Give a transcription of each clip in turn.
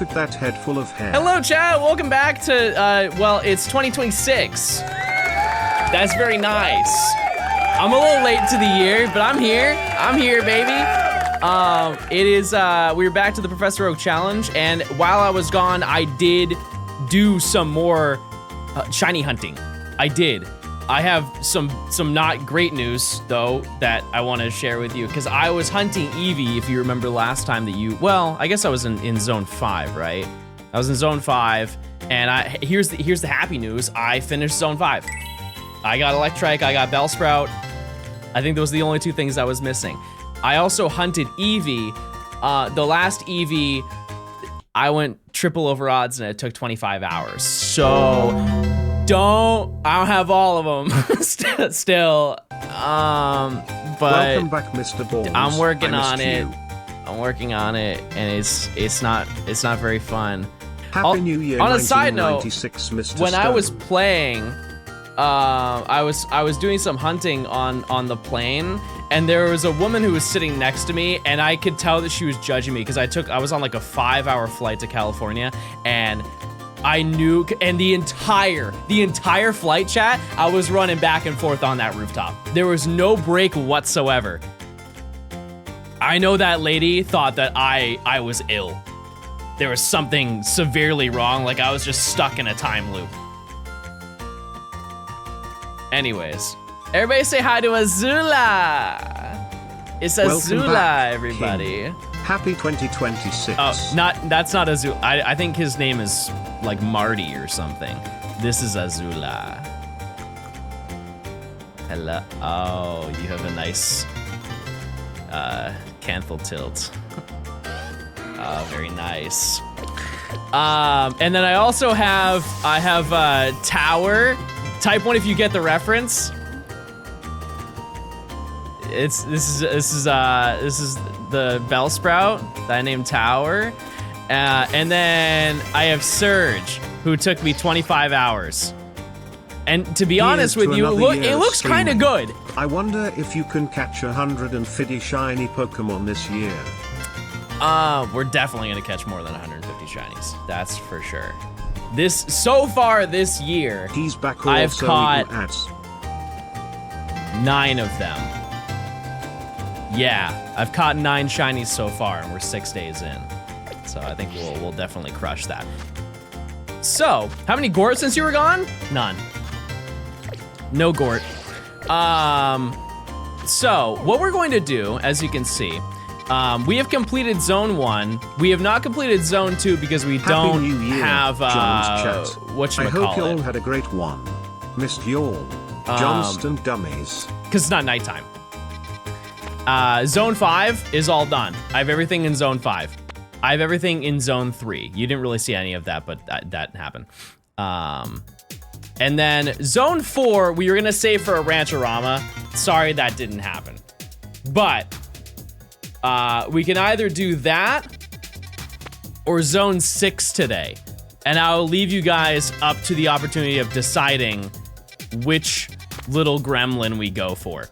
Look at that head full of hair. Hello, chat. Welcome back to, well, it's 2026. That's very nice. I'm a little late to the year, but I'm here. I'm here, baby. It is, we're back to the Professor Oak Challenge, and while I was gone, I did do some more shiny hunting. I did. I have some not great news, though, that I want to share with you, because I was hunting Eevee, if you remember last time that you, well, I guess I was in Zone 5, right? I was in Zone 5, and here's the happy news. I finished Zone 5. I got Electrike, I got Bellsprout. I think those are the only two things I was missing. I also hunted Eevee. The last Eevee, I went triple over odds, and it took 25 hours. So, I don't have all of them still. But welcome back, Mr. Balls. I'm working on it. I'm working on it, and it's not very fun. Happy New Year. On a side note, Mr. when Stone. I was playing, I was doing some hunting on the plane, and there was a woman who was sitting next to me, and I could tell that she was judging me because I was on like a 5-hour flight to California, and I knew, and the entire flight chat, I was running back and forth on that rooftop. There was no break whatsoever. I know that lady thought that I was ill. There was something severely wrong, like I was just stuck in a time loop. Anyways, everybody say hi to Azula. It's Azula, everybody. King. Happy 2026. Oh, that's not Azula. I think his name is like Marty or something. This is Azula. Hello. Oh, you have a nice canthal tilt. Oh, very nice. And then I also have Tower. Type 1 if you get the reference. This is the Bellsprout that I named Tower. And then I have Surge, who took me 25 hours. And to be honest with you, it looks kind of good. I wonder if you can catch 150 shiny Pokemon this year. We're definitely gonna catch more than 150 shinies. That's for sure. So far this year, he's back. I've caught 9 of them. Yeah, I've caught 9 shinies so far, and we're 6 days in. So I think we'll definitely crush that. So, how many Gort since you were gone? None. No Gort. So, what we're going to do, as you can see, we have completed Zone 1. We have not completed Zone 2 because we don't have, whatchamacallit. I hope you all had a great one. Missed you all. Johnstone dummies. Because it's not nighttime. Zone 5 is all done. I have everything in Zone 5. I have everything in Zone 3. You didn't really see any of that, but that happened. And then Zone 4, we were gonna save for a Rancherama. Sorry, that didn't happen. But we can either do that or Zone 6 today. And I'll leave you guys up to the opportunity of deciding which little gremlin we go for.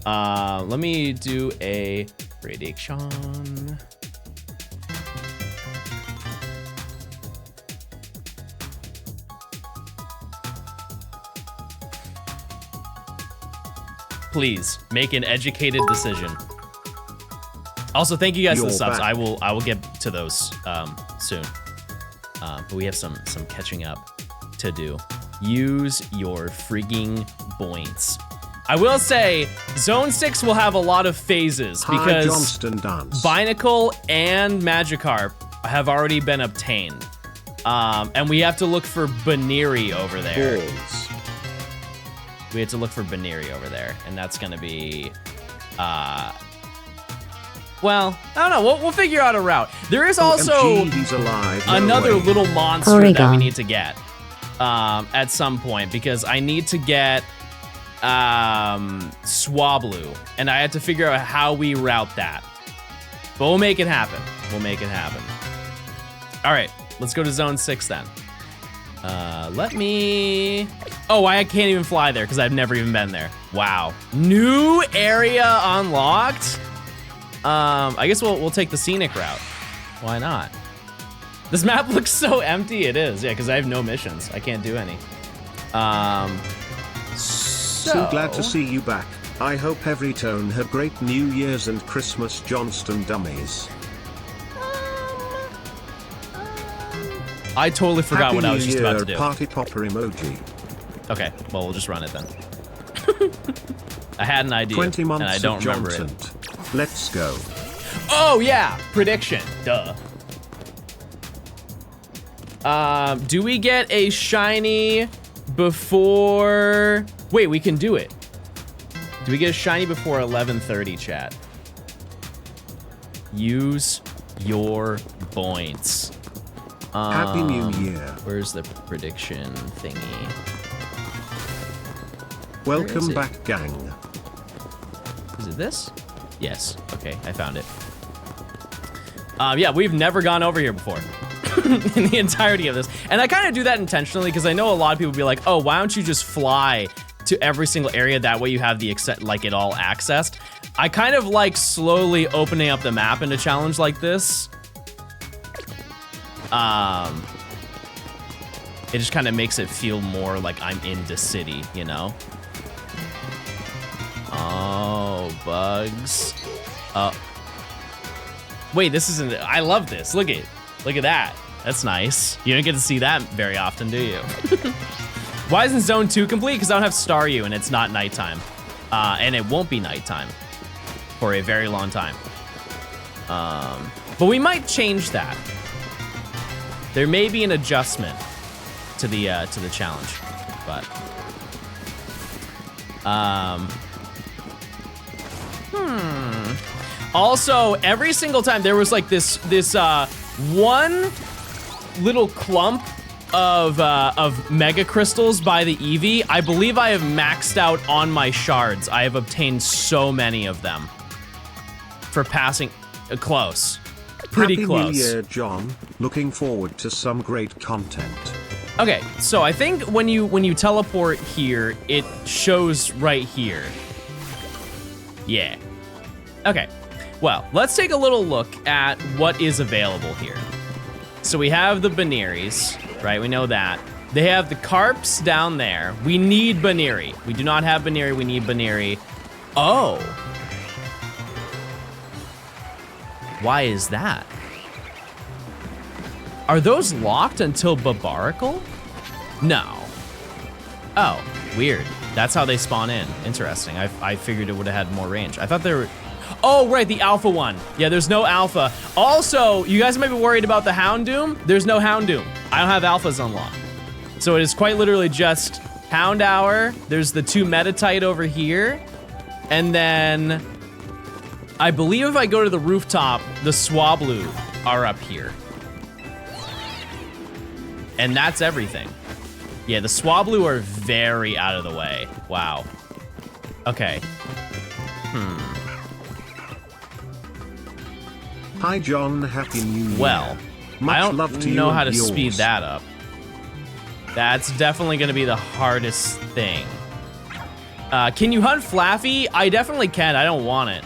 Let me do a prediction. Please make an educated decision. Also, thank you guys for the subs. I will get to those soon. But we have some catching up to do. Use your frigging points. I will say, Zone 6 will have a lot of phases because Binacle and Magikarp have already been obtained. And we have to look for Baneri over there. Balls. We have to look for Baneri over there, and that's gonna be, well, I don't know. We'll figure out a route. There is also another little monster that we need to get at some point because I need to get Swablu, and I have to figure out how we route that. But we'll make it happen. We'll make it happen. All right, let's go to Zone 6 then. Let me... Oh, I can't even fly there because I've never even been there. Wow. New area unlocked? I guess we'll take the scenic route. Why not? This map looks so empty. It is, yeah, because I have no missions. I can't do any. So glad to see you back. I hope every tone had great New Year's and Christmas Johnston dummies. I totally forgot Happy what I was New just about Year, to do. Party popper emoji. Okay, well, we'll just run it then. I had an idea, 20 months and I don't of remember Johnson. it. Let's go. Oh, yeah, prediction, duh. Do we get a shiny before... Wait, we can do it. Do we get a shiny before 11:30, chat? Use your points. Happy New Year. Where's the prediction thingy? Welcome it? back, gang. Is it this? Yes. Okay, I found it. Yeah, we've never gone over here before in the entirety of this. And I kind of do that intentionally because I know a lot of people be like, oh, why don't you just fly to every single area? That way you have the like it all accessed. I kind of like slowly opening up the map in a challenge like this. It just kind of makes it feel more like I'm in the city, you know? Oh, bugs. Wait, this isn't, I love this. Look at that. That's nice. You don't get to see that very often, do you? Why isn't Zone 2 complete? Because I don't have Staryu and it's not nighttime. And it won't be nighttime for a very long time. But we might change that. There may be an adjustment to the challenge, but Also, every single time there was like this one little clump of mega crystals by the Eevee. I believe I have maxed out on my shards. I have obtained so many of them for passing close. Pretty Happy close. New Year, John. Looking forward to some great content. Okay, so I think when you teleport here, it shows right here. Yeah. Okay. Well, let's take a little look at what is available here. So we have the Banneries, right? We know that. They have the Carps down there. We need Baneri. We do not have Baneri. We need Baneri. Oh. Why is that? Are those locked until Babaracle? No. Oh, weird. That's how they spawn in. Interesting. I figured it would have had more range. I thought they were... Oh, right, the alpha one. Yeah, there's no alpha. Also, you guys might be worried about the Houndoom. There's no Houndoom. I don't have alphas unlocked. So it is quite literally just Houndour. There's the 2 Metatite over here. And then I believe if I go to the rooftop, the Swablu are up here. And that's everything. Yeah, the Swablu are very out of the way. Wow. Okay. Hi, John. Happy New Year. Well, Much I don't love to know you how and to yours. speed that up. That's definitely going to be the hardest thing. Can you hunt Flaffy? I definitely can. I don't want it.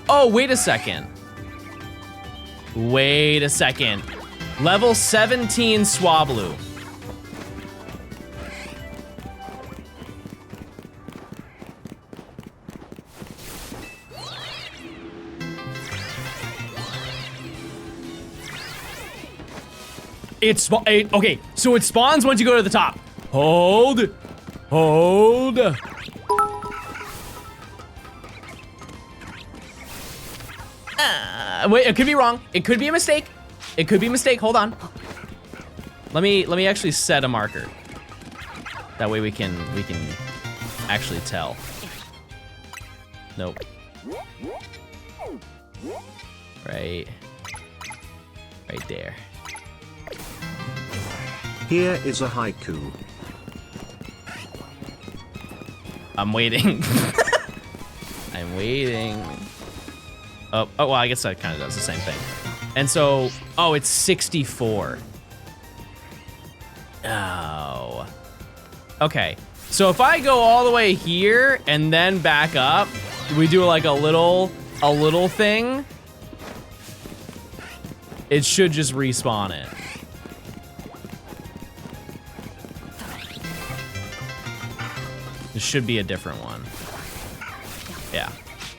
Oh, wait a second. Wait a second. Level 17 Swablu. Okay, so it spawns once you go to the top. Hold. Wait, it could be wrong. It could be a mistake. It could be a mistake. Hold on. Let me actually set a marker. That way we can actually tell. Nope. Right there. Here is a haiku. I'm waiting. I'm waiting. Oh, well, I guess that kind of does the same thing. And so, oh, it's 64. Oh. Okay. So if I go all the way here and then back up, we do like a little thing. It should just respawn it. This should be a different one. Yeah.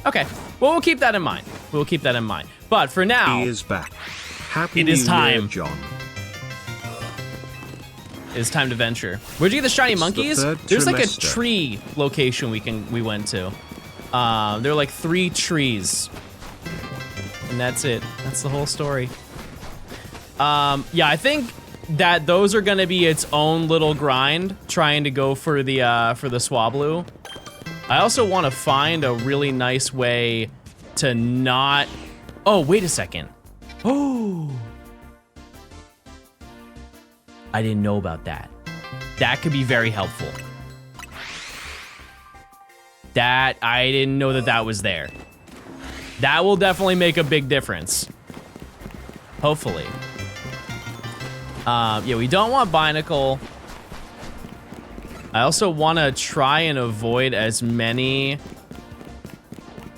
Okay. Well, we'll keep that in mind. We'll keep that in mind. But for now, he is back. Happy it New is time. Year, John. It's time to venture. Where'd you get the shiny monkeys? There's like a tree location we went to. There were like 3 trees. And that's it. That's the whole story. Yeah, I think that those are gonna be its own little grind, trying to go for the Swablu. I also want to find a really nice way to not... Oh, wait a second. Oh. I didn't know about that. That could be very helpful. I didn't know that that was there. That will definitely make a big difference. Hopefully. Yeah, we don't want Binacle. I also want to try and avoid as many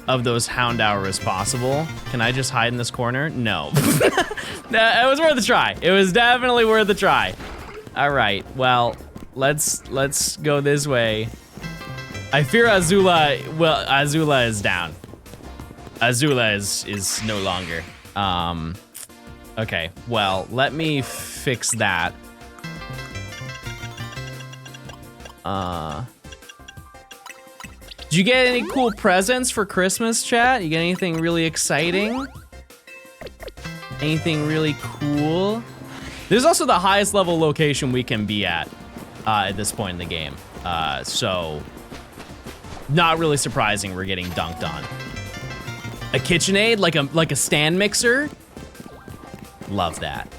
of those Houndour as possible. Can I just hide in this corner? No. It was worth a try. It was definitely worth a try. All right, well, let's go this way. I fear Azula, well, Azula is down. Azula is no longer. Okay, well, let me fix that. Did you get any cool presents for Christmas, chat? You get anything really exciting? Anything really cool? This is also the highest level location we can be at this point in the game. So, not really surprising we're getting dunked on. A KitchenAid, like a stand mixer? Love that.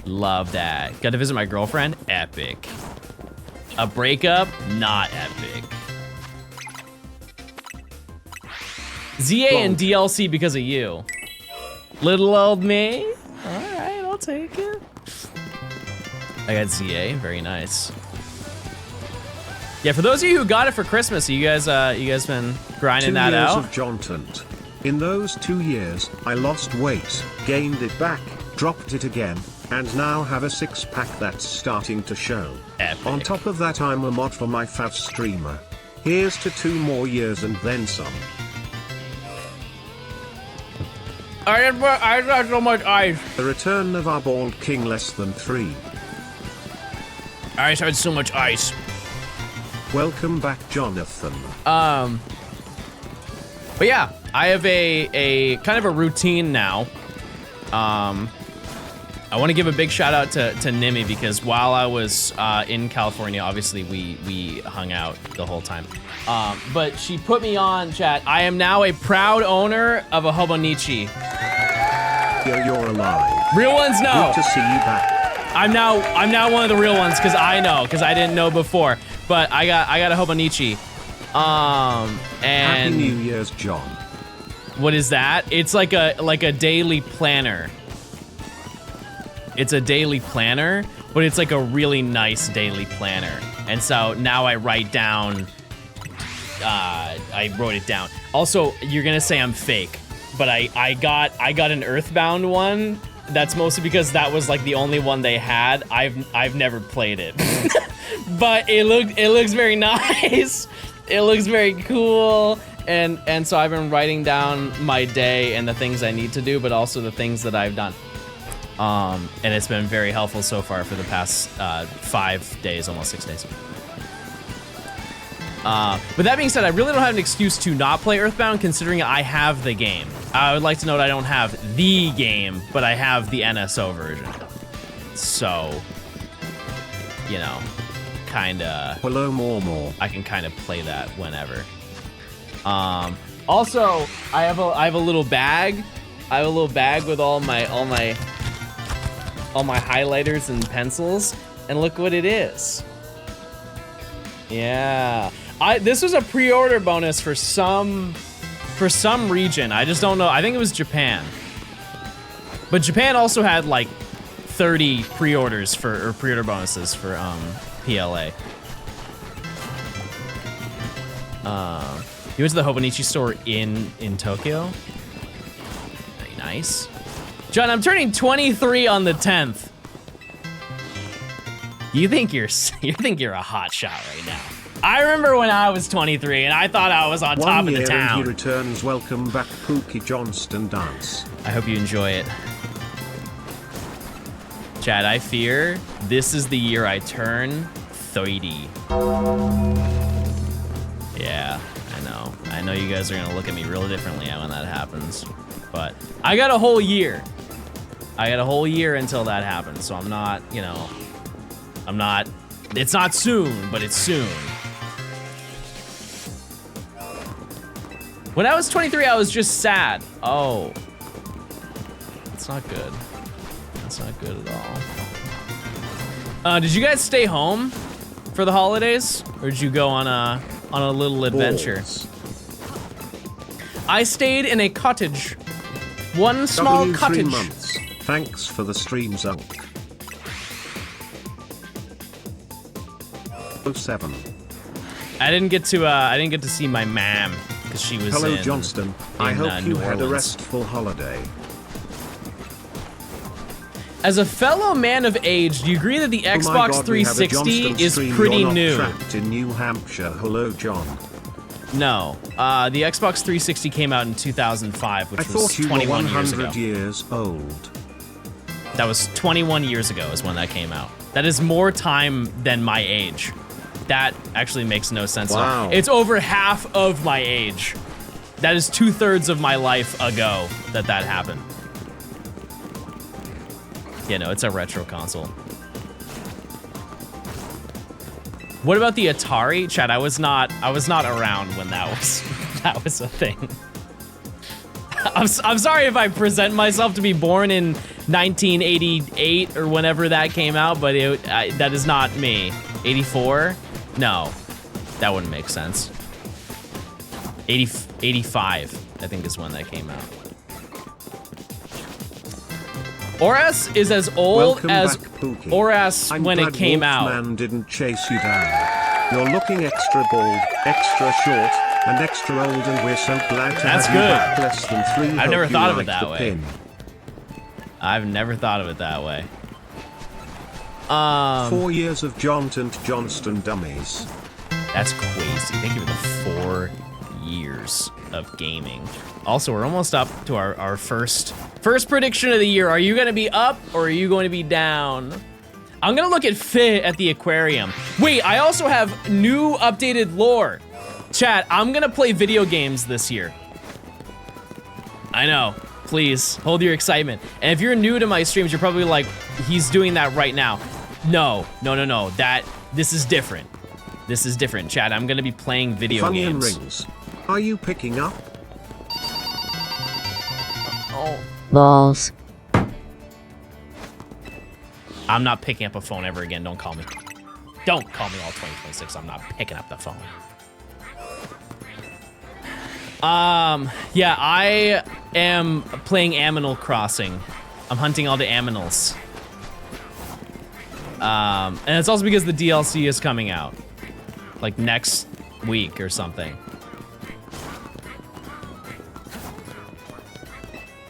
Love that. Got to visit my girlfriend? Epic. A breakup? Not epic. ZA and DLC because of you. Little old me? All right, I'll take it. I got ZA, very nice. Yeah, for those of you who got it for Christmas, you guys been grinding that out? 2 years of Johnstone. In those 2 years, I lost weight, gained it back, dropped it again, and now have a 6-pack that's starting to show. Epic. On top of that, I'm a mod for my fav streamer. Here's to 2 more years and then some. I got so much ice. The return of our bald king less than 3. I had so much ice. Welcome back, Jonathan. But yeah, I have a kind of a routine now. I want to give a big shout out to Nimi because while I was in California, obviously we hung out the whole time. But she put me on, chat. I am now a proud owner of a Hobonichi. You're alive. Real ones know. Good to see you back. I'm now one of the real ones because I didn't know before. But I got a Hobonichi. And Happy New Year's, John. What is that? It's like a daily planner. It's a daily planner, but it's like a really nice daily planner. And so now I write down, I wrote it down. Also, you're gonna say I'm fake, but I got an Earthbound one. That's mostly because that was like the only one they had. I've never played it, but it looks very nice. It looks very cool. And so I've been writing down my day and the things I need to do, but also the things that I've done. And it's been very helpful so far for the past 5 days, almost 6 days. But that being said, I really don't have an excuse to not play Earthbound considering I have the game. I would like to note I don't have the game, but I have the NSO version. So, you know, kinda... Hello, more. I can kind of play that whenever. Also, I have a little bag. I have a little bag with all my highlighters and pencils, and look what it is. Yeah, this was a pre-order bonus for some region. I just don't know. I think it was Japan, but Japan also had like 30 pre-orders or pre-order bonuses for PLA. You went to the Hobonichi store in Tokyo. Very nice. John, I'm turning 23 on the 10th. You think you're a hot shot right now? I remember when I was 23 and I thought I was on top of the 1 year and town. he returns. Welcome back, Pookie Johnston dance. I hope you enjoy it. Chad, I fear this is the year I turn 30. Yeah, I know. I know you guys are gonna look at me real differently when that happens. But I got a whole year. I got a whole year until that happens, so I'm not, you know, it's not soon, but it's soon. When I was 23, I was just sad. Oh. That's not good. That's not good at all. Did you guys stay home for the holidays? Or did you go on a little adventure? Balls. I stayed in a cottage. One small W3 cottage. months. Thanks for the stream, Zulk. 07. I didn't get to see my mom because she was Hello, in, Johnston. I hope you New had a Orleans. restful holiday. As a fellow man of age, do you agree that the Oh my Xbox God, we have a 360 Johnston is stream. pretty You're not new? trapped in New Hampshire. Hello, John. No. The Xbox 360 came out in 2005, which I was thought you were 21 years ago. 100 years old. That was 21 years ago is when that came out. That is more time than my age. That actually makes no sense at all. Wow. It's over half of my age. That is 2/3 of my life ago that happened. Yeah, no, it's a retro console. What about the Atari? Chad, I was not around when that was a thing. I'm sorry if I present myself to be born in 1988 or whenever that came out, but that is not me. 84? No, that wouldn't make sense. 85, I think, is when that came out. Oras is as old Welcome as back, Pookie. Oras I'm when glad it came out. Wolfman didn't chase you down. You're looking extra bald, extra short, and extra old, and we're so glad to That's have you good. back. Less than 3. I've never Hope you thought of it like that the way. pin. I've never thought of it that way. 4 years of Johnston dummies. That's crazy. Thank you for the 4 years of gaming. Also, we're almost up to our first prediction of the year. Are you going to be up or are you going to be down? I'm going to look at Fit at the aquarium. Wait, I also have new updated lore. Chat, I'm going to play video games this year. I know. Please, hold your excitement. And if you're new to my streams, you're probably like, he's doing that right now. No. This is different. This is different, chat. I'm gonna be playing video Funyun games. rings. Are you picking up? Oh. Balls. I'm not picking up a phone ever again. Don't call me. Don't call me all 2026. I'm not picking up the phone. Yeah, I am playing Aminal Crossing. I'm hunting all the aminals. And it's also because the DLC is coming out. Like next week or something.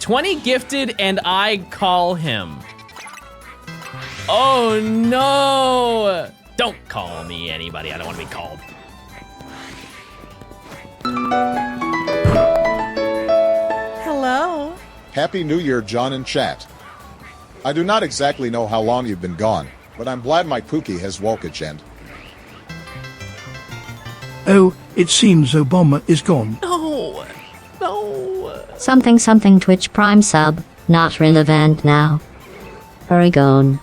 20 gifted and I call him. Oh no! Don't call me anybody. I don't want to be called. Hello. Happy New Year, John and chat. I do not exactly know how long you've been gone, but I'm glad my Pookie has woke and Oh, it seems Obama is gone. No. No. Something something Twitch Prime sub. Not relevant now. Oregon.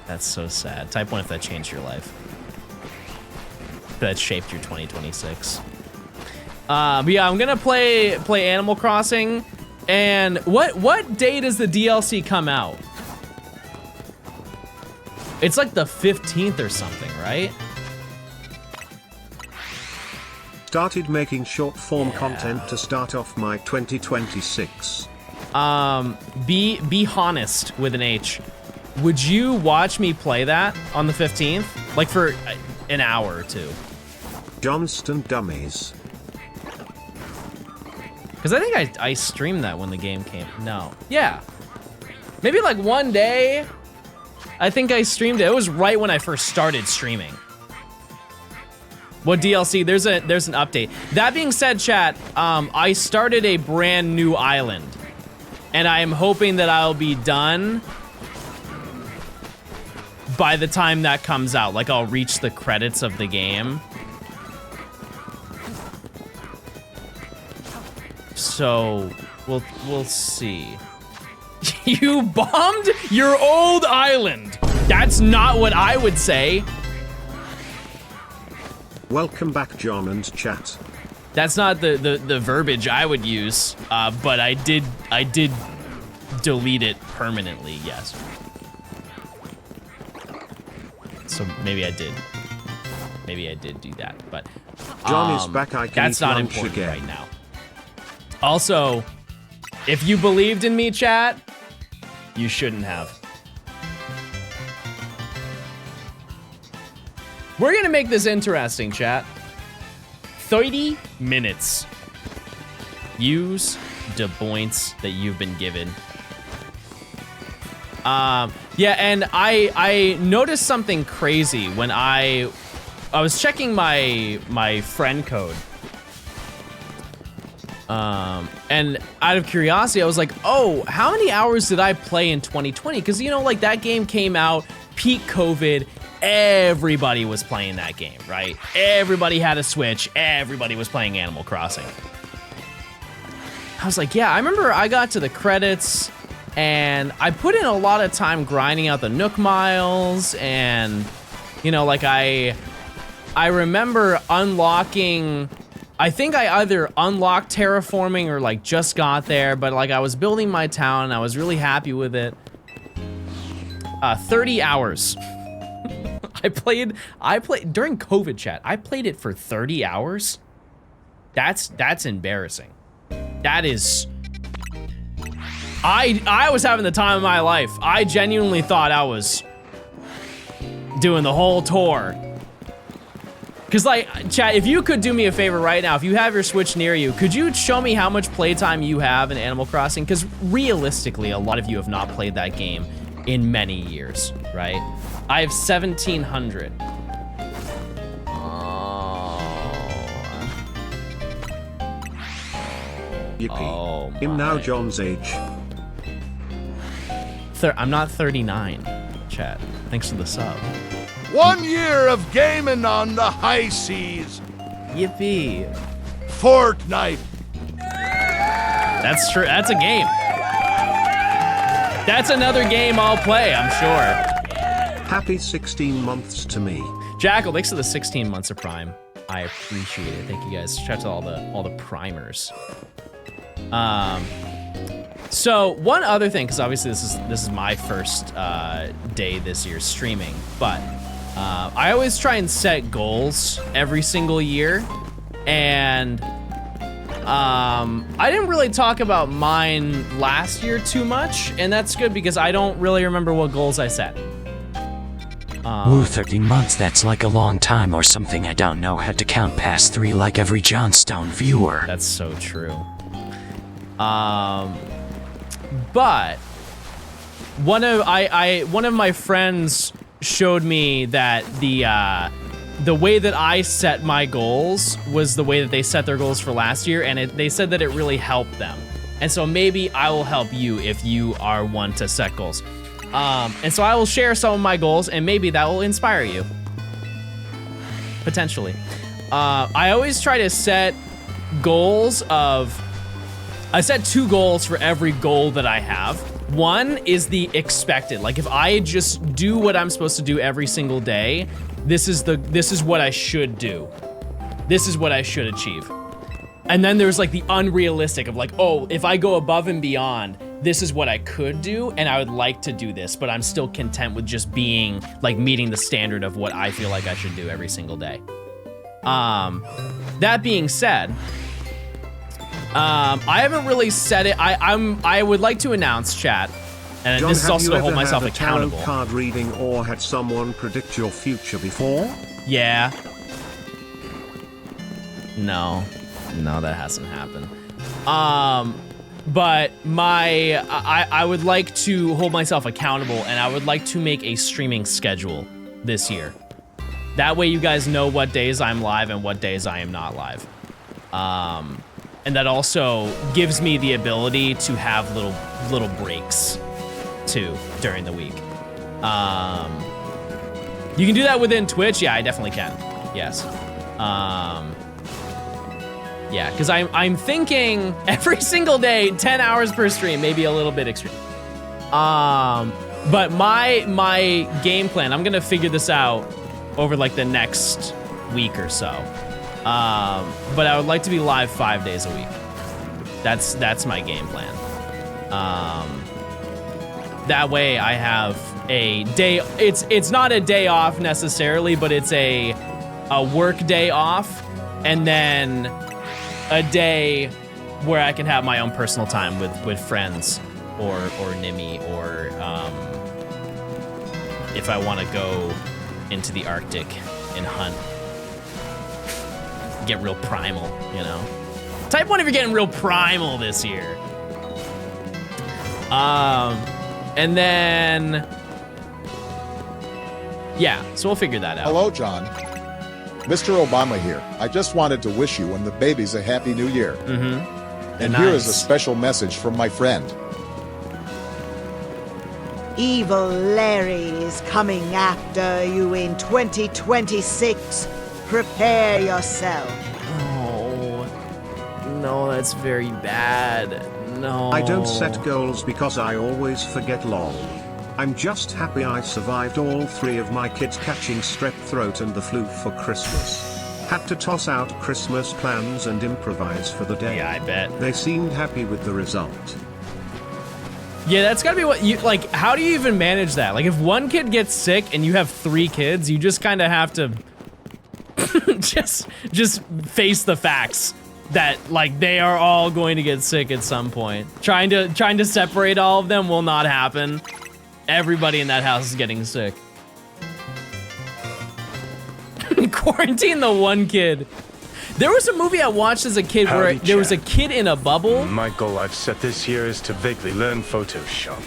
That's so sad. Type 1 if that changed your life. That shaped your 2026. But yeah, I'm gonna play Animal Crossing. And what day does the DLC come out? It's like the 15th or something, right? Started making short form content to start off my 2026. Be honest with an H. Would you watch me play that on the 15th? Like for an hour or two? Johnston dummies. Because I think I streamed that when the game came. No. Yeah. Maybe like one day. I think I streamed it. It was right when I first started streaming. What DLC? There's an update. That being said, chat, I started a brand new island, and I am hoping that I'll be done by the time that comes out. Like, I'll reach the credits of the game. So we'll see. You bombed your old island. That's not what I would say. Welcome back, John and chat. That's not the verbiage I would use, but I did delete it permanently, yes. So maybe I did do that, but John is back. I can that's eat not lunch important again. right now. Also, if you believed in me, chat, you shouldn't have. We're gonna make this interesting, chat. 30 minutes. Use the points that you've been given. Yeah, and I noticed something crazy when I was checking my friend code. And out of curiosity, I was like, oh, how many hours did I play in 2020? Because, you know, like, that game came out, peak COVID, everybody was playing that game, right? Everybody had a Switch, everybody was playing Animal Crossing. I was like, yeah, I remember I got to the credits, and I put in a lot of time grinding out the Nook Miles, and, you know, like, I remember unlocking... I think I either unlocked terraforming or like just got there, but like I was building my town and I was really happy with it. 30 hours. I played during COVID, chat. I played it for 30 hours. That's embarrassing. That is, I was having the time of my life. I genuinely thought I was doing the whole tour. Because, like, chat, if you could do me a favor right now, if you have your Switch near you, could you show me how much playtime you have in Animal Crossing? Because realistically, a lot of you have not played that game in many years, right? I have 1,700. Yippee. Oh, Him now my. John's age. I'm not 39, chat. Thanks for the sub. 1 year of gaming on the high seas. Yippee. Fortnite. That's true. That's a game. That's another game I'll play, I'm sure. Happy 16 months to me. Jackal, thanks for the 16 months of Prime. I appreciate it. Thank you guys. Shout out to all the primers. So one other thing, because obviously this is my first day this year streaming, but I always try and set goals every single year, and I didn't really talk about mine last year too much, and that's good because I don't really remember what goals I set. Ooh, 30 months, that's like a long time or something. I don't know how to count past 3 like every Johnstone viewer. That's so true. But one of my friends showed me that the way that I set my goals was the way that they set their goals for last year, and they said that it really helped them. And so maybe I will help you if you are one to set goals. And so I will share some of my goals, and maybe that will inspire you. Potentially. I always try to set goals of... I set 2 goals for every goal that I have. One is the expected. Like, if I just do what I'm supposed to do every single day, this is what I should do. This is what I should achieve. And then there's like the unrealistic of like, oh, if I go above and beyond, this is what I could do, and I would like to do this, but I'm still content with just being, like, meeting the standard of what I feel like I should do every single day. That being said, I haven't really said it. I would like to announce, chat, and John, this is also to hold myself have you ever had a accountable. tarot card reading or had someone predict your future before? Yeah. No, that hasn't happened. But I would like to hold myself accountable, and I would like to make a streaming schedule this year. That way you guys know what days I'm live and what days I am not live. And that also gives me the ability to have little breaks too during the week. You can do that within Twitch. Yeah, I definitely can. Yes. Yeah, because I'm thinking every single day, 10 hours per stream, maybe a little bit extreme. But my game plan, I'm gonna figure this out over like the next week or so. But I would like to be live 5 days a week. That's my game plan. That way I have a day. It's not a day off necessarily, but it's a work day off, and then a day where I can have my own personal time with friends or Nimi, or if I want to go into the Arctic and hunt. Get real primal, you know? Type 1 if you're getting real primal this year. And then, yeah, so we'll figure that out. Hello, John. Mr. Obama here. I just wanted to wish you and the babies a happy new year. And here is a special message from my friend. Evil Larry is coming after you in 2026. Prepare yourself. Oh, no, that's very bad. No. I don't set goals because I always forget lol. I'm just happy I survived all 3 of my kids catching strep throat and the flu for Christmas. Had to toss out Christmas plans and improvise for the day. Yeah, I bet. They seemed happy with the result. Yeah, that's gotta be what you, like, how do you even manage that? Like, if one kid gets sick and you have 3 kids, you just kind of have to just face the facts that, like, they are all going to get sick at some point. Trying to separate all of them will not happen. Everybody in that house is getting sick. Quarantine the one kid. There was a movie I watched as a kid where there was a kid in a bubble. My goal I've set this year is to vaguely learn Photoshop,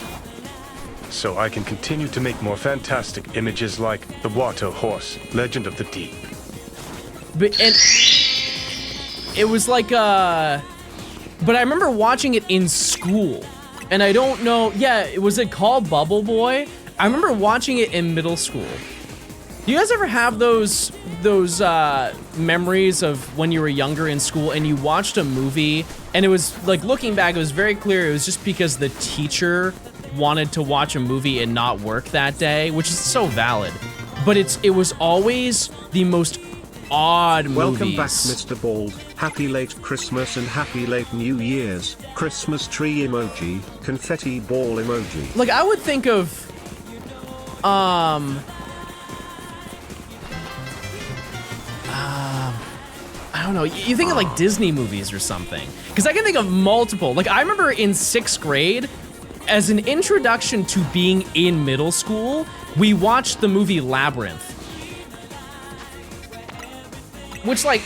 so I can continue to make more fantastic images like the Water Horse, Legend of the Deep. But it was like but I remember watching it in school, and I don't know. Yeah, was it called Bubble Boy? I remember watching it in middle school. Do you guys ever have those memories of when you were younger in school and you watched a movie and it was like, looking back, it was very clear it was just because the teacher wanted to watch a movie and not work that day, which is so valid. But it was always the most odd movies. Welcome back, Mr. Bald. Happy late Christmas and happy late New Year's. Christmas tree emoji, confetti ball emoji. Like, I would think of I don't know, you think of like Disney movies or something. Because I can think of multiple. Like, I remember in 6th grade, as an introduction to being in middle school, we watched the movie Labyrinth. Which, like,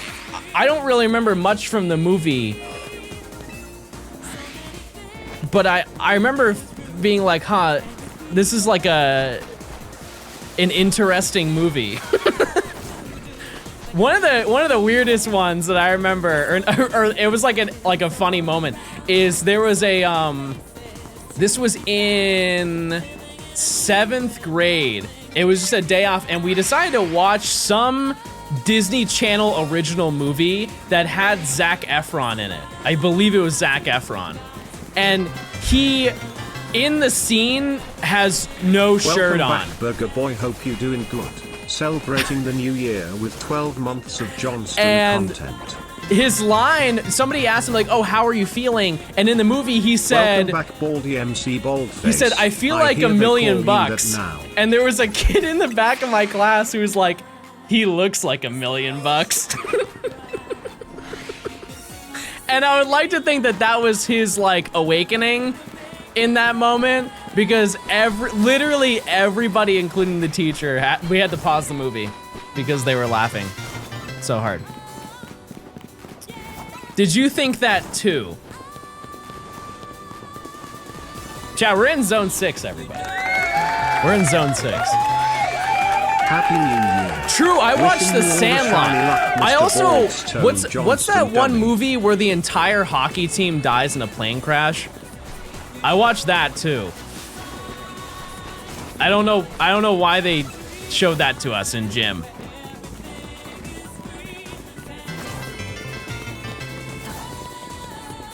I don't really remember much from the movie. But I remember being like, huh, this is like an interesting movie. One of the weirdest ones that I remember, or it was like a funny moment, is there was a this was in 7th grade. It was just a day off, and we decided to watch some Disney Channel original movie that had Zac Efron in it. I believe it was Zac Efron, and he, in the scene, has no shirt on. Welcome back, Burger Boy. Hope you're doing good. Celebrating the new year with 12 months of Johnstone content. His line, somebody asked him, like, oh, how are you feeling? And in the movie, he said... Welcome back, Baldy MC Baldface. He said, I feel like $1 million bucks. And there was a kid in the back of my class who was like, he looks like $1 million bucks. And I would like to think that that was his, like, awakening in that moment, because literally everybody, including the teacher, we had to pause the movie because they were laughing so hard. Did you think that too? Chat, we're in zone 6, everybody. We're in zone 6. Happy New Year. True, I watched Wishing The you all the Sandlot. shiny luck, I Mr. also Ballstone, what's that Johnstone one dummy. movie where the entire hockey team dies in a plane crash? I watched that too. I don't know why they showed that to us in gym.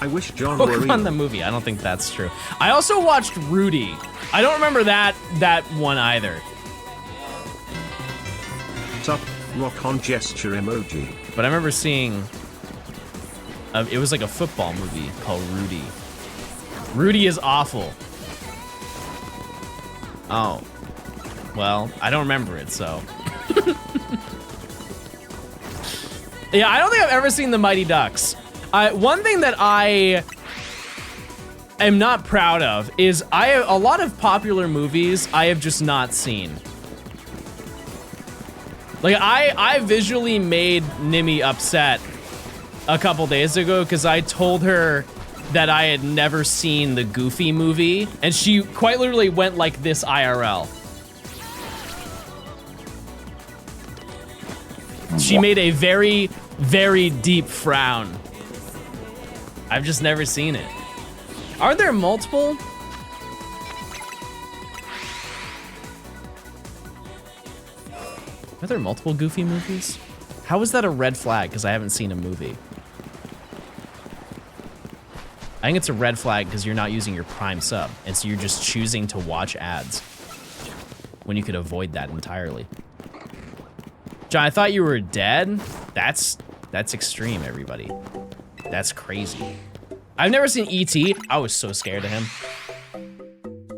I wish John were Pokemon the evil. movie. I don't think that's true. I also watched Rudy. I don't remember that one either. Sup, rock on gesture emoji. But I remember seeing it was like a football movie called Rudy. Rudy is awful. Oh. Well, I don't remember it, so. Yeah, I don't think I've ever seen the Mighty Ducks. One thing that I am not proud of is a lot of popular movies I have just not seen. Like I visually made Nimi upset a couple days ago because I told her that I had never seen the Goofy movie, and she quite literally went like this IRL. She made a very, very deep frown. I've just never seen it. Are there multiple? Are there multiple Goofy movies? How is that a red flag? Because I haven't seen a movie. I think it's a red flag because you're not using your Prime sub, and so you're just choosing to watch ads when you could avoid that entirely. John, I thought you were dead. That's extreme, everybody. That's crazy. I've never seen E.T. I was so scared of him.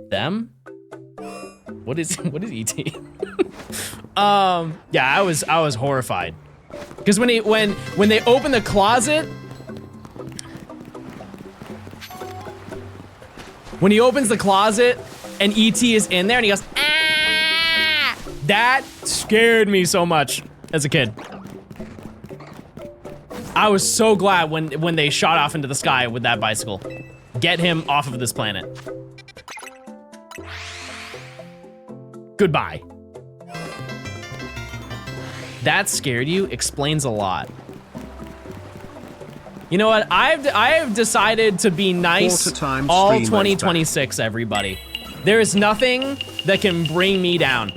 Them? What is E.T.? Yeah, I was horrified. Because when they open the closet, when he opens the closet and E.T. is in there and he goes, ah! That scared me so much as a kid. I was so glad when they shot off into the sky with that bicycle. Get him off of this planet. Goodbye. That scared you explains a lot. You know what? I have decided to be nice all 2026, everybody. There is nothing that can bring me down.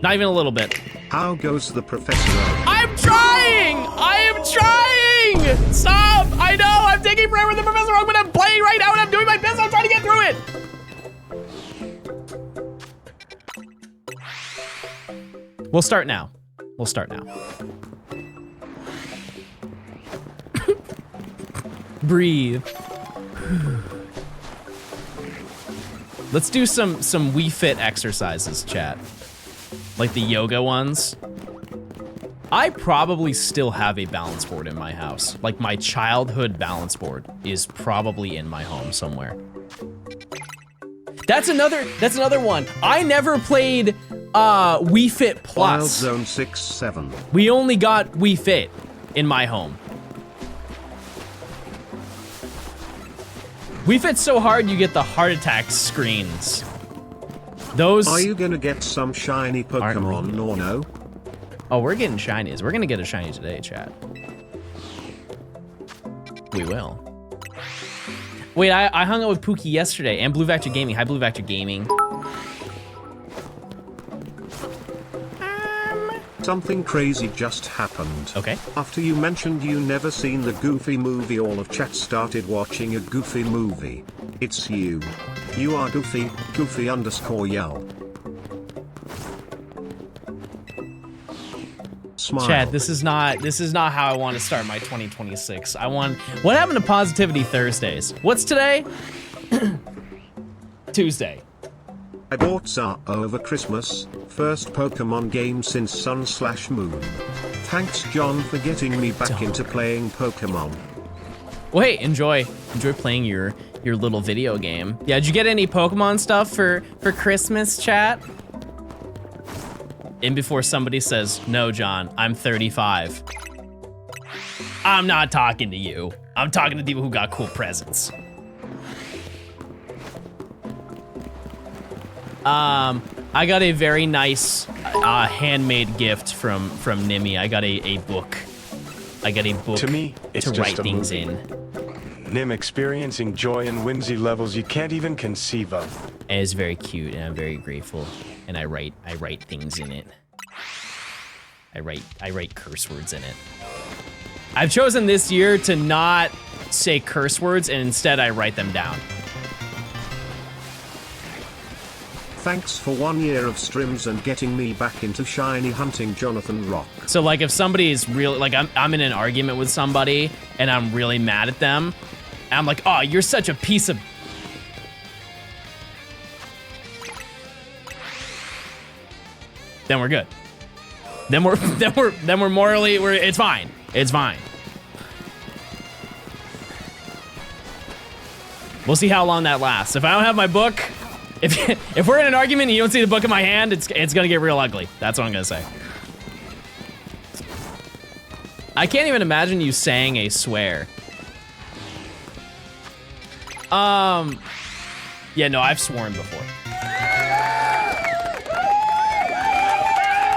Not even a little bit. How goes the professor? I'm trying! I am trying! Stop! I know! I'm taking forever with the Professor Oak, but I'm playing right now and I'm doing my best. I'm trying to get through it! We'll start now. We'll start now. Breathe. Let's do some Wii Fit exercises, chat. Like the yoga ones. I probably still have a balance board in my house. Like my childhood balance board is probably in my home somewhere. That's another one. I never played Wii Fit Plus. Wild Zone 6-7. We only got Wii Fit in my home. Wii Fit's so hard you get the heart attack screens. Those Are you gonna get some shiny Pokemon or no? Oh, we're getting shinies. We're gonna get a shiny today, chat. We will. Wait, I hung out with Pookie yesterday and Blue Vector Gaming. Hi, Blue Vector Gaming. Something crazy just happened. Okay. After you mentioned you never seen the Goofy movie, all of chat started watching a Goofy movie. It's you. You are Goofy, Goofy_yell. Smile. Chad, this is not how I want to start my 2026. What happened to Positivity Thursdays? What's today? Tuesday. I bought Zao over Christmas, first Pokemon game since Sun/Moon. Thanks John for getting me back into playing Pokemon. Wait, enjoy playing your little video game. Yeah, did you get any Pokemon stuff for Christmas, chat? And before somebody says, no, John, I'm 35. I'm not talking to you. I'm talking to people who got cool presents. I got a very nice handmade gift from Nimi. I got a book. I got a book To me, it's to just write a things movie. in. Nim experiencing joy and whimsy levels you can't even conceive of. And it's very cute, and I'm very grateful. And I write things in it. I write curse words in it. I've chosen this year to not say curse words, and instead I write them down. Thanks for 1 year of streams and getting me back into shiny hunting, Jonathan Rock. So like if somebody is really, like I'm in an argument with somebody and I'm really mad at them, and I'm like, oh, you're such a piece of... Then we're good. Then we're morally, it's fine. It's fine. We'll see how long that lasts. If I don't have my book, if we're in an argument and you don't see the book in my hand, it's gonna get real ugly. That's what I'm gonna say. I can't even imagine you saying a swear. Yeah, no, I've sworn before.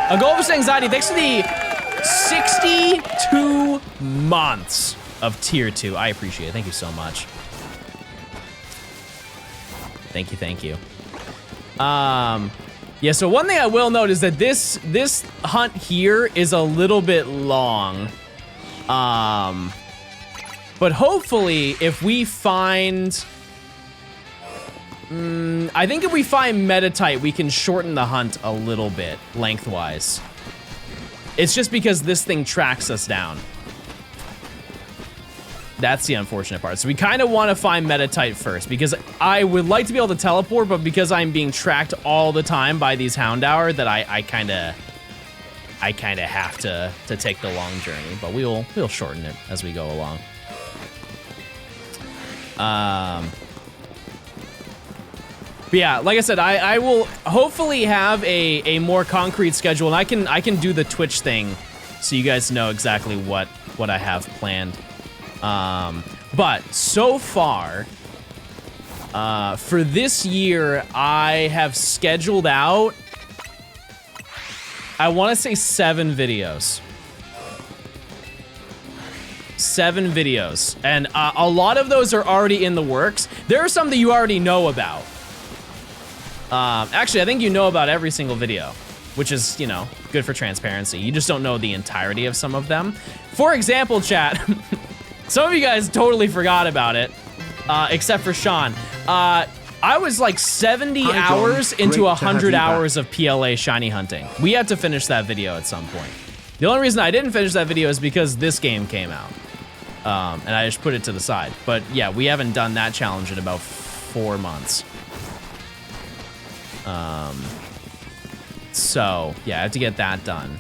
A Gold for Anxiety, thanks for the 62 months of tier 2. I appreciate it. Thank you so much. Thank you, thank you. Yeah, so one thing I will note is that this hunt here is a little bit long. But hopefully if we find... I think if we find Metatite, we can shorten the hunt a little bit, lengthwise. It's just because this thing tracks us down. That's the unfortunate part. So we kind of want to find Metatite first, because I would like to be able to teleport, but because I'm being tracked all the time by these Houndour, that I kind of have to take the long journey. But we'll shorten it as we go along. But yeah, like I said, I will hopefully have a more concrete schedule, and I can do the Twitch thing, so you guys know exactly what I have planned. But so far, for this year, I have scheduled out, I want to say 7 videos. 7 videos, and a lot of those are already in the works. There are some that you already know about. Actually, I think you know about every single video, which is, you know, good for transparency. You just don't know the entirety of some of them. For example, chat, some of you guys totally forgot about it, except for Sean. I was like 70 hours into 100 hours of PLA shiny hunting. We had to finish that video at some point. The only reason I didn't finish that video is because this game came out. And I just put it to the side. But yeah, we haven't done that challenge in about 4 months. So yeah, I have to get that done.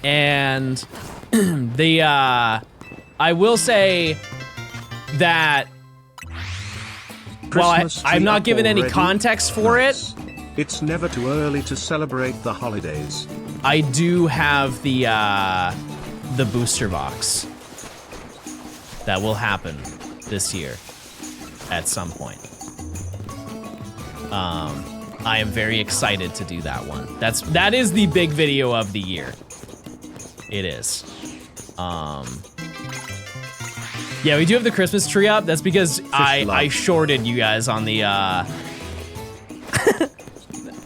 And I will say that while I'm not given any context for it, it's never too early to celebrate the holidays. I do have the booster box that will happen this year at some point. I am very excited to do that one. That is the big video of the year. It is. Yeah, we do have the Christmas tree up. That's because I shorted you guys on the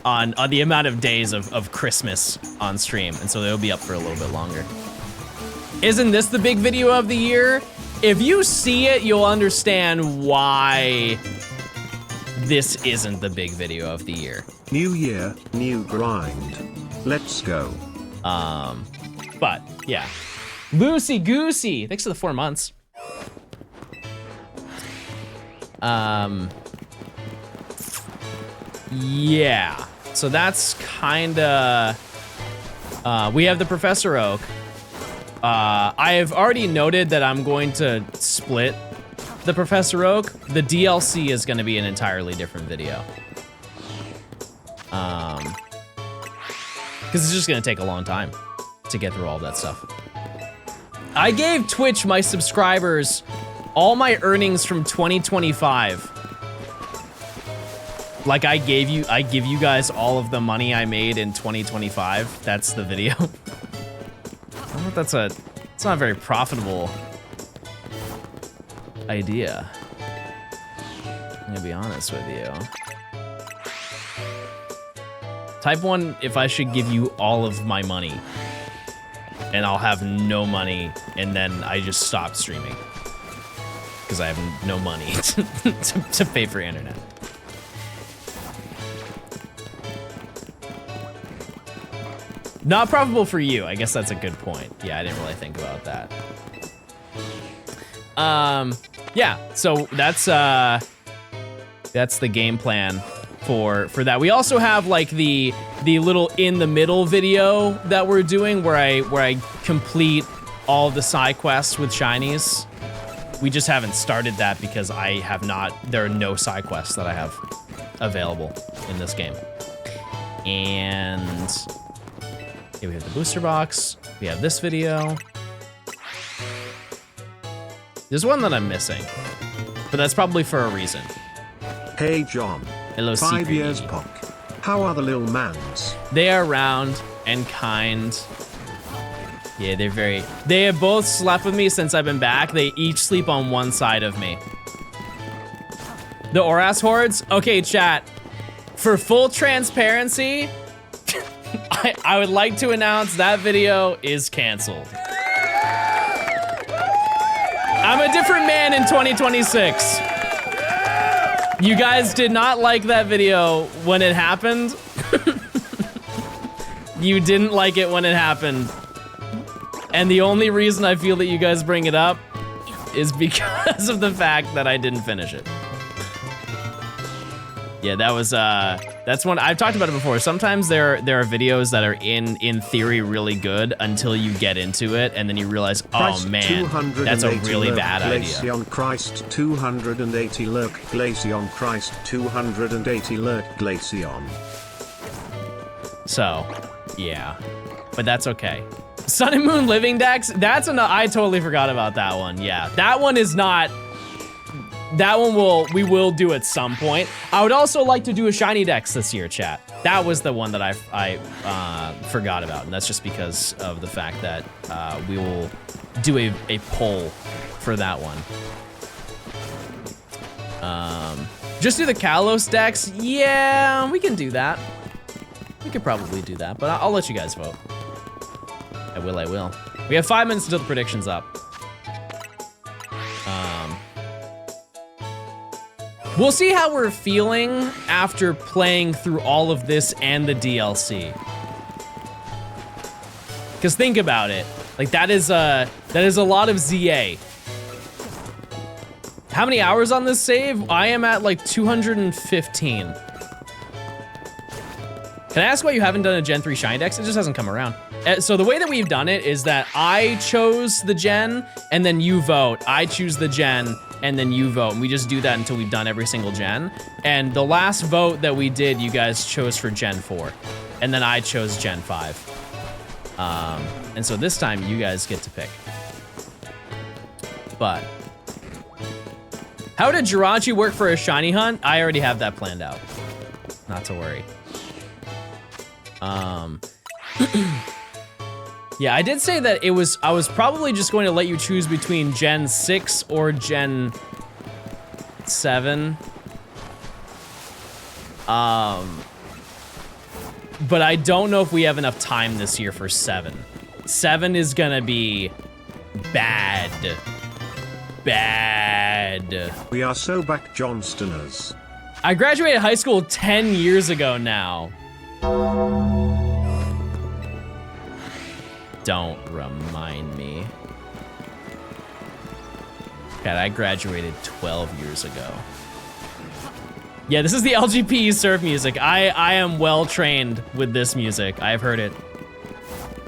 on the amount of days of Christmas on stream, and so they'll be up for a little bit longer. Isn't this the big video of the year? If you see it, you'll understand why this isn't the big video of the year. New year, new grind. Let's go. But yeah. Loosey Goosey, thanks for the 4 months. Yeah. So that's kinda, we have the Professor Oak. I have already noted that I'm going to split the Professor Oak. The DLC is gonna be an entirely different video. Because it's just gonna take a long time to get through all that stuff. I gave Twitch, my subscribers, all my earnings from 2025. Like I give you guys all of the money I made in 2025. That's the video. I don't know if it's not a very profitable idea. I'm gonna be honest with you. Type 1 if I should give you all of my money. And I'll have no money, and then I just stop streaming. Because I have no money to pay for internet. Not profitable for you. I guess that's a good point. Yeah, I didn't really think about that. Yeah, so that's the game plan for that. We also have like the little in the middle video that we're doing where I complete all the side quests with shinies. We just haven't started that because there are no side quests that I have available in this game. And okay, we have the booster box. We have this video. There's one that I'm missing, but that's probably for a reason. Hey John. Hello, 5 years Puck. How are the little mans? They are round and kind. Yeah, they have both slept with me since I've been back. They each sleep on one side of me. The Oras hordes? Okay, chat. For full transparency, I would like to announce that video is canceled. I'm a different man in 2026. You guys did not like that video when it happened. You didn't like it when it happened. And the only reason I feel that you guys bring it up is because of the fact that I didn't finish it. Yeah, that's one, I've talked about it before. Sometimes there are videos that are in theory really good until you get into it and then you realize, oh man, that's a really bad idea. Glaceon Christ 280 lurk, Glaceon Christ 280 lurk, Glaceon. So, yeah, but that's okay. Sun and Moon Living Dex, that's enough. I totally forgot about that one. Yeah, that one is not. That one we will do at some point. I would also like to do a shiny dex this year, chat. That was the one that I forgot about, and that's just because of the fact that we will do a poll for that one. Just do the Kalos dex. Yeah, we can do that. We could probably do that, but I'll let you guys vote. I will. We have 5 minutes until the prediction's up. We'll see how we're feeling after playing through all of this and the DLC. Because think about it, like that is a lot of ZA. How many hours on this save? I am at like 215. Can I ask why you haven't done a Gen 3 Shiny Dex? It just hasn't come around. So the way that we've done it is that I chose the gen and then you vote. I choose the gen and then you vote. And we just do that until we've done every single gen. And the last vote that we did, you guys chose for Gen 4. And then I chose Gen 5. And so this time you guys get to pick. But how did Jirachi work for a shiny hunt? I already have that planned out. Not to worry. Yeah, I did say that I was probably just going to let you choose between Gen 6 or Gen 7. But I don't know if we have enough time this year for 7. 7 is gonna be bad. Bad. We are so back Johnstoners. I graduated high school 10 years ago now. Don't remind me. God, I graduated 12 years ago. Yeah, this is the LGP surf music. I am well trained with this music. I've heard it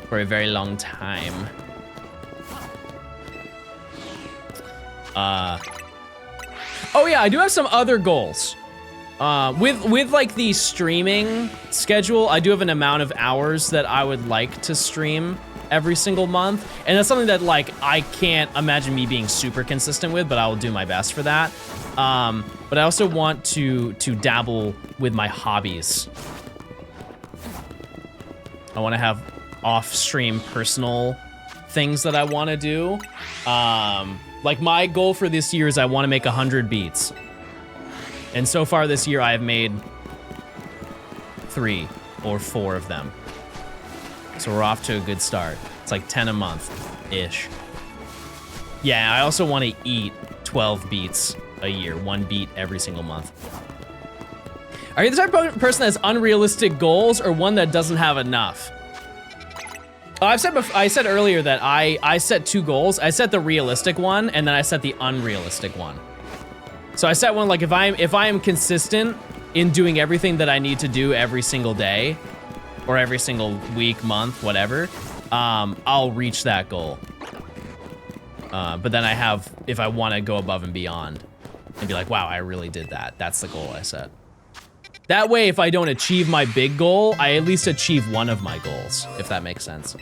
for a very long time. Oh yeah, I do have some other goals. With like the streaming schedule, I do have an amount of hours that I would like to stream every single month, and that's something that like I can't imagine me being super consistent with, but I will do my best for that. But I also want to dabble with my hobbies. I want to have off-stream personal things that I want to do. Like my goal for this year is I want to make 100 beats. And so far this year, I have made 3 or 4 of them. So we're off to a good start. It's like 10 a month-ish. Yeah, I also want to eat 12 beats a year, 1 beat every single month. Are you the type of person that has unrealistic goals or one that doesn't have enough? I said earlier that I set 2 goals. I set the realistic one, and then I set the unrealistic one. So I set one like if I am consistent in doing everything that I need to do every single day, or every single week, month, whatever, I'll reach that goal. But then I have, if I want to go above and beyond, and be like, wow, I really did that. That's the goal I set. That way, if I don't achieve my big goal, I at least achieve one of my goals, if that makes sense.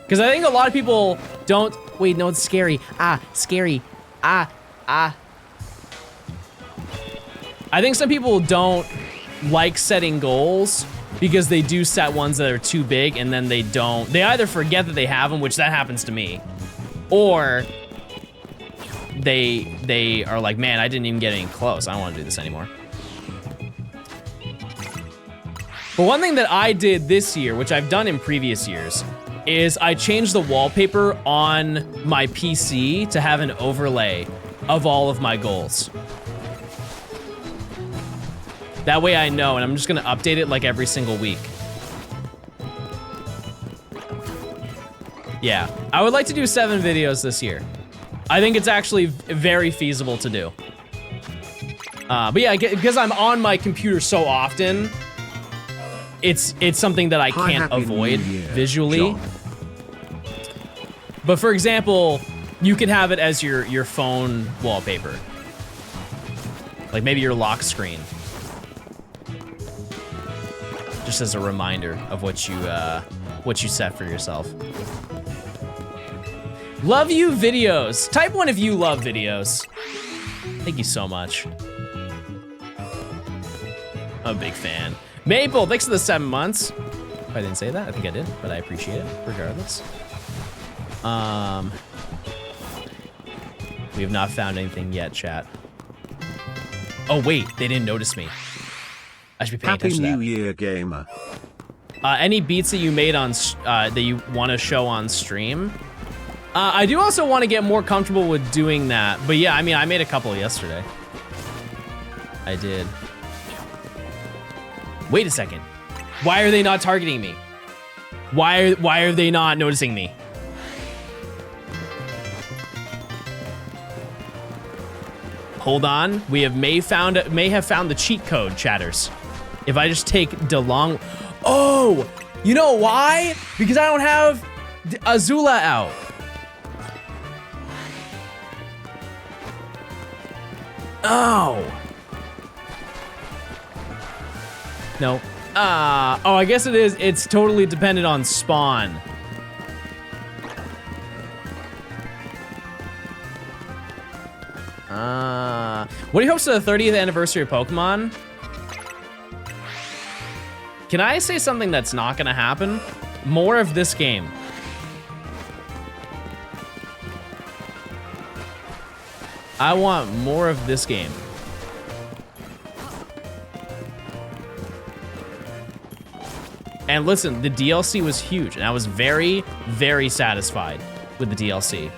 Because I think a lot of people don't, wait, no, it's scary. Scary. I think some people don't like setting goals because they do set ones that are too big and then they either forget that they have them, which that happens to me, or they are like, man, I didn't even get any close. I don't want to do this anymore. But one thing that I did this year, which I've done in previous years, is I changed the wallpaper on my PC to have an overlay of all of my goals. That way I know, and I'm just gonna update it like every single week. Yeah, I would like to do 7 videos this year. I think it's actually very feasible to do. But yeah, because I'm on my computer so often, it's something that I can't avoid visually. John. But for example, you could have it as your phone wallpaper. Like maybe your lock screen. Just as a reminder of what you set for yourself. Love you videos. Type 1 if you love videos. Thank you so much. I'm a big fan. Maple, thanks for the 7 months. If I didn't say that, I think I did, but I appreciate it regardless. We have not found anything yet, chat. Oh wait, they didn't notice me. I should be paying attention to that. Happy New Year, gamer. Any beats that you made on that you want to show on stream? I do also want to get more comfortable with doing that. But yeah, I mean, I made a couple yesterday. I did. Wait a second. Why are they not targeting me? Why are they not noticing me? Hold on. We may have found the cheat code, chatters. If I just take DeLong. Oh, you know why? Because I don't have Azula out. Oh. No. Oh, I guess it is. It's totally dependent on spawn. What are your hopes for the 30th anniversary of Pokemon? Can I say something that's not gonna happen? More of this game. I want more of this game. And listen, the DLC was huge, and I was very, very satisfied with the DLC.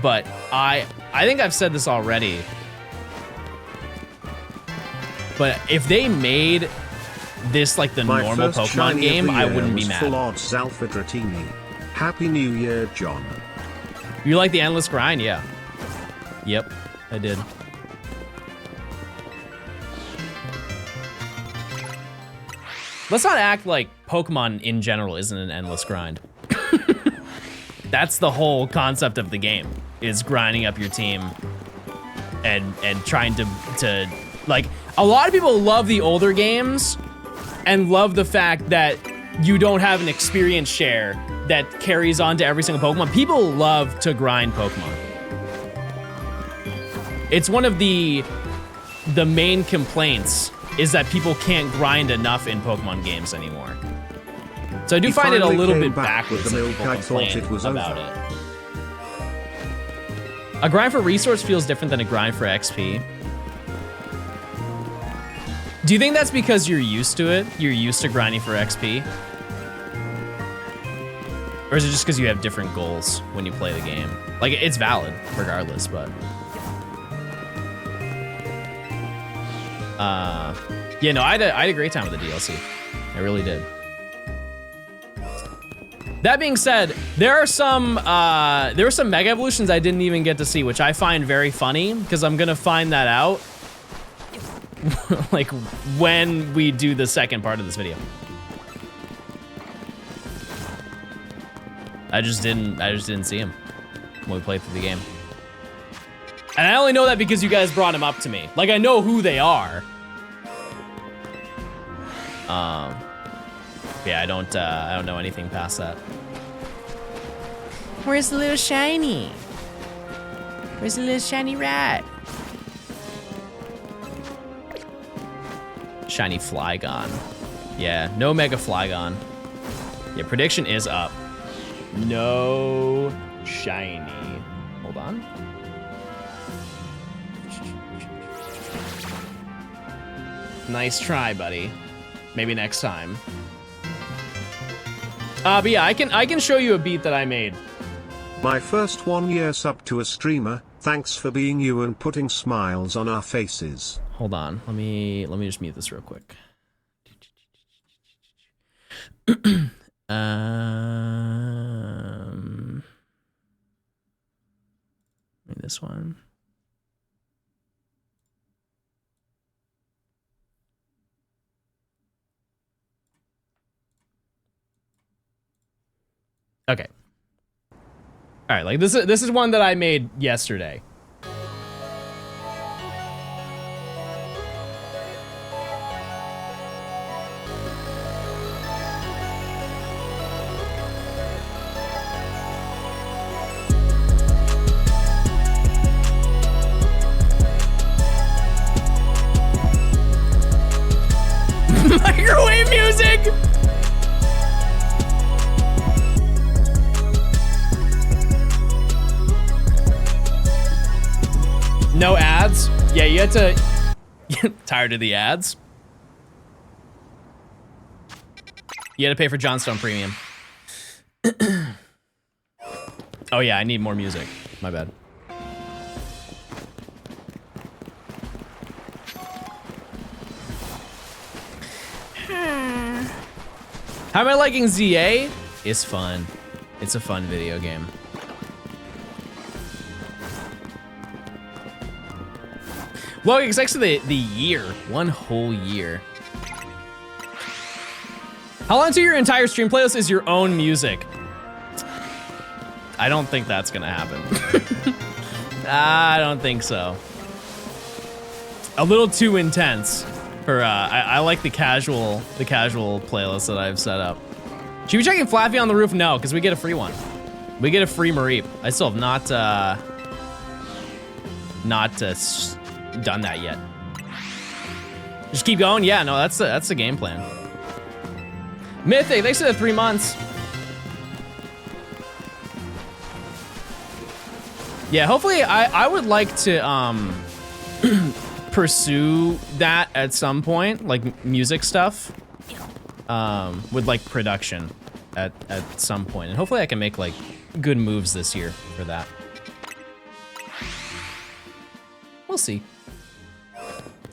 But I think I've said this already. But if they made this like the My normal first Pokemon shiny game, of the I year wouldn't be was mad. Full odds Alpha Dratini. Happy New Year, John. You like the endless grind? Yeah. Yep, I did. Let's not act like Pokemon in general isn't an endless grind. That's the whole concept of the game. is grinding up your team and trying to like, a lot of people love the older games and love the fact that you don't have an experience share that carries on to every single Pokemon. People love to grind Pokemon. It's one of the main complaints is that people can't grind enough in Pokemon games anymore. So I do find it a little bit backwards that people complain about it. A grind for resource feels different than a grind for XP. Do you think that's because you're used to it? You're used to grinding for XP? Or is it just because you have different goals when you play the game? Like, it's valid regardless, but... yeah, no, I had a great time with the DLC. I really did. That being said, there were some Mega Evolutions I didn't even get to see, which I find very funny, because I'm gonna find that out like when we do the second part of this video. I just didn't see him when we played through the game. And I only know that because you guys brought him up to me. Like, I know who they are. Yeah, I don't know anything past that. Where's the little shiny? Where's the little shiny rat? Shiny Flygon. Yeah, no Mega Flygon. Yeah, prediction is up. No shiny. Hold on. Nice try, buddy. Maybe next time. But yeah, I can show you a beat that I made. My first 1 year sub to a streamer. Thanks for being you and putting smiles on our faces. Hold on. Let me just mute this real quick. This one. Okay. All right, like this is one that I made yesterday. Microwave music. No ads? Yeah, you had to... Tired of the ads? You had to pay for Johnstone Premium. Oh yeah, I need more music. My bad. How am I liking ZA? It's fun. It's a fun video game. Well, it's actually the year. 1 whole year. How long to your entire stream playlist is your own music? I don't think that's gonna happen. I don't think so. A little too intense for I like the casual playlist that I've set up. Should we be checking Flaffy on the roof? No, because we get a free one. We get a free Mareep. I still have not done that yet. Just keep going. Yeah, no, that's the game plan. Mythic, thanks for the 3 months. Yeah, hopefully I would like to pursue that at some point, like music stuff, with like production at some point, and hopefully I can make like good moves this year for that. We'll see.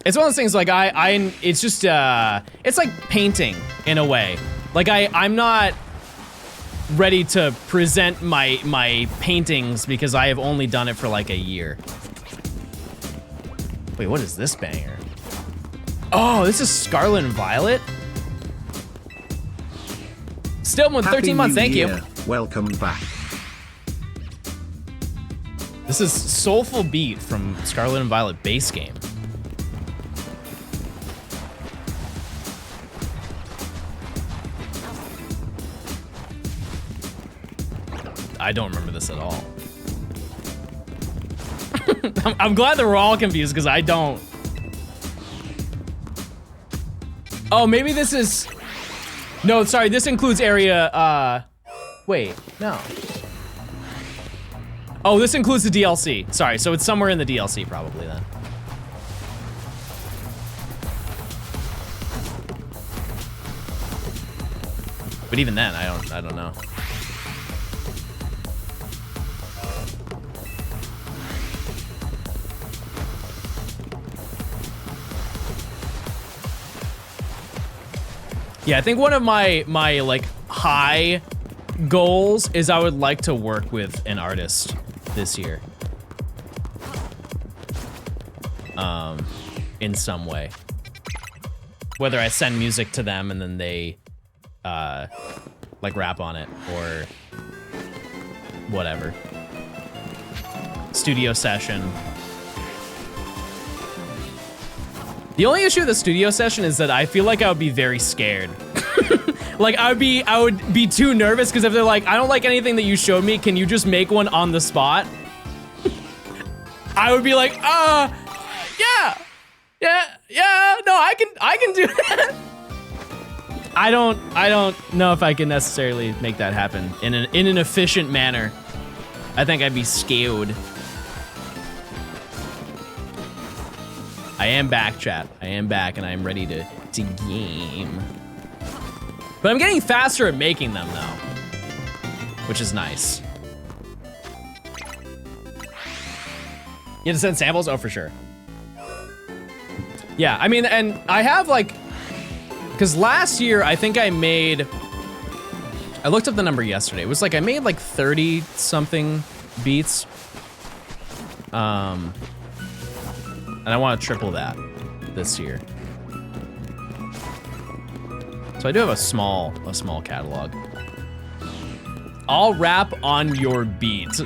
It's one of those things like it's just it's like painting in a way. Like I'm not ready to present my paintings because I have only done it for like a year. Wait, what is this banger? Oh, this is Scarlet and Violet? Still with 13 months, thank you. Welcome back. This is Soulful Beat from Scarlet and Violet base game. I don't remember this at all. I'm glad that we're all confused because I don't. Oh, maybe this is. No, sorry, this includes area. Wait, no. Oh, this includes the DLC. Sorry, so it's somewhere in the DLC probably then. But even then, I don't know. Yeah, I think one of my like high goals is I would like to work with an artist this year. In some way. Whether I send music to them and then they like rap on it or whatever. Studio session. The only issue with the studio session is that I feel like I would be very scared. Like I would be too nervous because if they're like, I don't like anything that you showed me, can you just make one on the spot? I would be like, yeah, no, I can do that. I don't know if I can necessarily make that happen in an efficient manner. I think I'd be scared. I am back, chat. I am back, and I am ready to game. But I'm getting faster at making them, though, which is nice. You have to send samples? Oh, for sure. Yeah, I mean, and I have, like, because last year, I think I made, I looked up the number yesterday. It was like, I made, like, 30-something beats. And I want to triple that this year. So I do have a small catalog. I'll rap on your beat.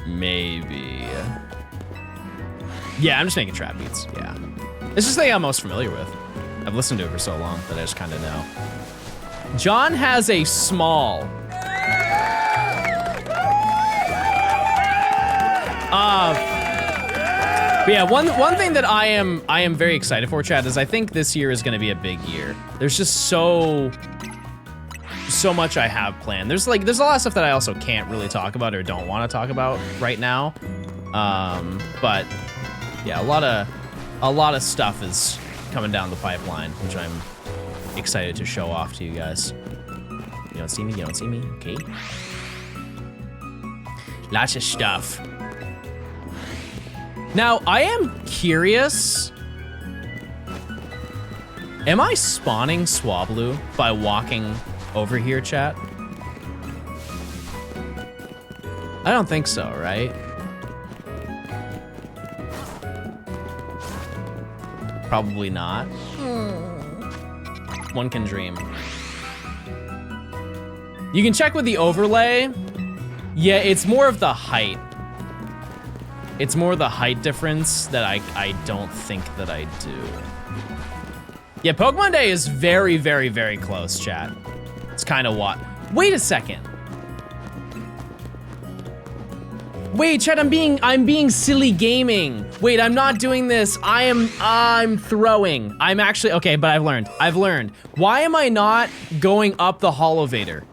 Maybe. Yeah, I'm just making trap beats, yeah. It's just the thing I'm most familiar with. I've listened to it for so long that I just kind of know. John has a small. But yeah, one thing that I am very excited for, Chad, is I think this year is going to be a big year. There's just so much I have planned. There's a lot of stuff that I also can't really talk about or don't want to talk about right now. But yeah, a lot of stuff is coming down the pipeline, which I'm excited to show off to you guys. You don't see me? You don't see me? Okay. Lots of stuff. Now, I am curious. Am I spawning Swablu by walking over here, chat? I don't think so, right? Probably not. One can dream. You can check with the overlay. Yeah, it's more of the height. It's more the height difference that I don't think that I do. Yeah, Pokemon Day is very, very, very close, chat. It's kind of what. Wait a second. Wait, chat, I'm being silly gaming. Wait, I'm not doing this. I'm throwing. I'm actually, okay, but I've learned. Why am I not going up the Holovator?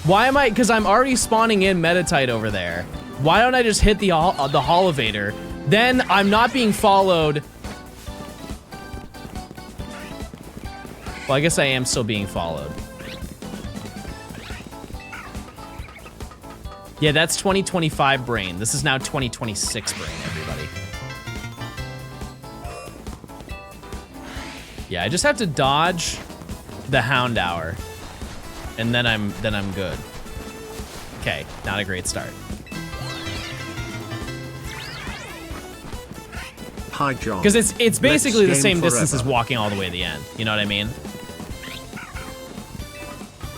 Why am I, because I'm already spawning in Metatite over there. Why don't I just hit the Holovator? Then I'm not being followed. Well, I guess I am still being followed. Yeah, that's 2025 brain. This is now 2026 brain, everybody. Yeah, I just have to dodge the Hound Hour. And then I'm good. Okay, not a great start. Hi, John. Because it's basically the same forever. distance as walking all the way to the end. You know what I mean?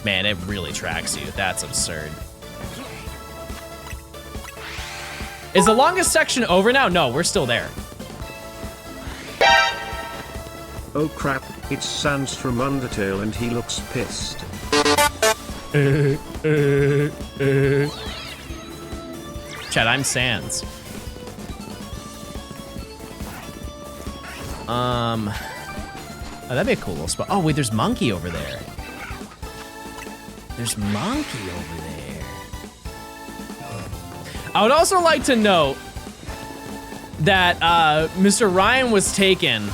Man, it really tracks you. That's absurd. Is the longest section over now? No, we're still there. Oh crap, it's Sans from Undertale and he looks pissed. Chad, I'm Sans. Oh, that'd be a cool little spot. Oh, wait, there's Monkey over there. There's Monkey over there. I would also like to note that Mr. Ryan Was Taken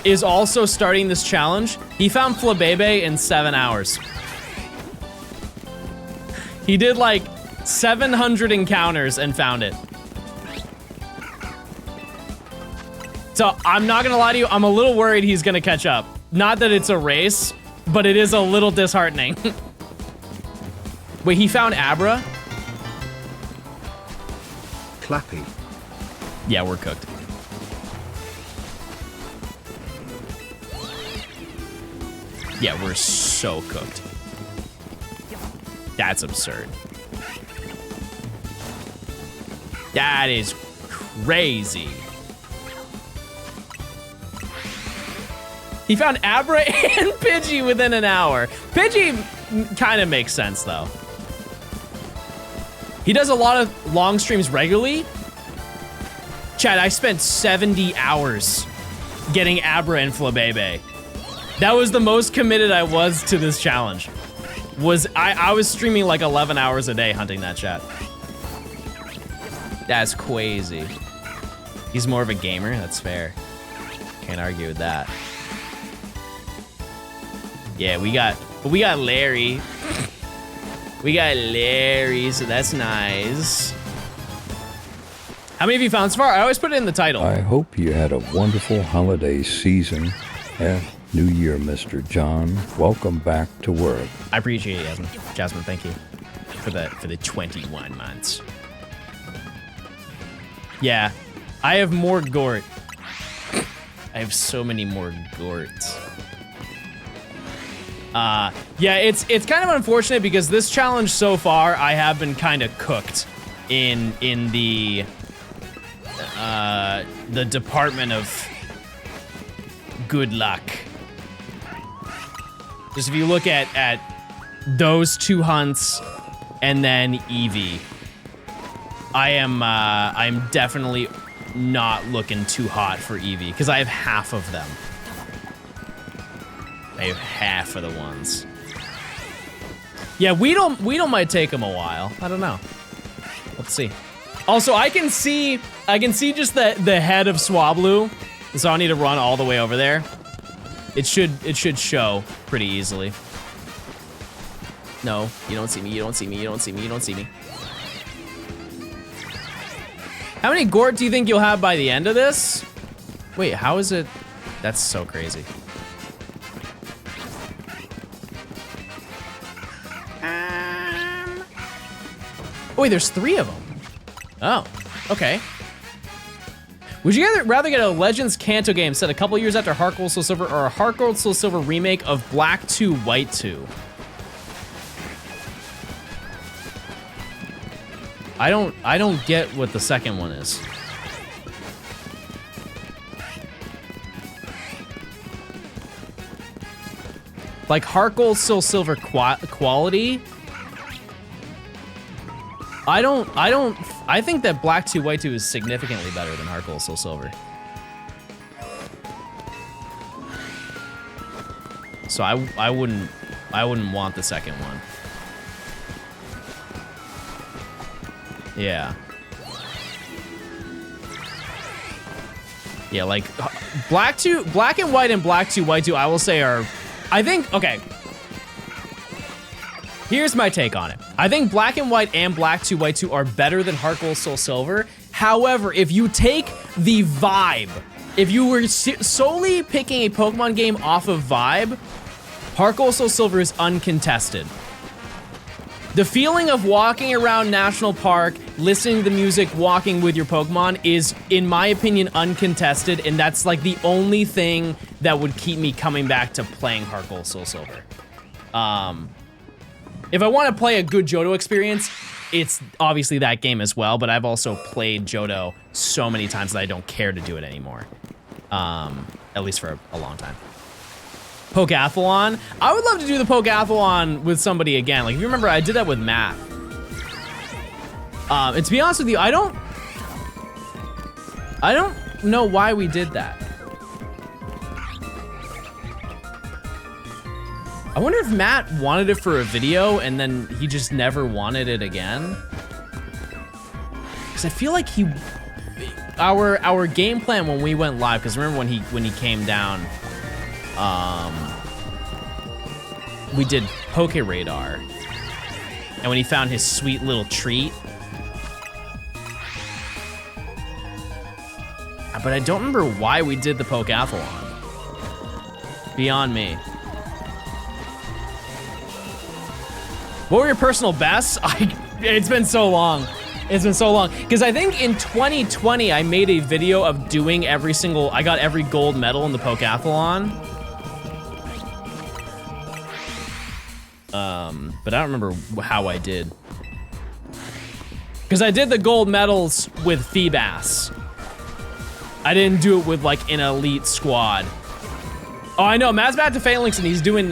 is also starting this challenge. He found Flabebe in 7 hours. He did like 700 encounters and found it. So I'm not gonna lie to you, I'm a little worried he's gonna catch up. Not that it's a race, but it is a little disheartening. Wait, he found Abra? Clappy. Yeah, we're cooked. Yeah, we're so cooked. That's absurd. That is crazy. He found Abra and Pidgey within an hour. Pidgey kind of makes sense, though. He does a lot of long streams regularly. Chad, I spent 70 hours getting Abra and Flabebe. That was the most committed I was to this challenge. I was streaming like 11 hours a day hunting that chat. That's crazy. He's more of a gamer, that's fair. Can't argue with that. Yeah, we got Larry. We got Larry, so that's nice. How many have you found so far? I always put it in the title. I hope you had a wonderful holiday season. New Year, Mr. John. Welcome back to work. I appreciate it, Jasmine. Jasmine, thank you for the 21 months. Yeah, I have more Gort. I have so many more Gorts. Yeah, it's kind of unfortunate because this challenge so far I have been kind of cooked in the department of good luck. Just if you look at those two hunts and then Eevee, I'm definitely not looking too hot for Eevee because I have half of them. I have half of the ones. Yeah, Weedle might take him a while. I don't know. Let's see. Also, I can see just the head of Swablu, so I need to run all the way over there. It should show pretty easily. No, you don't see me, you don't see me, you don't see me, you don't see me. How many Gort do you think you'll have by the end of this? Wait, how is it? That's so crazy. Oh, wait, there's 3 of them. Oh, okay. Would you rather get a Legends Kanto game set a couple years after Heart Gold Soul Silver or a Heart Gold Soul Silver remake of Black 2, White 2? I don't get what the second one is. Like Heart Gold Soul Silver quality? I think that Black 2, White 2 is significantly better than Heart Gold Soul Silver. So I wouldn't want the second one. Yeah. Yeah, like Black and White and Black 2, White 2, I will say are, I think, okay. Here's my take on it. I think Black and White and Black 2, White 2 are better than Heart Gold Soul Silver. However, if you take the vibe, if you were solely picking a Pokemon game off of vibe, Heart Gold Soul Silver is uncontested. The feeling of walking around National Park, listening to the music, walking with your Pokemon is, in my opinion, uncontested, and that's like the only thing that would keep me coming back to playing Heart Gold Soul Silver. If I want to play a good Johto experience, it's obviously that game as well, but I've also played Johto so many times that I don't care to do it anymore. At least for a long time. Pokeathlon. I would love to do the Pokeathlon with somebody again. Like, if you remember, I did that with Matt. And to be honest with you, I don't know why we did that. I wonder if Matt wanted it for a video and then he just never wanted it again. Because I feel like our game plan when we went live, because remember when he came down, we did Poke Radar. And when he found his sweet little treat. But I don't remember why we did the Pokeathlon. Beyond me. What were your personal bests? It's been so long. It's been so long. Because I think in 2020, I made a video of doing I got every gold medal in the Pokeathlon. But I don't remember how I did. Because I did the gold medals with Feebas. I didn't do it with like an elite squad. Oh, I know, Matt's back to Phalanx and he's doing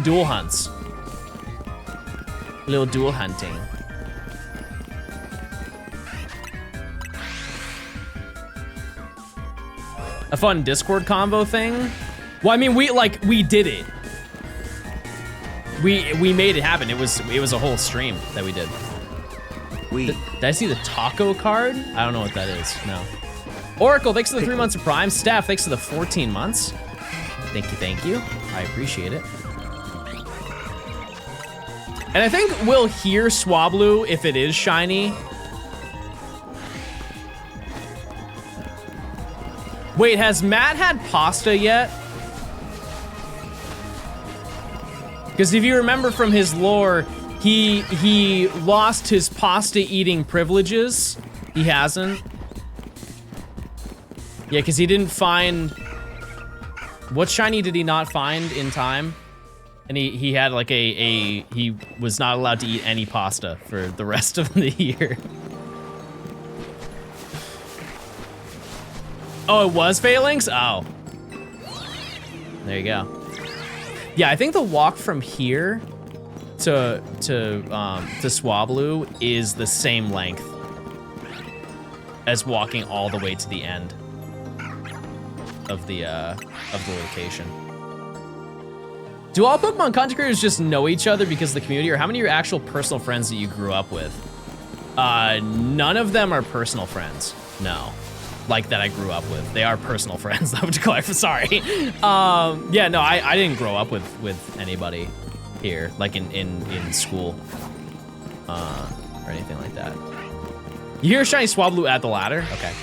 dual hunts. Little dual hunting. A fun Discord combo thing? Well, I mean, we did it. We made it happen. It was a whole stream that we did. Did I see the taco card? I don't know what that is, no. Oracle, thanks for the 3 months of Prime. Steph, thanks for the 14 months. Thank you. I appreciate it. And I think we'll hear Swablu if it is shiny. Wait, has Matt had pasta yet? Because if you remember from his lore, he lost his pasta eating privileges. He hasn't. Yeah, because he didn't find... What shiny did he not find in time? And he had like he was not allowed to eat any pasta for the rest of the year. Oh, it was Phalanx? Oh. There you go. Yeah, I think the walk from here to Swablu is the same length as walking all the way to the end of the location. Do all Pokemon content creators just know each other because of the community, or how many of your actual personal friends that you grew up with? None of them are personal friends. No, like that I grew up with. They are personal friends. I would clarify. Sorry. Yeah, no, I didn't grow up with anybody here, like in school, or anything like that. You hear shiny Swablu at the ladder? Okay.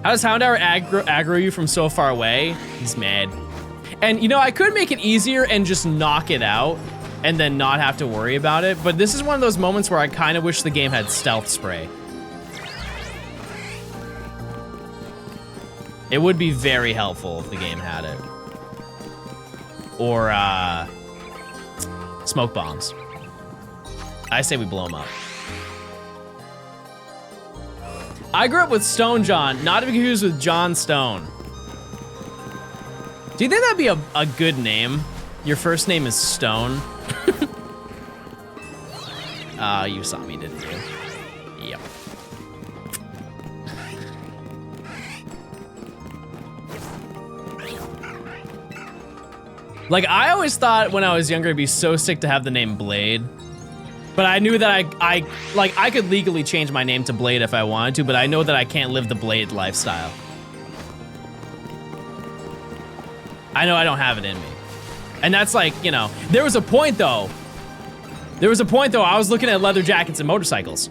How does Houndour aggro you from so far away? He's mad. And you know, I could make it easier and just knock it out and then not have to worry about it, but this is one of those moments where I kind of wish the game had stealth spray. It would be very helpful if the game had it. Or smoke bombs. I say we blow them up. I grew up with Stone John, not to be confused with Johnstone. Do you think that'd be a good name? Your first name is Stone. You saw me, didn't you? Yep. Like, I always thought when I was younger it'd be so sick to have the name Blade. But I knew that I could legally change my name to Blade if I wanted to, but I know that I can't live the Blade lifestyle. I know I don't have it in me. And that's like, you know, there was a point though. I was looking at leather jackets and motorcycles.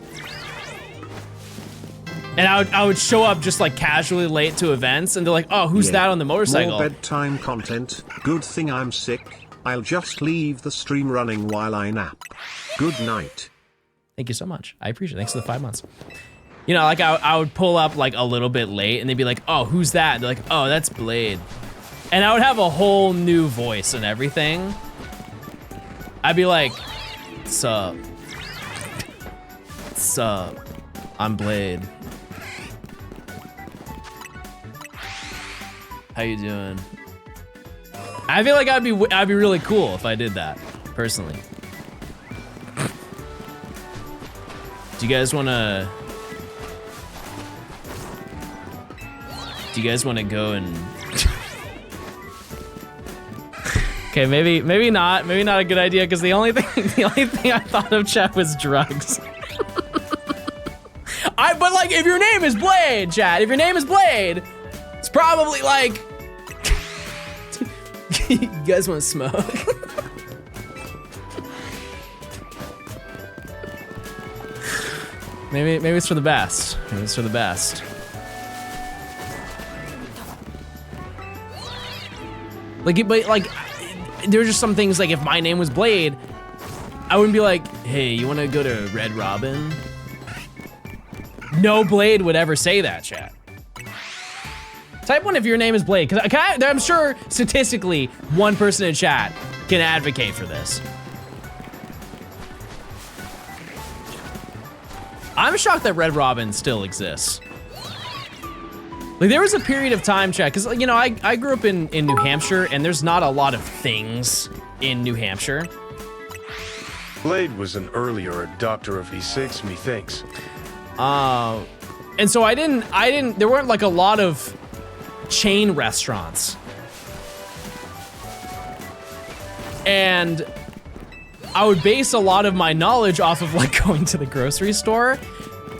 And I would show up just like casually late to events and they're like, oh, who's that on the motorcycle? More bedtime content. Good thing I'm sick. I'll just leave the stream running while I nap. Good night. Thank you so much. I appreciate it. Thanks for the 5 months. You know, like I would pull up like a little bit late and they'd be like, oh, who's that? And they're like, oh, that's Blade. And I would have a whole new voice and everything. I'd be like, sup? Sup? I'm Blade. How you doing? I feel like I'd be really cool if I did that, personally. Do you guys wanna go and okay, maybe not a good idea, because the only thing I thought of, chat, was drugs. But like, if your name is Blade, chat, if your name is Blade, it's probably like, you guys want to smoke? Maybe it's for the best. Maybe it's for the best. But like, there are just some things, like, if my name was Blade, I wouldn't be like, hey, you want to go to Red Robin? No Blade would ever say that, chat. Type 1 if your name is Blade, because I'm sure statistically one person in chat can advocate for this. I'm shocked that Red Robin still exists. Like, there was a period of time, chat, because, you know, I grew up in New Hampshire, and there's not a lot of things in New Hampshire. Blade was an earlier adopter of E6, methinks. And so there weren't like a lot of chain restaurants. And I would base a lot of my knowledge off of like going to the grocery store.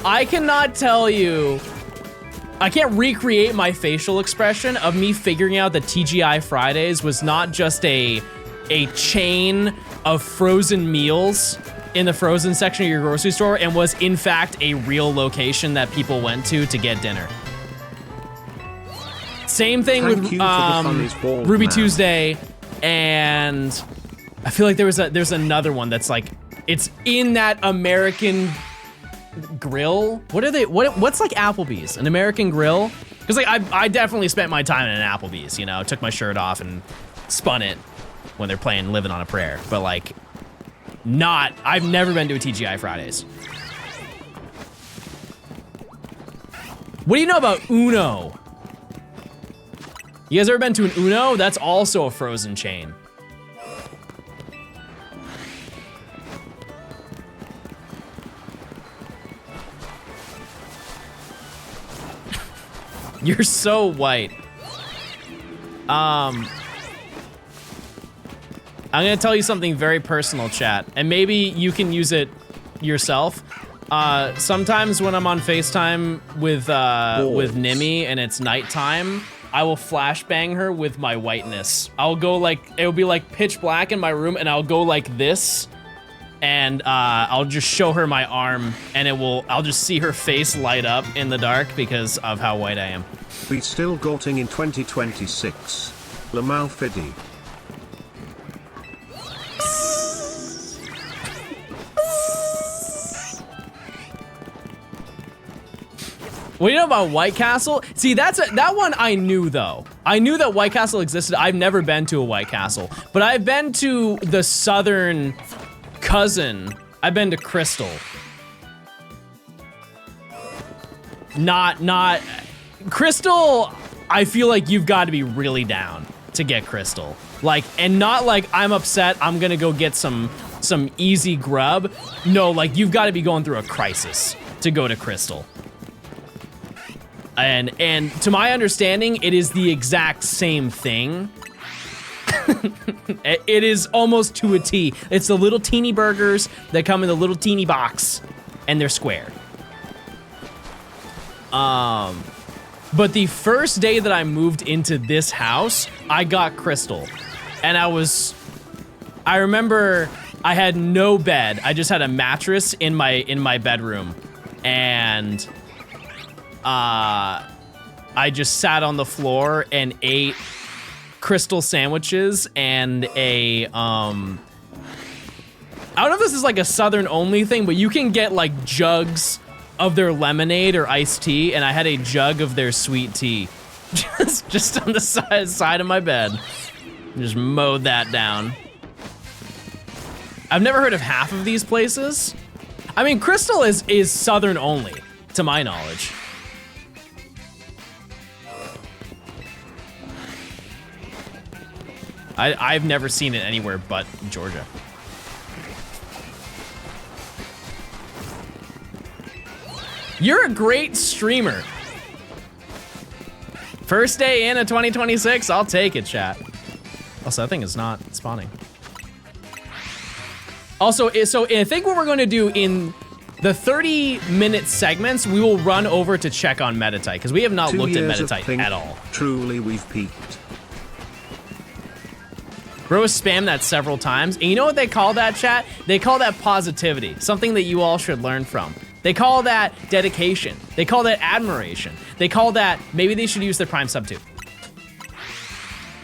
I cannot tell you, I can't recreate my facial expression of me figuring out that TGI Fridays was not just a chain of frozen meals in the frozen section of your grocery store, and was in fact a real location that people went to get dinner. Same thing with Ruby Tuesday, and I feel like there's another one that's like, it's in that American Grill. What are they? What's like Applebee's? An American Grill? Because like I definitely spent my time in an Applebee's. You know, took my shirt off and spun it when they're playing "Living on a Prayer." But like, I've never been to a TGI Fridays. What do you know about Uno? You guys ever been to an Uno? That's also a frozen chain. You're so white. I'm gonna tell you something very personal, chat, and maybe you can use it yourself. Sometimes when I'm on FaceTime with Nimi and it's nighttime, I will flashbang her with my whiteness. I'll go like, it'll be like pitch black in my room, and I'll go like this, and I'll just show her my arm, and I'll just see her face light up in the dark because of how white I am. We still goating in 2026. Lamau Fiddy. What do you know about White Castle? See, that one I knew though. I knew that White Castle existed. I've never been to a White Castle, but I've been to the southern cousin. I've been to Crystal. Not Crystal. I feel like you've got to be really down to get Crystal. Like, and not like I'm upset, I'm gonna go get some easy grub. No, like you've got to be going through a crisis to go to Crystal. And to my understanding, it is the exact same thing. It is almost to a T. It's the little teeny burgers that come in the little teeny box, and they're square. But the first day that I moved into this house, I got Crystal. And I remember I had no bed. I just had a mattress in my bedroom. And I just sat on the floor and ate Crystal sandwiches and I don't know if this is like a Southern only thing, but you can get like jugs of their lemonade or iced tea, and I had a jug of their sweet tea. just on the side of my bed. Just mowed that down. I've never heard of half of these places. I mean, Crystal is southern only, to my knowledge. I've never seen it anywhere but Georgia. You're a great streamer. First day in of 2026, I'll take it, chat. Also, that thing is not spawning. Also, so I think what we're going to do in the 30-minute segments, we will run over to check on Metatite, because we have not looked at Metatite at all. Truly, we've peaked. Bro spammed that several times, and you know what they call that, chat? They call that positivity, something that you all should learn from. They call that dedication. They call that admiration. They call that, maybe they should use their Prime sub too.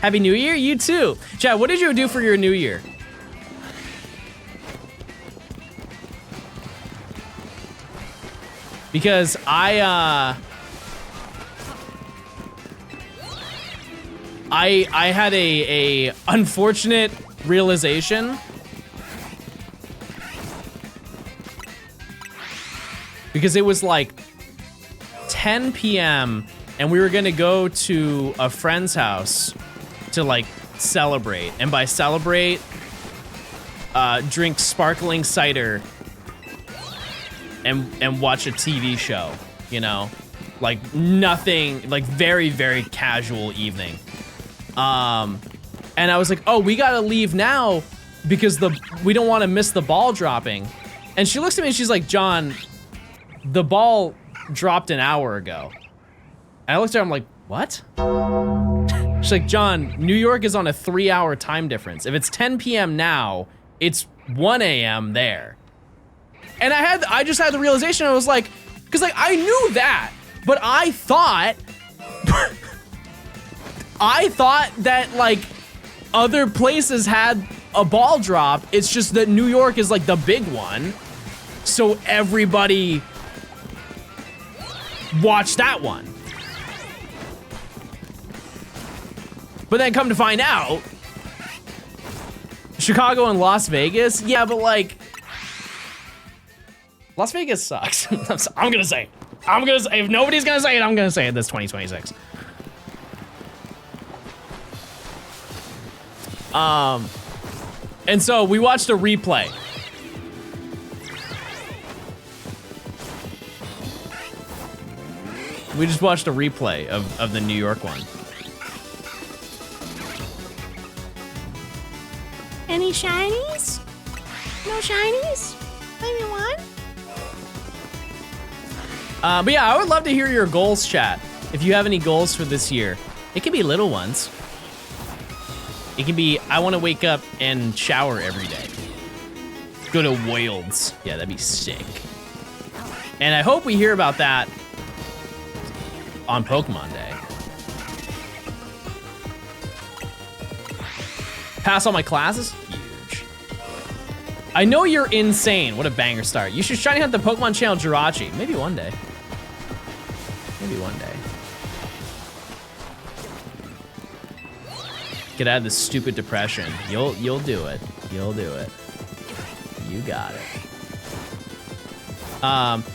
Happy New Year, you too. Chat, what did you do for your New Year? Because I had a unfortunate realization. Because it was like 10 p.m. and we were gonna go to a friend's house to like celebrate. And by celebrate, drink sparkling cider and watch a TV show, you know? Like nothing, like very, very casual evening. And I was like, oh, we gotta leave now because we don't wanna miss the ball dropping. And she looks at me and she's like, John, the ball dropped an hour ago. And I looked at her, I'm like, what? She's like, John, New York is on a 3-hour time difference. If it's 10 p.m. now, it's 1 a.m. there. And I just had the realization, I was like, because like I knew that, but I thought that like other places had a ball drop. It's just that New York is like the big one. So everybody watched that one. But then come to find out, Chicago and Las Vegas, yeah, but like, Las Vegas sucks. I'm gonna say it. If nobody's gonna say it, I'm gonna say it this 2026. And so we watched a replay. We just watched a replay of the New York one. Any shinies? No shinies? Maybe one? But yeah, I would love to hear your goals, chat. If you have any goals for this year. It can be little ones. It can be, I want to wake up and shower every day. Go to Wilds. Yeah, that'd be sick. And I hope we hear about that on Pokemon Day. Pass all my classes? Huge. I know you're insane. What a banger start. You should shiny hunt the Pokemon channel Jirachi. Maybe one day. Maybe one day. Get out of this stupid depression. You'll do it. You'll do it. You got it.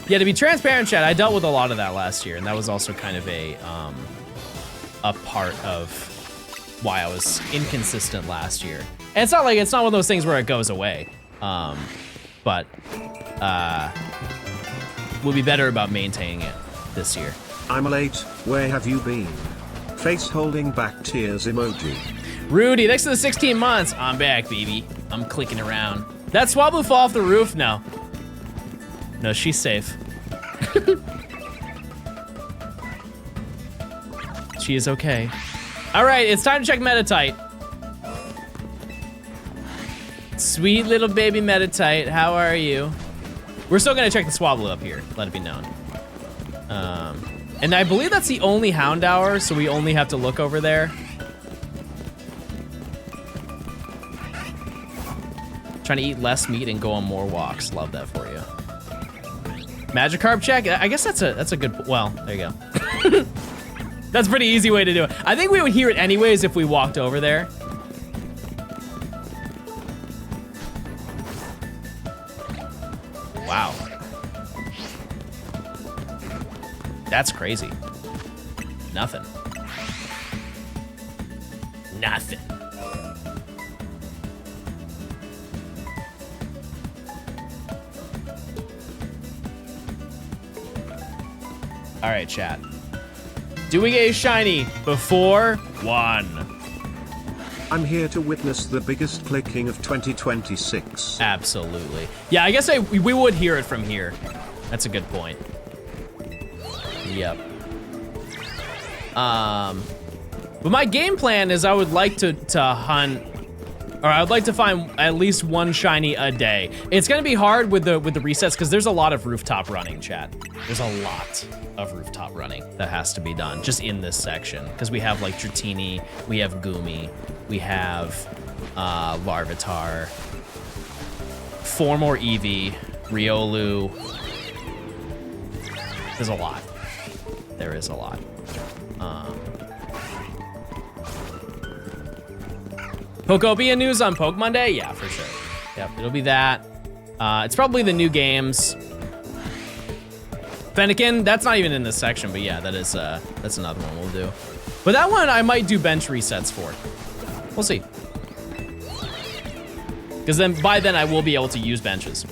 Yeah, to be transparent, chat, I dealt with a lot of that last year, and that was also kind of a part of why I was inconsistent last year. And it's not one of those things where it goes away. But we'll be better about maintaining it this year. I'm late. Where have you been? Face holding back tears emoji. Rudy, thanks for the 16 months. I'm back, baby. I'm clicking around. That Swablu fall off the roof? No. No, she's safe. She is okay. All right, it's time to check Metatite. Sweet little baby Metatite, how are you? We're still gonna check the Swablu up here, let it be known. And I believe that's the only Hound Hour, so we only have to look over there. Trying to eat less meat and go on more walks. Love that for you. Magikarp check? I guess that's a good, well, there you go. That's a pretty easy way to do it. I think we would hear it anyways if we walked over there. Wow. That's crazy. Nothing. Nothing. All right, chat. Do we get a shiny before 1? I'm here to witness the biggest clicking of 2026. Absolutely. Yeah, I guess we would hear it from here. That's a good point. Yep. But my game plan is I would like to hunt, or I would like to find at least 1 shiny a day. It's gonna be hard with the resets because there's a lot of rooftop running, chat. There's a lot of rooftop running that has to be done just in this section because we have like Dratini, we have Goomy, we have Larvitar, 4 more Eevee, Riolu. There's a lot. There is a lot. Pokopia news on Poke Monday? Yeah, for sure. Yep, it'll be that. It's probably the new games. Fennekin, that's not even in this section, but yeah, that's another one we'll do. But that one I might do bench resets for. We'll see. Because then by then I will be able to use benches.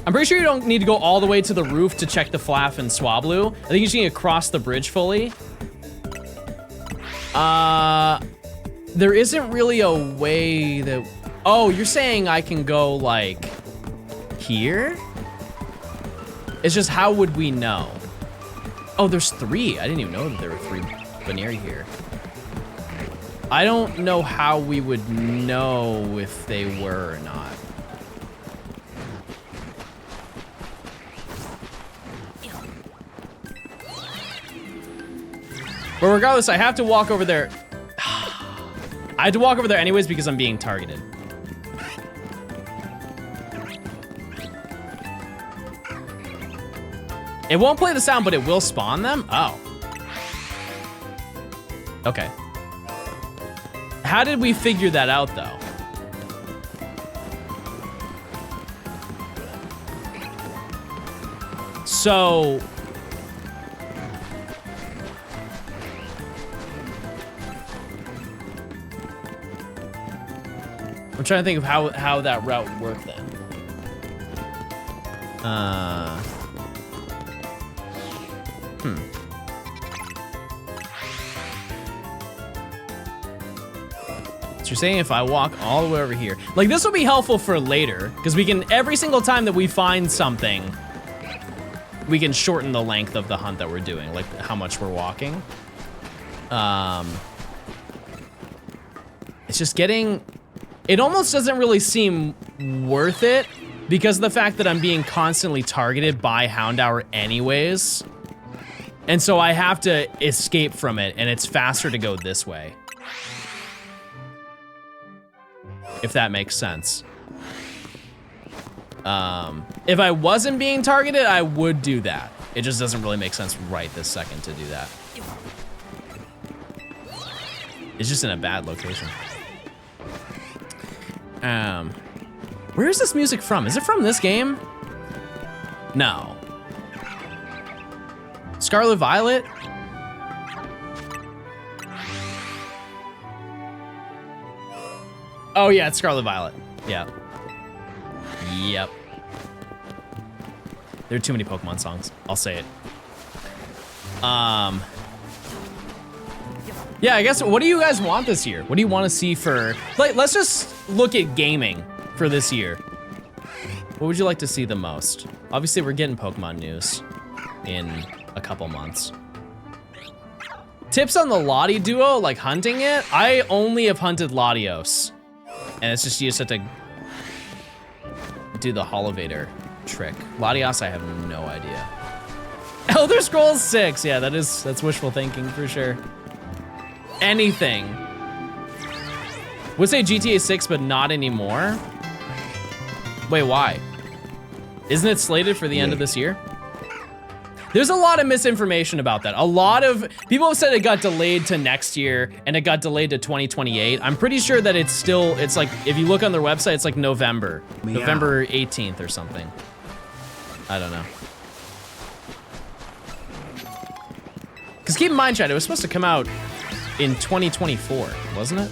I'm pretty sure you don't need to go all the way to the roof to check the Flaf and Swablu. I think you just need to cross the bridge fully. There isn't really a way that... Oh, you're saying I can go like here? It's just how would we know? Oh, there's 3. I didn't even know that there were 3 Baneri here. I don't know how we would know if they were or not. But regardless, I have to walk over there. I have to walk over there anyways because I'm being targeted. It won't play the sound, but it will spawn them? Oh. Okay. How did we figure that out, though? So... I'm trying to think of how that route worked then. So you're saying if I walk all the way over here, like this will be helpful for later, because we can, every single time that we find something, we can shorten the length of the hunt that we're doing, like how much we're walking. It's just getting, it almost doesn't really seem worth it because of the fact that I'm being constantly targeted by Houndour anyways. And so I have to escape from it, and it's faster to go this way. If that makes sense. If I wasn't being targeted, I would do that. It just doesn't really make sense right this second to do that. It's just in a bad location. Where is this music from? Is it from this game? No. Scarlet Violet? Oh yeah, it's Scarlet Violet. Yeah. Yep. There are too many Pokemon songs. I'll say it. Yeah, I guess, what do you guys want this year? What do you want to see for, like, let's just look at gaming for this year. What would you like to see the most? Obviously, we're getting Pokemon news in a couple months. Tips on the Lottie duo, like hunting it? I only have hunted Latios. And it's just, you just have to do the Holovator trick. Latios, I have no idea. Elder Scrolls 6, yeah, that's wishful thinking for sure. Anything. Would say GTA 6, but not anymore. Wait, why? Isn't it slated for the end of this year? There's a lot of misinformation about that. A lot of people have said it got delayed to next year and it got delayed to 2028. I'm pretty sure that it's like, if you look on their website, it's like November 18th or something. I don't know. Because keep in mind, chat, it was supposed to come out in 2024, wasn't it?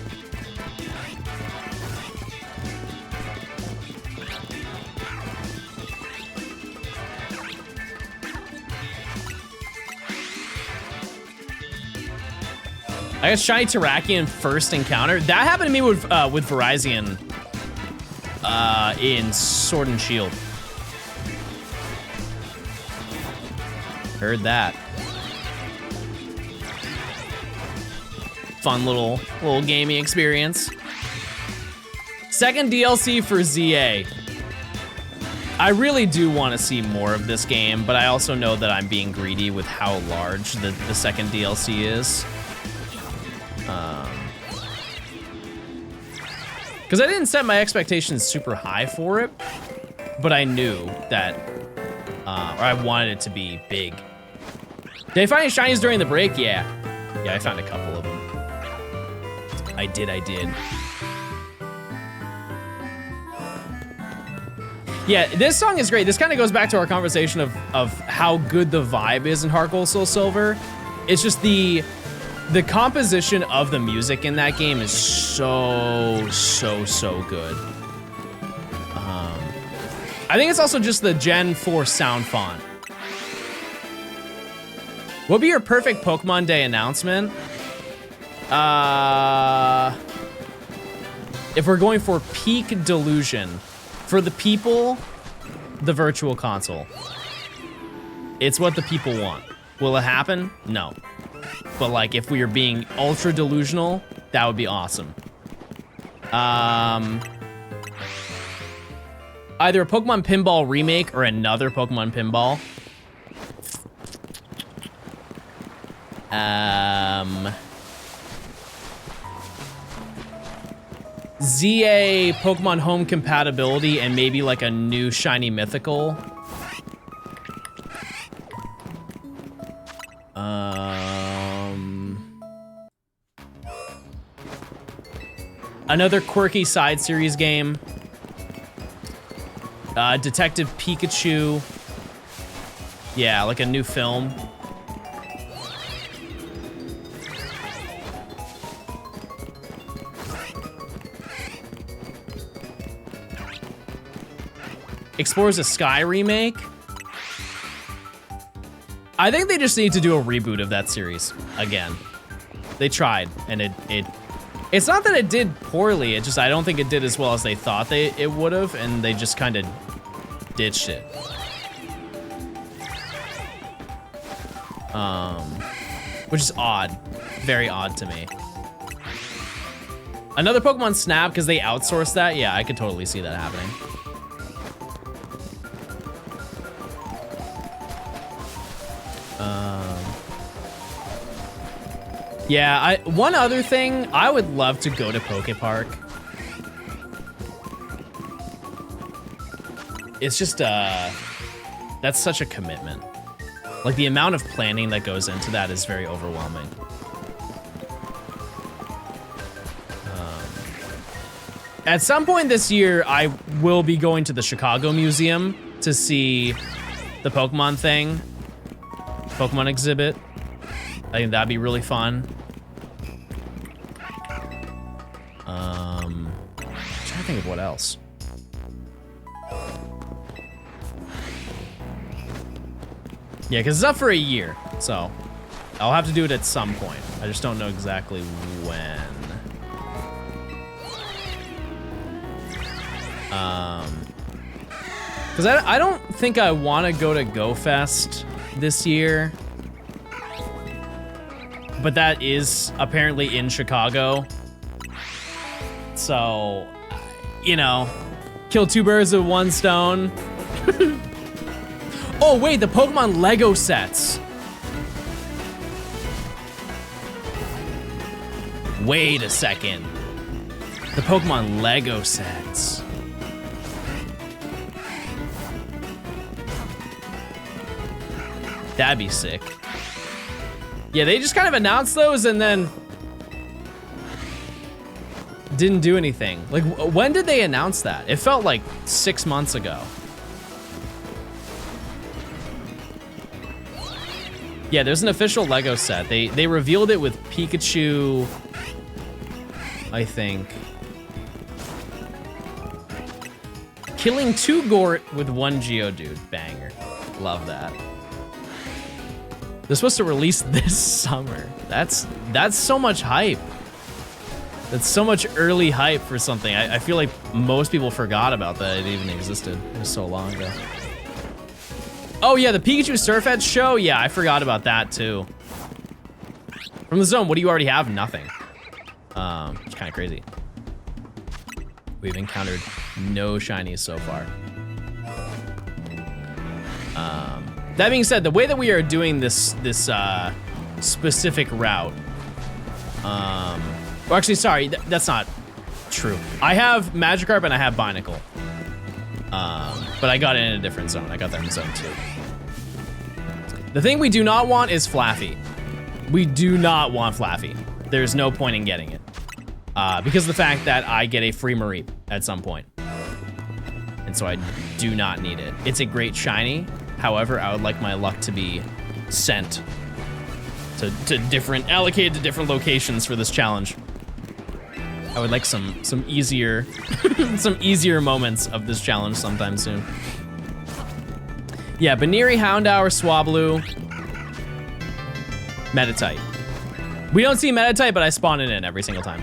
I guess Shiny Terrakion first encounter. That happened to me with Verizon in Sword and Shield. Heard that. Fun little gaming experience. Second DLC for ZA. I really do want to see more of this game, but I also know that I'm being greedy with how large the second DLC is. Because I didn't set my expectations super high for it, but I knew that, or I wanted it to be big. Did I find any shinies during the break? Yeah. Yeah, I found a couple of them. I did. Yeah, this song is great. This kind of goes back to our conversation of how good the vibe is in Heart Gold Soul Silver. It's just the composition of the music in that game is so good. I think it's also just the Gen 4 sound font. What would be your perfect Pokemon Day announcement? If we're going for peak delusion, for the people, the Virtual Console. It's what the people want. Will it happen? No. But like, if we are being ultra delusional, that would be awesome. Either a Pokemon Pinball remake or another Pokemon Pinball. ZA Pokemon Home compatibility and maybe like a new shiny mythical. Another quirky side series game. Detective Pikachu. Yeah, like a new film. Explores the Sky remake. I think they just need to do a reboot of that series again. They tried, and it's not that it did poorly. It just, I don't think it did as well as they thought it would have, and they just kind of ditched it. Which is odd, very odd to me. Another Pokemon Snap because they outsourced that. Yeah, I could totally see that happening. Yeah, one other thing, I would love to go to Poke Park. It's just, that's such a commitment. Like, the amount of planning that goes into that is very overwhelming. At some point this year, I will be going to the Chicago Museum to see the Pokemon thing, Pokemon exhibit. I think that'd be really fun. I'm trying to think of what else. Yeah, because it's up for a year, so I'll have to do it at some point. I just don't know exactly when. Because I don't think I want to go to GoFest this year. But that is apparently in Chicago. So, you know, kill two birds with one stone. Oh, wait, the Pokemon Lego sets. Wait a second. The Pokemon Lego sets. That'd be sick. Yeah, they just kind of announced those and then didn't do anything. Like, when did they announce that? It felt like 6 months ago. Yeah, there's an official Lego set. They revealed it with Pikachu, I think. Killing 2 Gort with 1 Geodude. Banger. Love that. They're supposed to release this summer. That's so much hype. That's so much early hype for something. I feel like most people forgot about that it even existed. It was so long ago. Oh yeah, the Pikachu Surf Edge show? Yeah, I forgot about that too. From the zone, what do you already have? Nothing. It's kind of crazy. We've encountered no shinies so far. That being said, the way that we are doing this specific route, well, actually, sorry, that's not true. I have Magikarp and I have Binacle, but I got it in a different zone. I got that in zone 2. The thing we do not want is Flaffy. We do not want Flaffy. There's no point in getting it, because of the fact that I get a free Mareep at some point, and so I do not need it. It's a great shiny. However, I would like my luck to be sent to different, allocated to different locations for this challenge. I would like some easier, some easier moments of this challenge sometime soon. Yeah, Baniri, Houndour, Swablu, Meditite. We don't see Meditite, but I spawn it in every single time.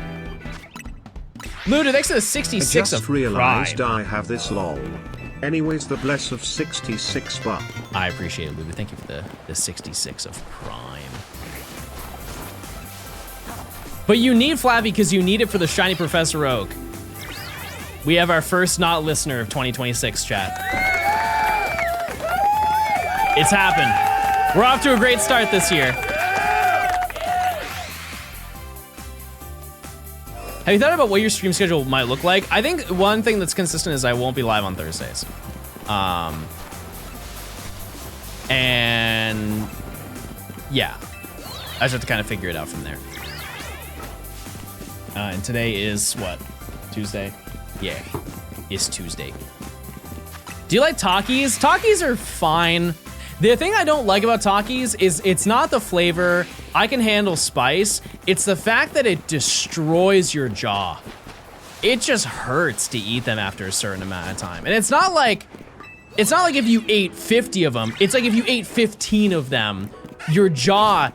Ludo, thanks to the 66 I just of realized Prime. I have this lol. Anyways, the bless of 66 bucks. I appreciate it, Ludo. Thank you for the 66 of Prime. But you need Flappy because you need it for the shiny Professor Oak. We have our first not listener of 2026, chat. It's happened. We're off to a great start this year. Have you thought about what your stream schedule might look like? I think one thing that's consistent is I won't be live on Thursdays. And yeah, I just have to kind of figure it out from there. And today is what? Tuesday? Yeah, it's Tuesday. Do you like Takis? Takis are fine. The thing I don't like about Takis is it's not the flavor. I can handle spice. It's the fact that it destroys your jaw. It just hurts to eat them after a certain amount of time. And it's not like if you ate 50 of them. It's like if you ate 15 of them, your jaw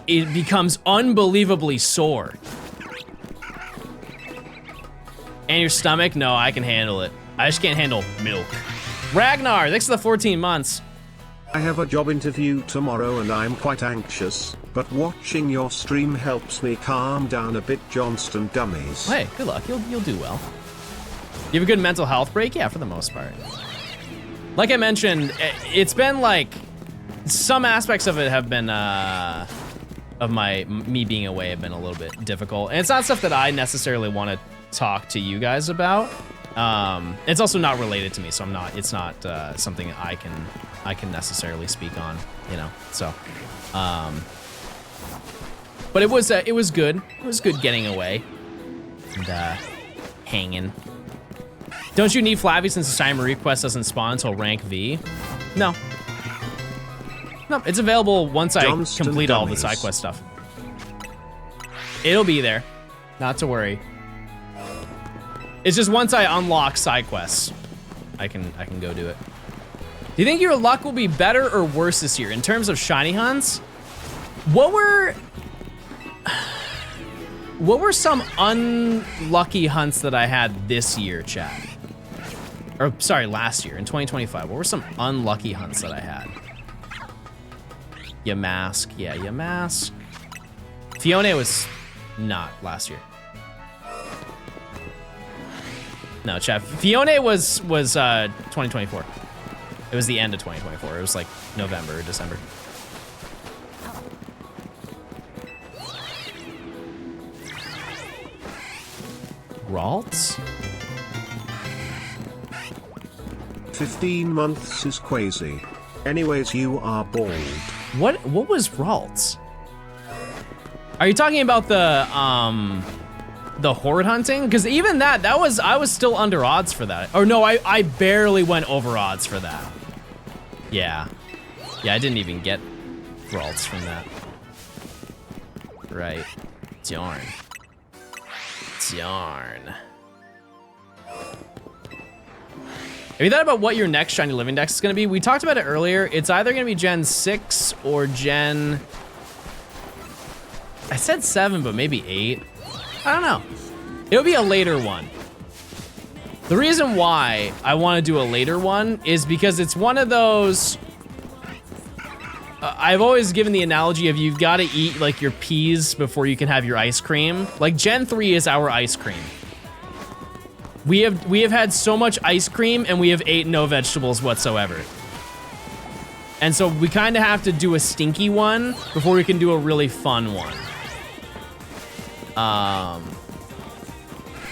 it becomes unbelievably sore. And your stomach? No, I can handle it. I just can't handle milk. Ragnar, thanks for the 14 months. I have a job interview tomorrow and I'm quite anxious, but watching your stream helps me calm down a bit, Johnstone dummies. Hey, good luck. You'll do well. You have a good mental health break? Yeah, for the most part. Like I mentioned, it's been like, some aspects of it have been, of me being away have been a little bit difficult. And it's not stuff that I necessarily want to talk to you guys about. It's also not related to me, so it's not something I can necessarily speak on, you know. So, but it was good. It was good getting away and hanging. Don't you need Flappy since the Shiny Marie quest doesn't spawn until rank V? No. No, it's available once I complete all the side quest stuff. It'll be there, not to worry. It's just once I unlock side quests, I can go do it. Do you think your luck will be better or worse this year in terms of shiny hunts? What were some unlucky hunts that I had this year, chat? Or sorry, last year in 2025. What were some unlucky hunts that I had? Yamask, yeah, Yamask. Fiona was not last year. No, chat. Fiona was 2024. It was the end of 2024. It was like November or December. Ralts? 15 months is crazy. Anyways, you are bald. What was Ralts? Are you talking about the horde hunting? Because even I was still under odds for that. Or no, I barely went over odds for that. Yeah. Yeah, I didn't even get Ralts from that. Right. Darn. Darn. Have you thought about what your next Shiny Living Dex is gonna be? We talked about it earlier. It's either gonna be Gen 6 or Gen... I said 7, but maybe 8. I don't know. It'll be a later one. The reason why I wanna do a later one is because it's one of those... I've always given the analogy of you've gotta eat like your peas before you can have your ice cream. Like Gen 3 is our ice cream. We have had so much ice cream and we have ate no vegetables whatsoever. And so we kind of have to do a stinky one before we can do a really fun one.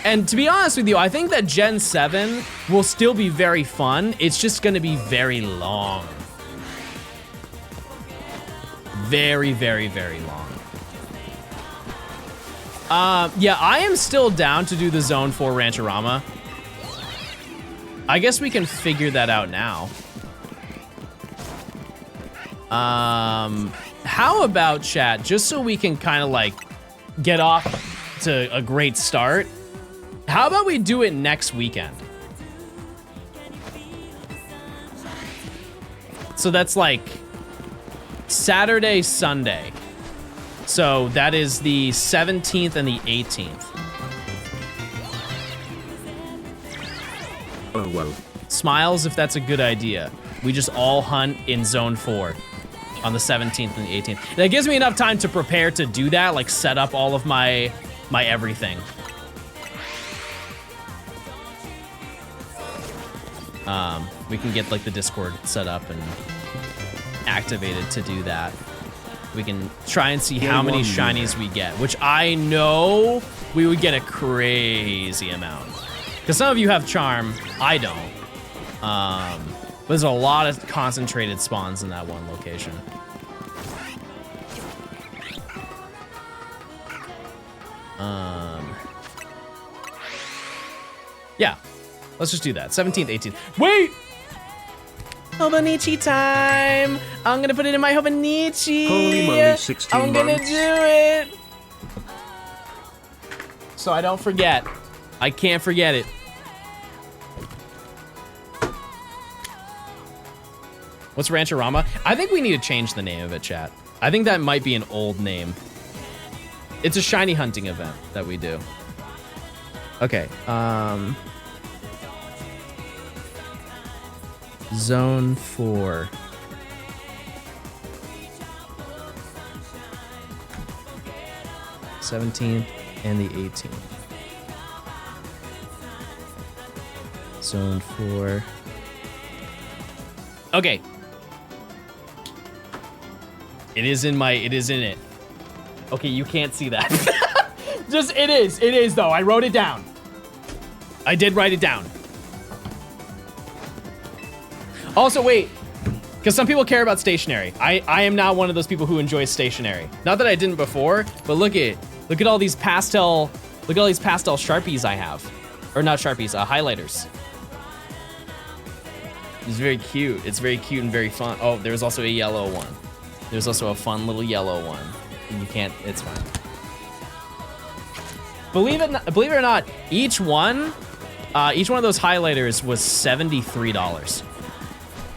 And to be honest with you, I think that Gen 7 will still be very fun. It's just gonna be very long. Very, very, very long. Yeah, I am still down to do the Zone 4 Rancherama. I guess we can figure that out now. How about, chat, just so we can kind of like get off to a great start, how about we do it next weekend? So that's like Saturday, Sunday. So that is the 17th and the 18th. Oh, well. Smiles if that's a good idea. We just all hunt in Zone 4 on the 17th and the 18th. That gives me enough time to prepare to do that, like set up all of my everything. We can get like the Discord set up and activated to do that. We can try and see how many shinies we get, which I know we would get a crazy amount. Because some of you have charm, I don't. But there's a lot of concentrated spawns in that one location. Yeah, let's just do that. 17th, 18th. Wait! Hobonichi time! I'm gonna put it in my Hobonichi! Holy moly, 16 I'm gonna months. do it! So I don't forget. I can't forget it. What's Rancherama? I think we need to change the name of it, chat. I think that might be an old name. It's a shiny hunting event that we do. Okay, Zone 4. '17th and the 18th. Zone 4. Okay. It is in it. Okay, you can't see that. Just, it is though. I wrote it down. I did write it down. Also, wait, because some people care about stationery. I am not one of those people who enjoys stationery. Not that I didn't before, but look at all these pastel Sharpies I have. Or not Sharpies, highlighters. It's very cute. It's very cute and very fun. Oh, there's also a yellow one. There's also a fun little yellow one. You can't, it's fine. Believe it or not, each one of those highlighters was $73.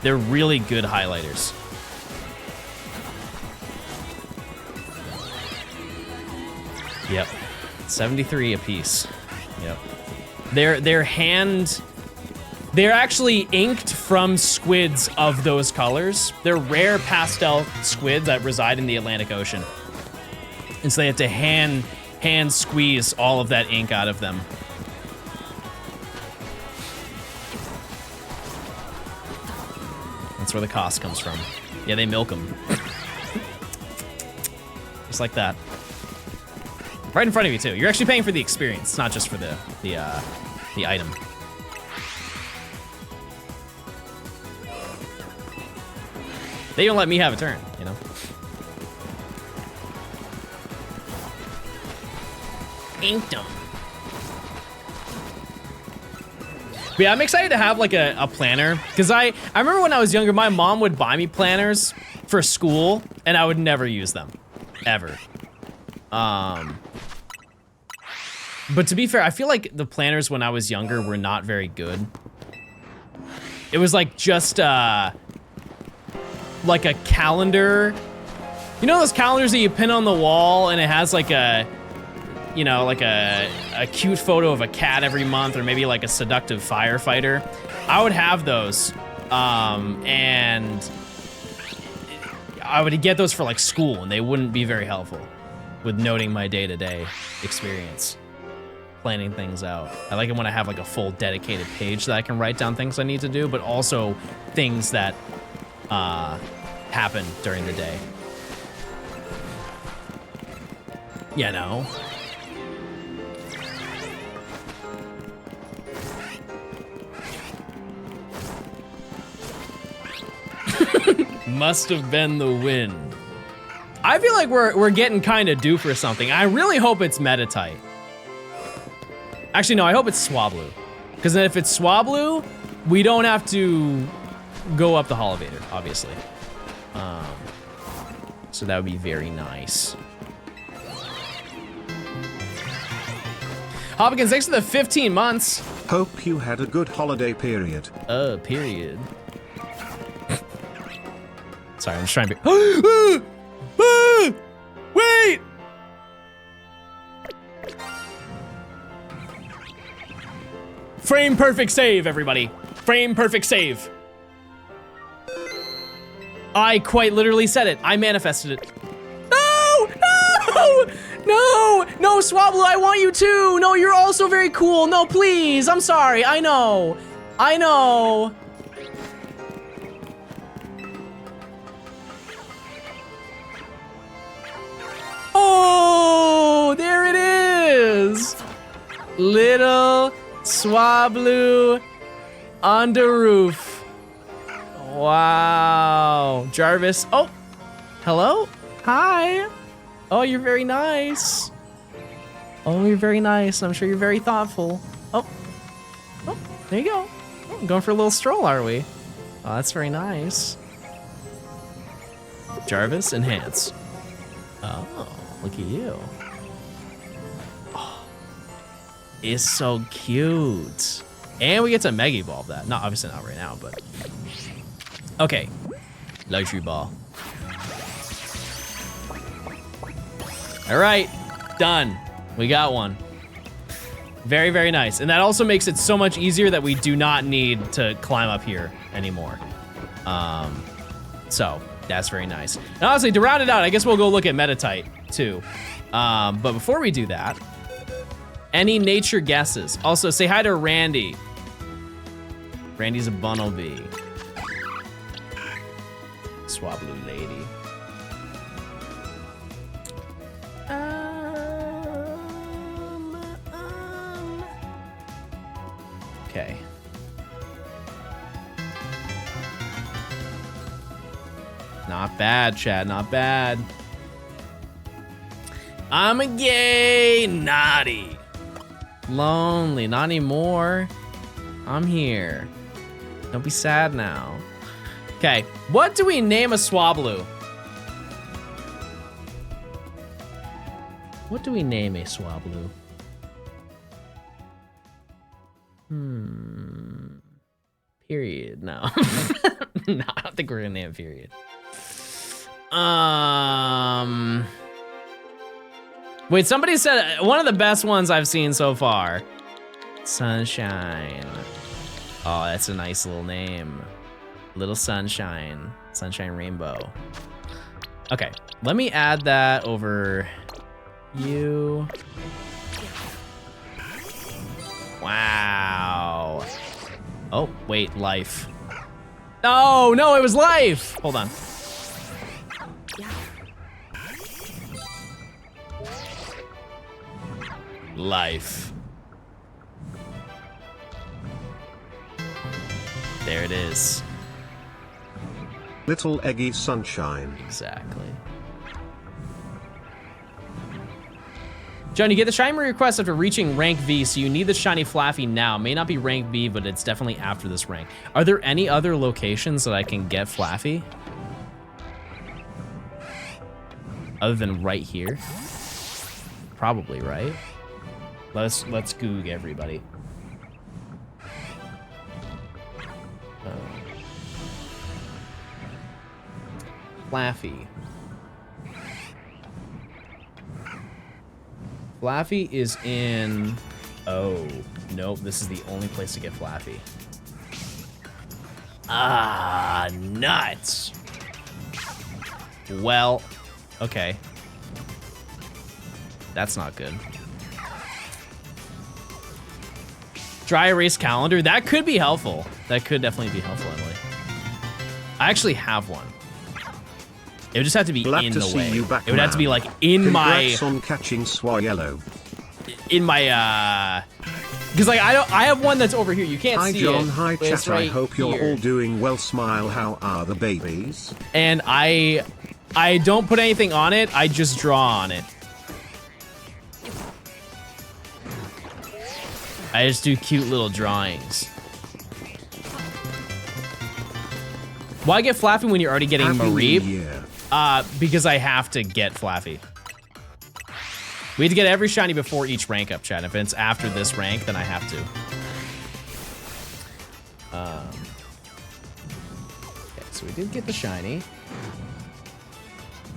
They're really good highlighters. Yep, 73 a piece. Yep. They're actually inked from squids of those colors. They're rare pastel squids that reside in the Atlantic Ocean. And so they have to hand squeeze all of that ink out of them. That's where the cost comes from. Yeah, they milk them. Just like that. Right in front of you too. You're actually paying for the experience, not just for the item. They don't let me have a turn, you know? Inked them. But yeah, I'm excited to have like a planner because I remember when I was younger, my mom would buy me planners for school and I would never use them, ever. But to be fair, I feel like the planners when I was younger were not very good. It was like just like a calendar. You know those calendars that you pin on the wall and it has like a, you know, like a cute photo of a cat every month or maybe like a seductive firefighter. I would have those. And I would get those for like school and they wouldn't be very helpful with noting my day-to-day experience, planning things out. I like it when I have like a full dedicated page that I can write down things I need to do, but also things that happen during the day. You know? Must have been the wind. I feel like we're getting kind of due for something. I really hope it's Metatite. Actually, no, I hope it's Swablu. Because then if it's Swablu, we don't have to go up the elevator, obviously. So that would be very nice. Hopkins, thanks for the 15 months. Hope you had a good holiday period. Period. Sorry, I'm just trying to be. Wait! Frame perfect save, everybody. Frame perfect save. I quite literally said it. I manifested it. No! No! No! No, Swablu, I want you too! No, you're also very cool. No, please. I'm sorry. I know. I know. Oh, there it is. Little Swablu on the roof. Wow. Jarvis. Oh, hello? Hi. Oh, you're very nice. Oh, you're very nice. I'm sure you're very thoughtful. Oh, there you go. Oh, going for a little stroll, are we? Oh, that's very nice. Jarvis, enhance. Oh, look at you. Oh, it's so cute. And we get to Mega Evolve that. Not obviously not right now, but okay. Luxury ball. All right, done. We got one. Very, very nice. And that also makes it so much easier that we do not need to climb up here anymore. So that's very nice. And honestly, to round it out, I guess we'll go look at Metatite too. But before we do that, any nature guesses? Also, say hi to Randy. Randy's a bunnelbee. Swablu lady. Okay. Not bad, chat, not bad. I'm a gay naughty. Lonely, not anymore. I'm here. Don't be sad now. Okay, what do we name a Swablu? What do we name a Swablu? Period, no. No, I don't think we're gonna name it period. Wait, somebody said one of the best ones I've seen so far. Sunshine. Oh, that's a nice little name. Little Sunshine. Sunshine Rainbow. Okay, let me add that over you. Wow. Oh, wait, life. No, no, it was life. Hold on. Life. There it is. Little Eggy Sunshine. Exactly. John, you get the shiny request after reaching rank V, so you need the shiny Flaffy now. May not be rank B, but it's definitely after this rank. Are there any other locations that I can get Flaffy? Other than right here? Probably, right? Let's goog everybody. Flaffy. Flaffy is in... Oh, nope, this is the only place to get Flaffy. Ah, nuts. Well, okay. That's not good. Dry erase calendar, that could be helpful. That could definitely be helpful, Emily. I actually have one. It would just have to be Glad in to the see way. you back, It would have to be like in Congrats my... on catching Swablu. In my, because like I have one that's over here. You can't Hi see John, it. hi but it's chat, right I hope you're here. all doing well. Smile, how are the babies? And I don't put anything on it. I just draw on it. I just do cute little drawings. Why get Flaffy when you're already getting Happy New Mareep? Year. Because I have to get Flaffy. We have to get every shiny before each rank up, chat. If it's after this rank, then I have to. Okay, so we did get the shiny.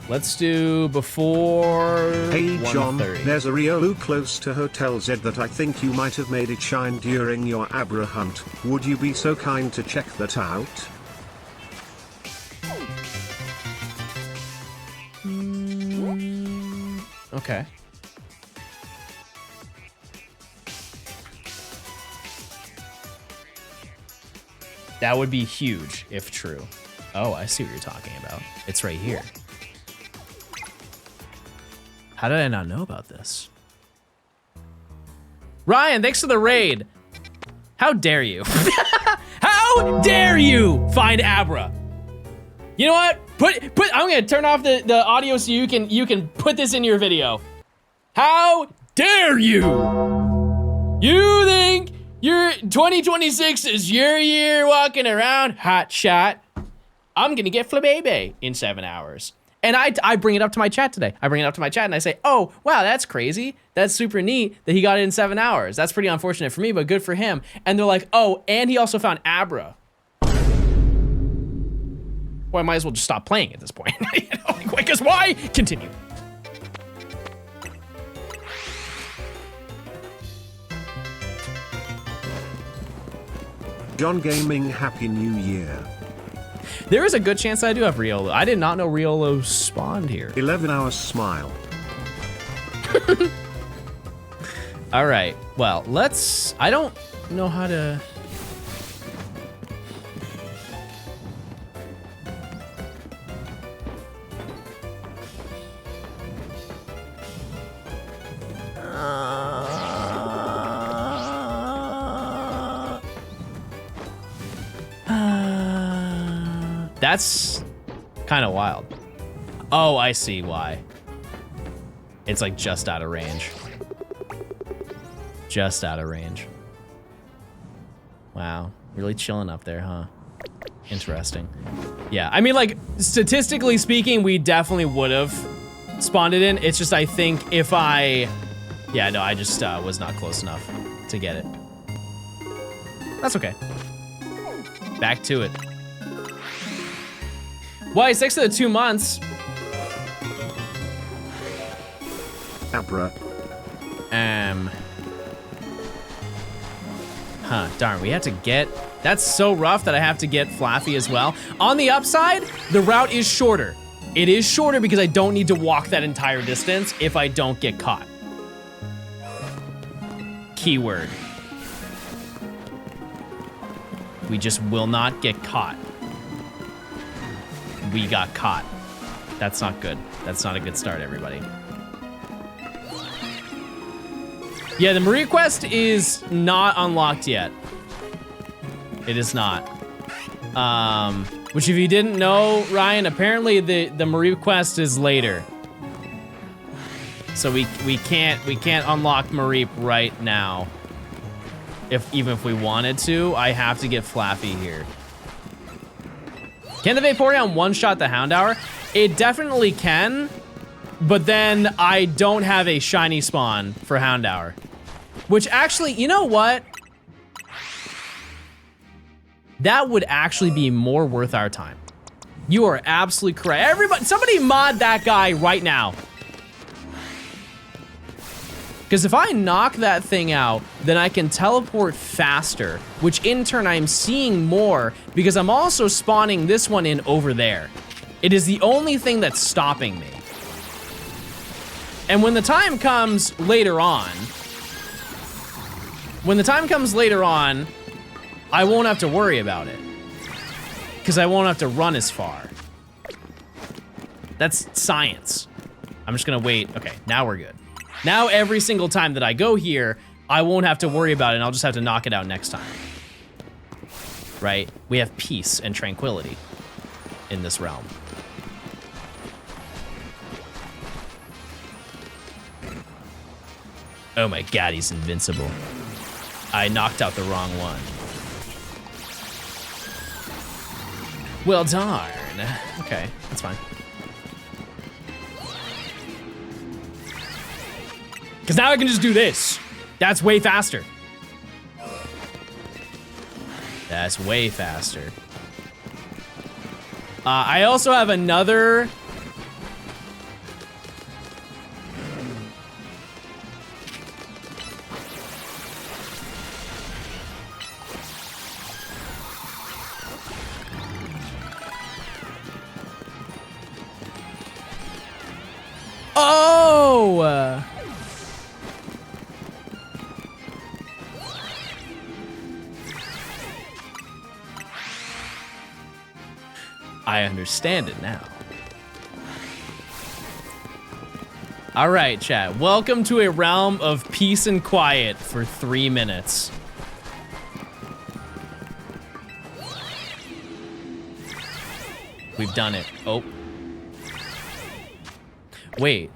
Let's do before Hey John, 1:30. there's a Riolu close to Hotel Z that I think you might have made it shine during your Abra hunt. Would you be so kind to check that out? Okay. That would be huge if true. Oh, I see what you're talking about. It's right here. How did I not know about this? Ryan, thanks for the raid. How dare you? How dare you find Abra? You know what? I'm gonna turn off the audio so you can put this in your video. How dare you? You think your 2026 is your year walking around hot shot? I'm gonna get Flabebe in 7 hours. And I bring it up to my chat today. I bring it up to my chat and I say, oh, wow, that's crazy. That's super neat that he got it in 7 hours. That's pretty unfortunate for me, but good for him. And they're like, oh, and he also found Abra. Well, I might as well just stop playing at this point. You know, because why? Continue. John Gaming, Happy New Year. There is a good chance I do have Riolo. I did not know Riolo spawned here. 11 hours smile. All right. Well, let's... I don't know how to... That's kind of wild. Oh, I see why. It's like just out of range. Just out of range. Wow, really chilling up there, huh? Interesting. Yeah, I mean, like, statistically speaking, we definitely would have spawned it in. It's just, I think if I... Yeah, no, I just was not close enough to get it. That's okay. Back to it. Why, 6 of the 2 months. Abra. Huh, darn, we have to get... That's so rough that I have to get Flaffy as well. On the upside, the route is shorter. It is shorter because I don't need to walk that entire distance if I don't get caught. Keyword. We just will not get caught. We got caught. That's not good. That's not a good start, everybody. Yeah, the Marie quest is not unlocked yet. It is not. Which if you didn't know, Ryan, apparently the Marie quest is later. So we can't unlock Mareep right now. Even if we wanted to, I have to get Flaffy here. Can the Vaporeon one-shot the Houndour? It definitely can, but then I don't have a shiny spawn for Houndour. Which actually, you know what? That would actually be more worth our time. You are absolutely correct. Everybody, somebody mod that guy right now. Because if I knock that thing out, then I can teleport faster, which in turn I'm seeing more because I'm also spawning this one in over there. It is the only thing that's stopping me. And when the time comes later on, I won't have to worry about it. Because I won't have to run as far. That's science. I'm just gonna wait. Okay, now we're good. Now every single time that I go here, I won't have to worry about it and I'll just have to knock it out next time. Right? We have peace and tranquility in this realm. Oh my god, he's invincible. I knocked out the wrong one. Well, darn. Okay, that's fine. Because now I can just do this. That's way faster. That's way faster. I also have another... Oh! I understand it now. All right, chat. Welcome to a realm of peace and quiet for 3 minutes. We've done it. Oh. Wait.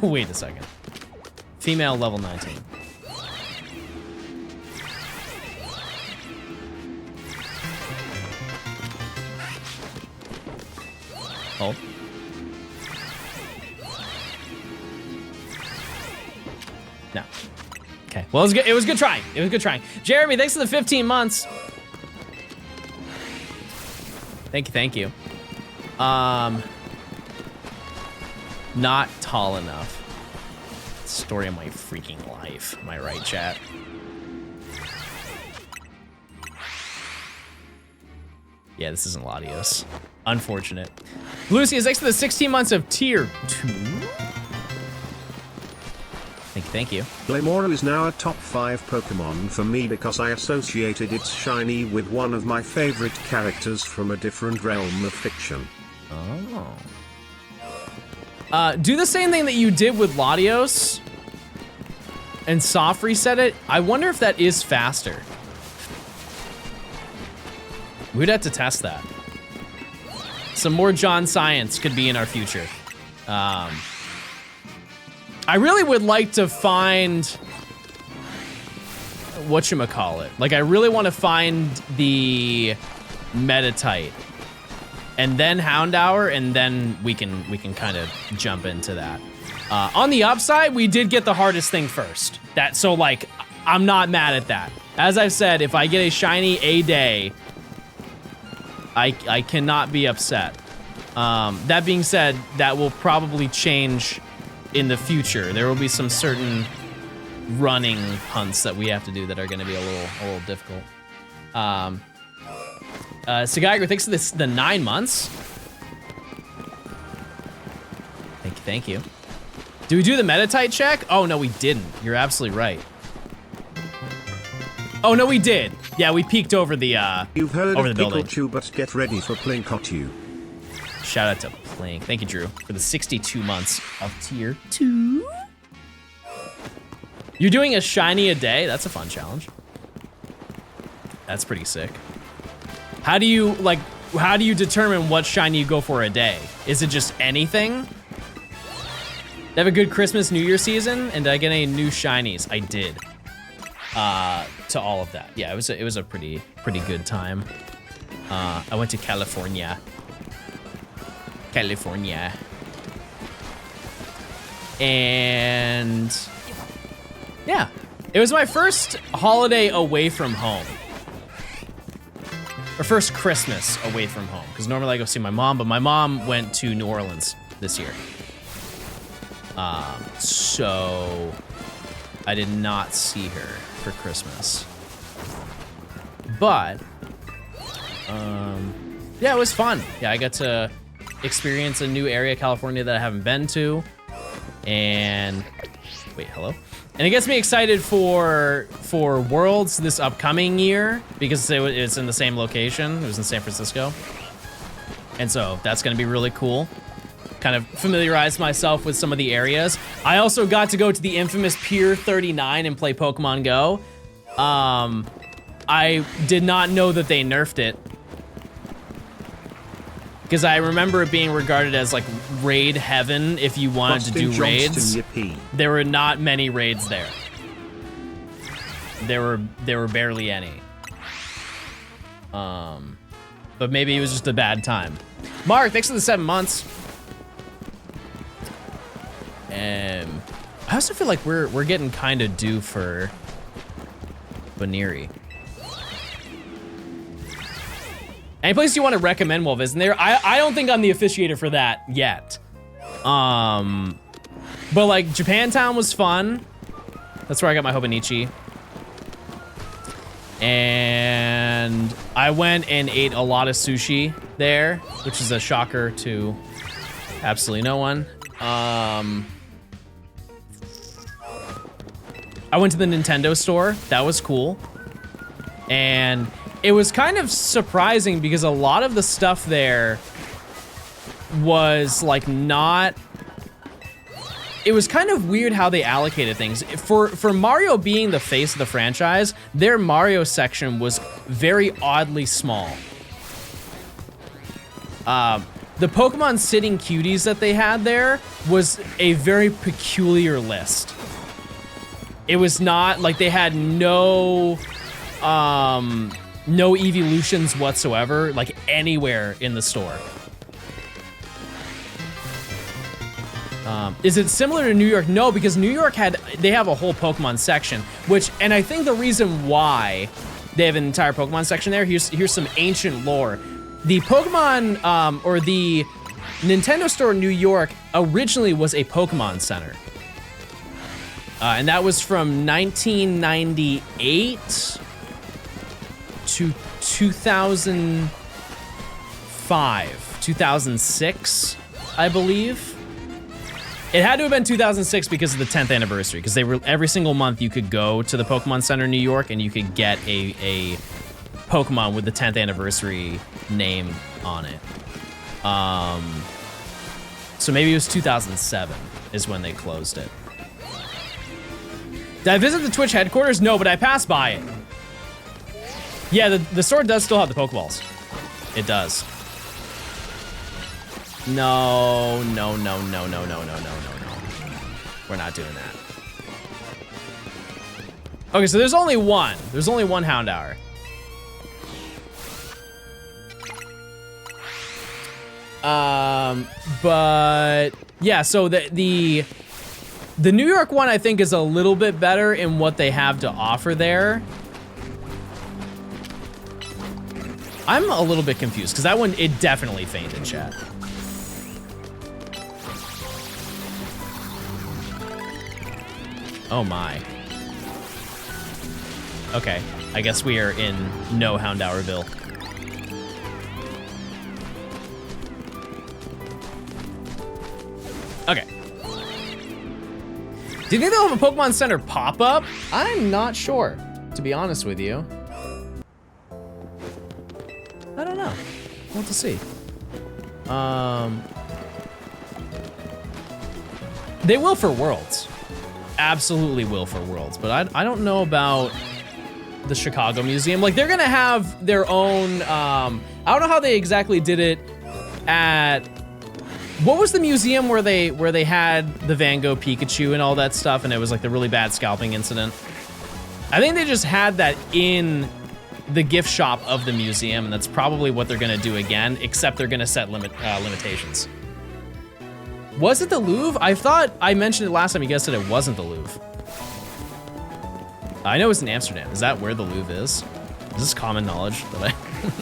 Wait a second. Female level 19. Hold. No. Okay. Well, it was good trying. It was good trying. Jeremy, thanks for the 15 months. Thank you. Not tall enough. Story of my freaking life. Am I right, chat? Yeah, this isn't Latios. Unfortunate. Lucius, thanks for the 16 months of tier 2. Thank you. Glamour is now a top 5 Pokemon for me because I associated its shiny with one of my favorite characters from a different realm of fiction. Oh. Do the same thing that you did with Latios and soft reset it. I wonder if that is faster. We'd have to test that. Some more John Science could be in our future. I really would like to find whatchamacallit. Like, I really want to find the Metatite and then Houndour, and then we can kind of jump into that. On the upside, we did get the hardest thing first. So like, I'm not mad at that. As I've said, if I get a shiny a day, I cannot be upset. That being said, that will probably change in the future. There will be some certain running hunts that we have to do that are going to be a little difficult. Sagaiger, thanks for the 9 months. Thank you. Did we do the Metatite check? Oh no, we didn't. You're absolutely right. Oh no, we did. Yeah, we peeked over the You've heard over of the building. Pikachu, but get ready for Plinkotu. Shout out to Plink. Thank you, Drew, for the 62 months of tier 2. You're doing a shiny a day? That's a fun challenge. That's pretty sick. How do you, like, how do you determine what shiny you go for a day? Is it just anything? Have a good Christmas, New Year season, and did I get any new shinies? I did. To all of that, yeah, it was a pretty good time. I went to California. And yeah, it was my first holiday away from home. Or first Christmas away from home. Because normally I go see my mom, but my mom went to New Orleans this year. So I did not see her for Christmas. But, yeah, it was fun. Yeah, I got to experience a new area of California that I haven't been to. And, wait, hello? And it gets me excited for Worlds this upcoming year because it's in the same location. It was in San Francisco. And so that's going to be really cool. Kind of familiarize myself with some of the areas. I also got to go to the infamous Pier 39 and play Pokemon Go. I did not know that they nerfed it. Because I remember it being regarded as like raid heaven if you wanted to do raids. There were not many raids there. There were barely any. But maybe it was just a bad time. Mark, thanks for the 7 months. I also feel like we're getting kind of due for Baneri. Any place you want to recommend while visiting there? I don't think I'm the officiator for that yet. But like Japantown was fun. That's where I got my Hobonichi. And I went and ate a lot of sushi there, which is a shocker to absolutely no one. I went to the Nintendo store. That was cool. And it was kind of surprising because a lot of the stuff there was like not... It was kind of weird how they allocated things. For Mario being the face of the franchise, their Mario section was very oddly small. The Pokemon sitting cuties that they had there was a very peculiar list. It was not like they had no evolutions whatsoever, like anywhere in the store. Is it similar to New York? No, because New York they have a whole Pokemon section, and I think the reason why they have an entire Pokemon section there, here's some ancient lore. The Pokemon, or the Nintendo store in New York originally was a Pokemon center. And that was from 1998 to 2005, 2006, I believe. It had to have been 2006 because of the 10th anniversary, because they were every single month you could go to the Pokemon Center in New York and you could get a Pokemon with the 10th anniversary name on it. So maybe it was 2007 is when they closed it. Did I visit the Twitch headquarters? No, but I passed by it. Yeah, the store does still have the Pokeballs. It does. No. We're not doing that. Okay, so there's only one. There's only one Houndour. But yeah, so the New York one I think is a little bit better in what they have to offer there. I'm a little bit confused because that one, it definitely fainted, chat. Oh my. Okay, I guess we are in no Houndourville. Okay. Do you think they'll have a Pokemon Center pop-up? I'm not sure, to be honest with you. I don't know. We'll have to see. They will for Worlds. Absolutely will for Worlds, but I don't know about the Chicago Museum. Like, they're gonna have their own, I don't know how they exactly did it at, what was the museum where they had the Van Gogh Pikachu and all that stuff, and it was like the really bad scalping incident? I think they just had that in the gift shop of the museum, and that's probably what they're gonna do again, except they're gonna set limitations. Was it the Louvre? I thought I mentioned it last time. You guys said it wasn't the Louvre. I know it's in Amsterdam. Is that where the Louvre is? Is this common knowledge that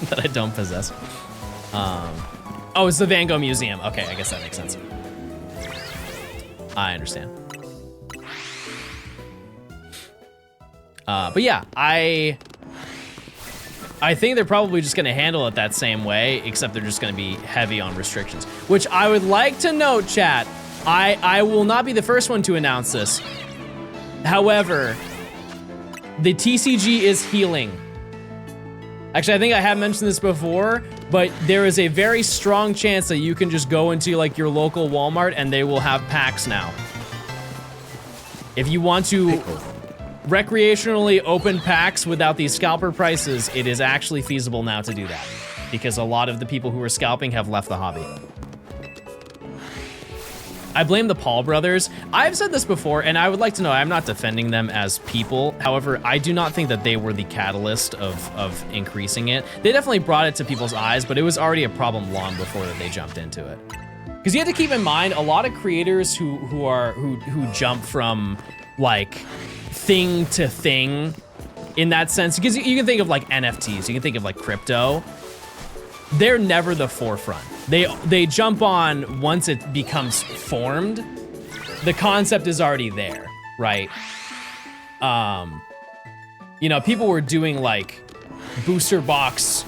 that I don't possess? Oh, it's the Van Gogh Museum. Okay, I guess that makes sense. I understand. But yeah, I think they're probably just gonna handle it that same way, except they're just gonna be heavy on restrictions. Which I would like to note, chat, I will not be the first one to announce this. However, the TCG is healing. Actually, I think I have mentioned this before, but there is a very strong chance that you can just go into like your local Walmart and they will have packs now. If you want to recreationally open packs without these scalper prices, it is actually feasible now to do that, because a lot of the people who are scalping have left the hobby. I blame the Paul brothers. I've said this before, and I would like to know, I'm not defending them as people. However, I do not think that they were the catalyst of increasing it. They definitely brought it to people's eyes, but it was already a problem long before that they jumped into it. Because you have to keep in mind, a lot of creators who jump from like thing to thing in that sense, because you can think of like NFTs, you can think of like crypto. They're never the forefront. They jump on once it becomes formed. The concept is already there, right? You know, people were doing like booster box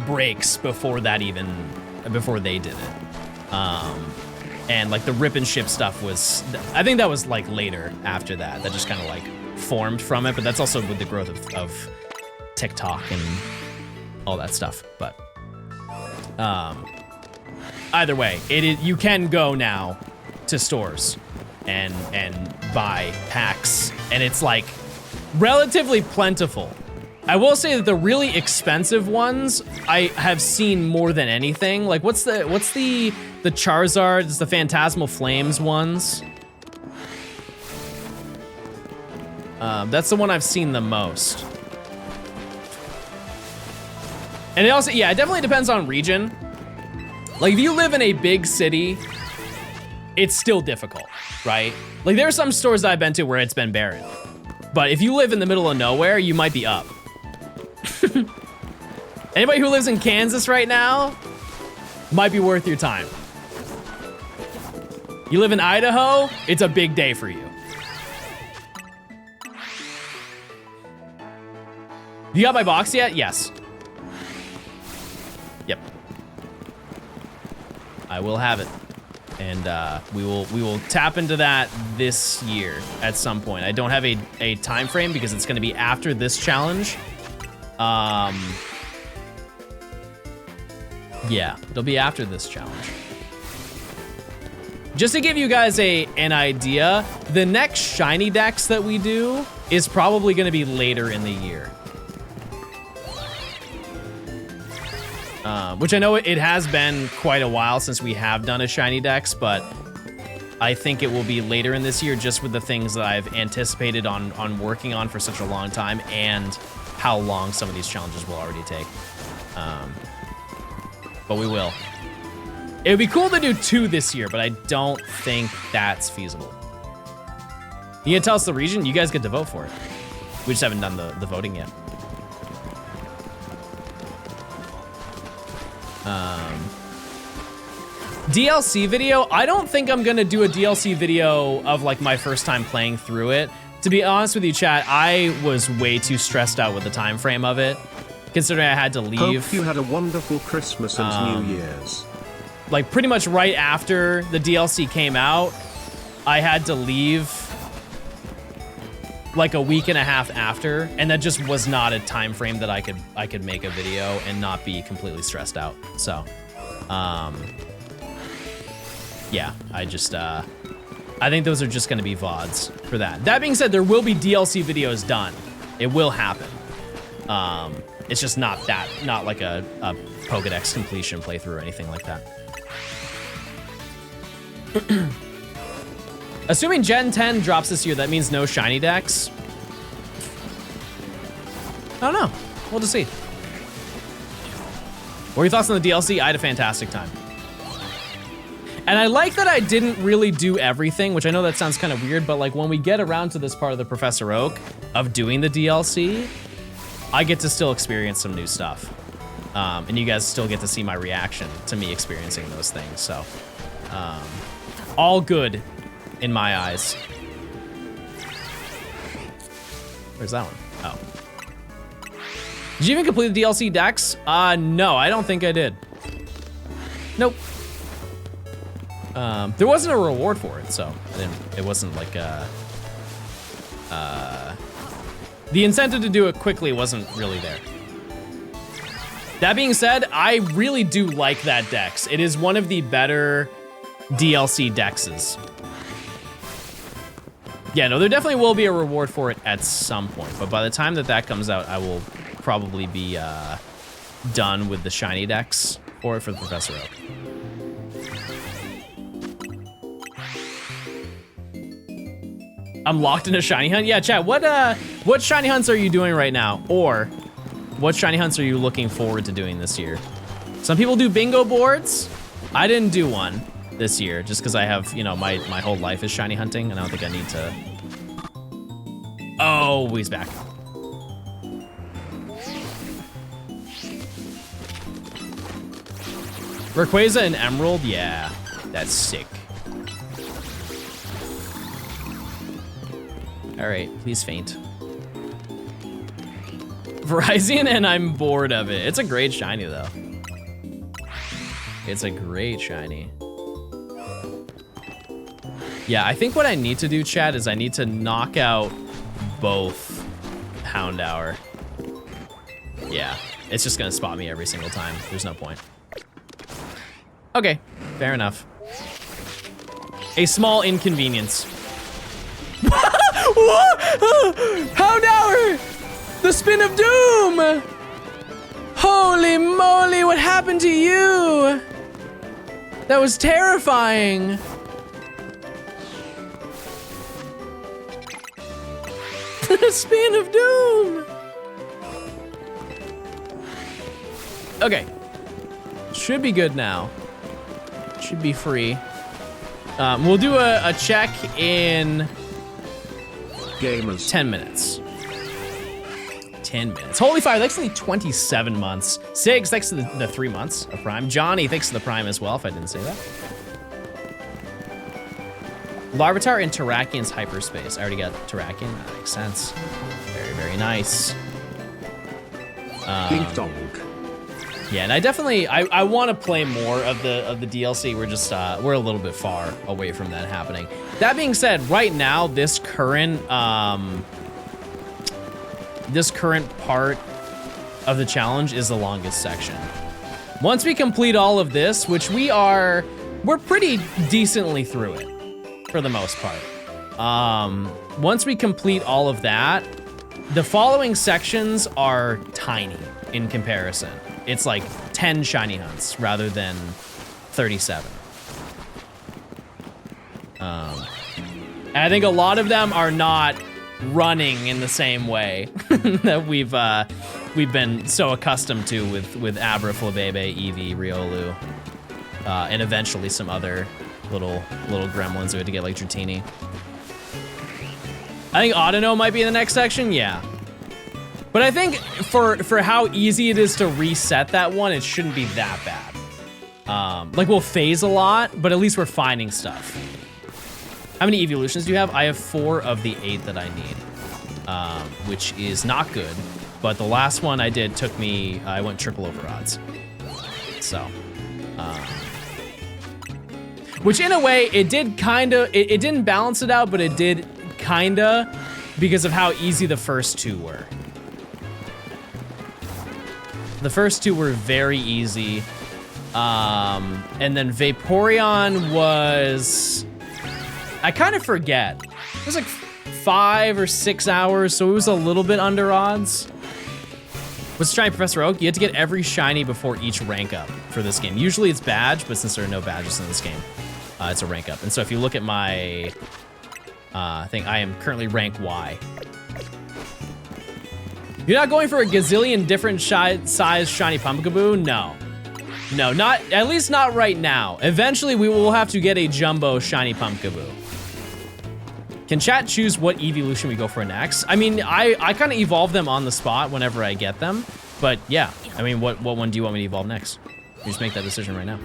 breaks before they did it. And like the rip and ship stuff was, I think that was like later after that just kind of like formed from it, but that's also with the growth of TikTok and all that stuff. But either way, you can go now to stores and buy packs, and it's like relatively plentiful. I will say that the really expensive ones I have seen more than anything. Like what's the Charizard? It's the Phantasmal Flames ones. That's the one I've seen the most. And it also, yeah, it definitely depends on region. Like if you live in a big city, it's still difficult, right? Like there are some stores that I've been to where it's been barren. But if you live in the middle of nowhere, you might be up. Anybody who lives in Kansas right now, might be worth your time. You live in Idaho, it's a big day for you. You got my box yet? Yes. Yep. I will have it. And we will tap into that this year at some point. I don't have a time frame because it's gonna be after this challenge. Yeah, it'll be after this challenge. Just to give you guys an idea, the next shiny dex that we do is probably gonna be later in the year. Which I know it has been quite a while since we have done a shiny dex, but I think it will be later in this year just with the things that I've anticipated on working on for such a long time and how long some of these challenges will already take. But we will. It would be cool to do 2 this year, but I don't think that's feasible. You can tell us the region? You guys get to vote for it. We just haven't done the voting yet. DLC video, I don't think I'm gonna do a DLC video of like my first time playing through it. To be honest with you, chat, I was way too stressed out with the time frame of it, considering I had to leave. Hope you had a wonderful Christmas and New Year's. Like pretty much right after the DLC came out, I had to leave like a week and a half after, and that just was not a time frame that I could make a video and not be completely stressed out. So, yeah, I think those are just gonna be VODs for that. That being said, there will be DLC videos done. It will happen. It's just not like a Pokedex completion playthrough or anything like that. Assuming Gen 10 drops this year, that means no shiny decks. I don't know. We'll just see. What are your thoughts on the DLC? I had a fantastic time. And I like that I didn't really do everything, which I know that sounds kind of weird, but like when we get around to this part of the Professor Oak of doing the DLC, I get to still experience some new stuff. And you guys still get to see my reaction to me experiencing those things. So, all good in my eyes. Where's that one? Oh. Did you even complete the DLC decks? No, I don't think I did. Nope. There wasn't a reward for it, so it wasn't like the incentive to do it quickly wasn't really there. That being said, I really do like that dex. It is one of the better DLC dexes. Yeah, no, there definitely will be a reward for it at some point, but by the time that comes out, I will probably be done with the shiny dex for the Professor Oak. I'm locked in a shiny hunt? Yeah, chat, what shiny hunts are you doing right now? Or what shiny hunts are you looking forward to doing this year? Some people do bingo boards. I didn't do one this year just because I have, you know, my whole life is shiny hunting and I don't think I need to. Oh, he's back. Rayquaza and Emerald? Yeah, that's sick. All right, please faint. Verizon and I'm bored of it. It's a great shiny though. It's a great shiny. Yeah, I think what I need to do, chat, is I need to knock out both Houndour. Yeah, it's just gonna spot me every single time. There's no point. Okay, fair enough. A small inconvenience. Houndour! The spin of doom! Holy moly, what happened to you? That was terrifying. The spin of doom! Okay. Should be good now. Should be free. We'll do a check in Gamers. 10 minutes. 10 minutes. Holy fire, thanks for the 27 months. Sigs, thanks to the 3 months of Prime. Johnny, thanks to the Prime as well, if I didn't say that. Larvitar in Terrakian's hyperspace. I already got Terrakian, that makes sense. Very, very nice. Dink dong. Yeah, and I definitely, I want to play more of the DLC. We're just, we're a little bit far away from that happening. That being said, right now, this current part of the challenge is the longest section. Once we complete all of this, which we're pretty decently through it, for the most part. Once we complete all of that, the following sections are tiny in comparison. It's like 10 shiny hunts rather than 37. And I think a lot of them are not running in the same way that we've been so accustomed to with Abra, Flabebe, Eevee, Riolu, and eventually some other little gremlins we had to get like Dratini. I think Audino might be in the next section, yeah. But I think for how easy it is to reset that one, it shouldn't be that bad. Like we'll phase a lot, but at least we're finding stuff. How many evolutions do you have? I have 4 of the 8 that I need, which is not good. But the last one I did took me, I went triple over odds. So, which in a way, it did kinda, it didn't balance it out, but it did kinda because of how easy the first 2 were. The first 2 were very easy. And then Vaporeon was, I kind of forget. It was like 5 or 6 hours, so it was a little bit under odds. What's shiny Professor Oak? You have to get every shiny before each rank up for this game. Usually it's badge, but since there are no badges in this game, it's a rank up. And so if you look at my thing, I am currently rank Y. You're not going for a gazillion different size shiny Pumpkaboo? No. No, not, at least not right now. Eventually we will have to get a jumbo shiny Pumpkaboo. Can chat choose what evolution we go for next? I mean, I kind of evolve them on the spot whenever I get them. But yeah, I mean, what one do you want me to evolve next? You just make that decision right now.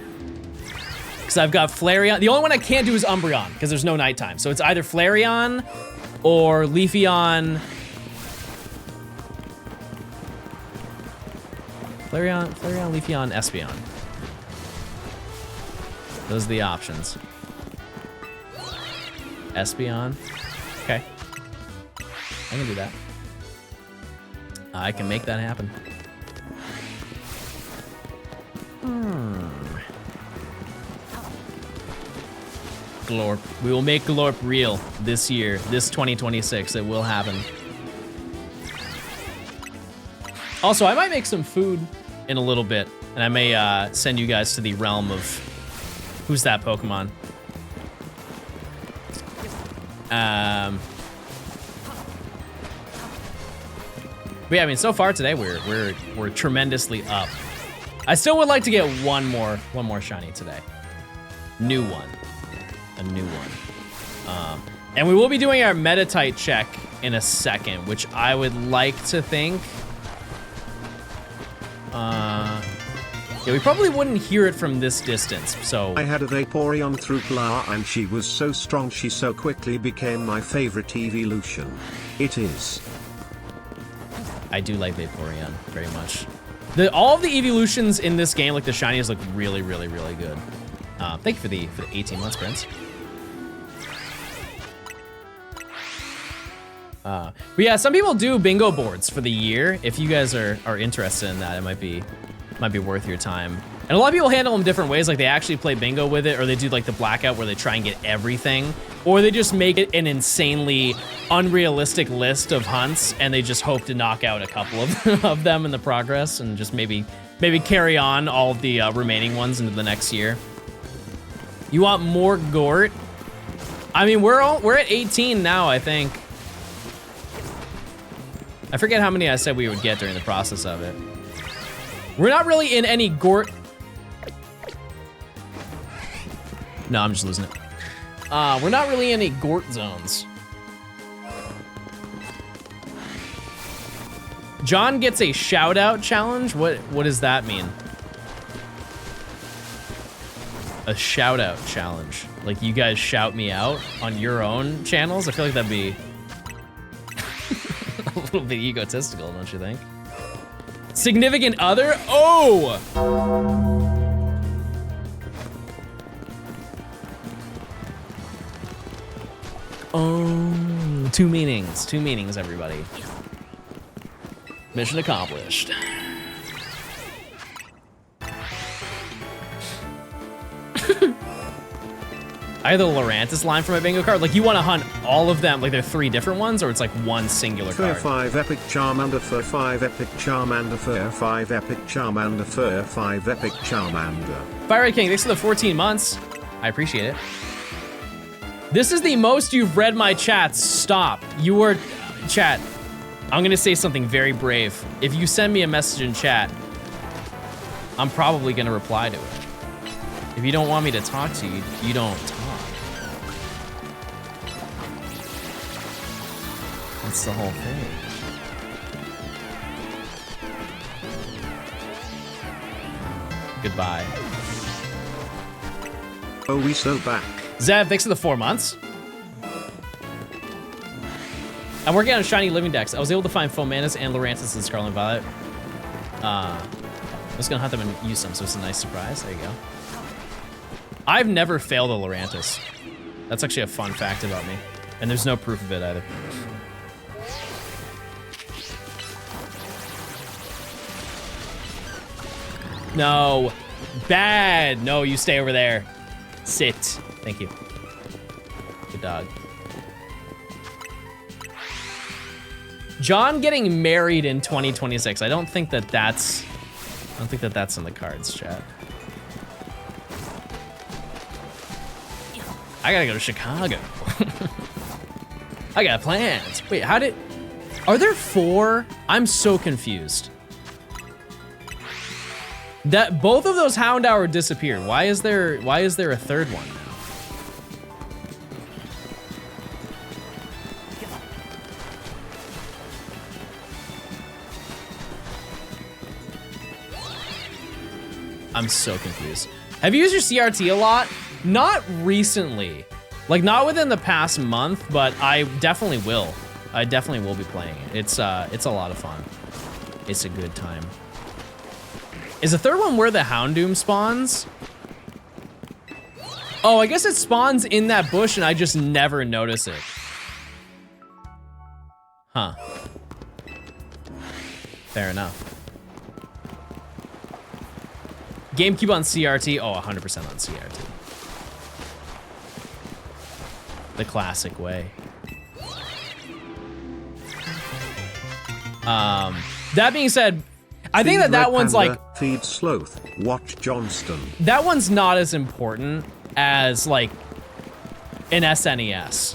Because I've got Flareon. The only one I can't do is Umbreon, because there's no nighttime. So it's either Flareon or Leafeon. Flareon, Leafeon, Espeon. Those are the options. Espeon. Okay. I can do that. I can make that happen. Glorp. We will make Glorp real this year, this 2026. It will happen. Also, I might make some food in a little bit, and I may send you guys to the realm of who's that Pokemon. But yeah, I mean, so far today we're tremendously up. I still would like to get one more shiny today. New one, a new one. And we will be doing our Metatite check in a second, which I would like to think. Yeah, we probably wouldn't hear it from this distance, so. I had a Vaporeon through Pla and she was so strong she so quickly became my favorite evolution. It is. I do like Vaporeon very much. All of the evolutions in this game, like the shinies, look really, really, really good. Thank you for the 18 months, Prince. But yeah, some people do bingo boards for the year. If you guys are interested in that, it might be worth your time. And a lot of people handle them different ways, like they actually play bingo with it, or they do like the blackout where they try and get everything, or they just make it an insanely unrealistic list of hunts and they just hope to knock out a couple of them in the progress and just maybe carry on all of the remaining ones into the next year. You want more Gort? I mean, we're at 18 now, I think. I forget how many I said we would get during the process of it. We're not really in any Gort. No, I'm just losing it. We're not really in any Gort zones. John gets a shout out challenge. What does that mean? A shout out challenge. Like you guys shout me out on your own channels? I feel like that'd be a little bit egotistical, don't you think? Significant other? Oh! Oh, two meanings, everybody. Mission accomplished. I have the Lurantis line for my bingo card. Like, you want to hunt all of them, like they're 3 different ones, or it's like one singular card? Fur 5 Epic Charmander, Fur 5 Epic Charmander, Fur 5 Epic Charmander, Fur 5 Epic Charmander. Fire King, thanks for the 14 months. I appreciate it. This is the most you've read my chats. Stop. You were... Chat, I'm gonna say something very brave. If you send me a message in chat, I'm probably gonna reply to it. If you don't want me to talk to you, you don't talk. That's the whole thing. Goodbye. Oh, we so back. Zev, thanks for the 4 months. I'm working on a shiny living dex. I was able to find Fomantis and Lurantis and Scarlet and Violet. I was gonna hunt them and use them, so it's a nice surprise. There you go. I've never failed a Lurantis. That's actually a fun fact about me. And there's no proof of it either. No. Bad. No, you stay over there. Sit. Thank you. Good dog. John getting married in 2026. I don't think that that's in the cards, chat. I gotta go to Chicago. I got plans. Wait, are there 4? I'm so confused. That both of those Houndour disappeared. Why is there a third one now? I'm so confused. Have you used your CRT a lot? Not recently. Like, not within the past month, but I definitely will. I definitely will be playing it. It's a lot of fun. It's a good time. Is the third one where the Houndoom spawns? Oh, I guess it spawns in that bush and I just never notice it. Huh. Fair enough. GameCube on CRT? Oh, 100% on CRT. The classic way. That being said, I think that one's like... Feed Sloth, watch Johnstone. That one's not as important as like an SNES.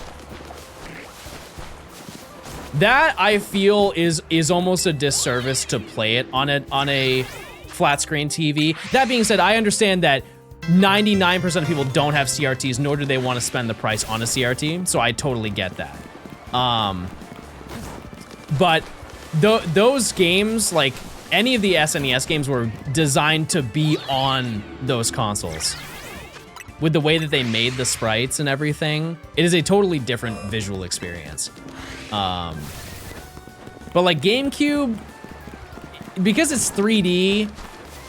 That I feel is almost a disservice to play it on a flat screen TV. That being said, I understand that 99% of people don't have CRTs, nor do they want to spend the price on a CRT, so I totally get that. But those games, like any of the SNES games, were designed to be on those consoles. With the way that they made the sprites and everything, it is a totally different visual experience. But like GameCube, because it's 3D,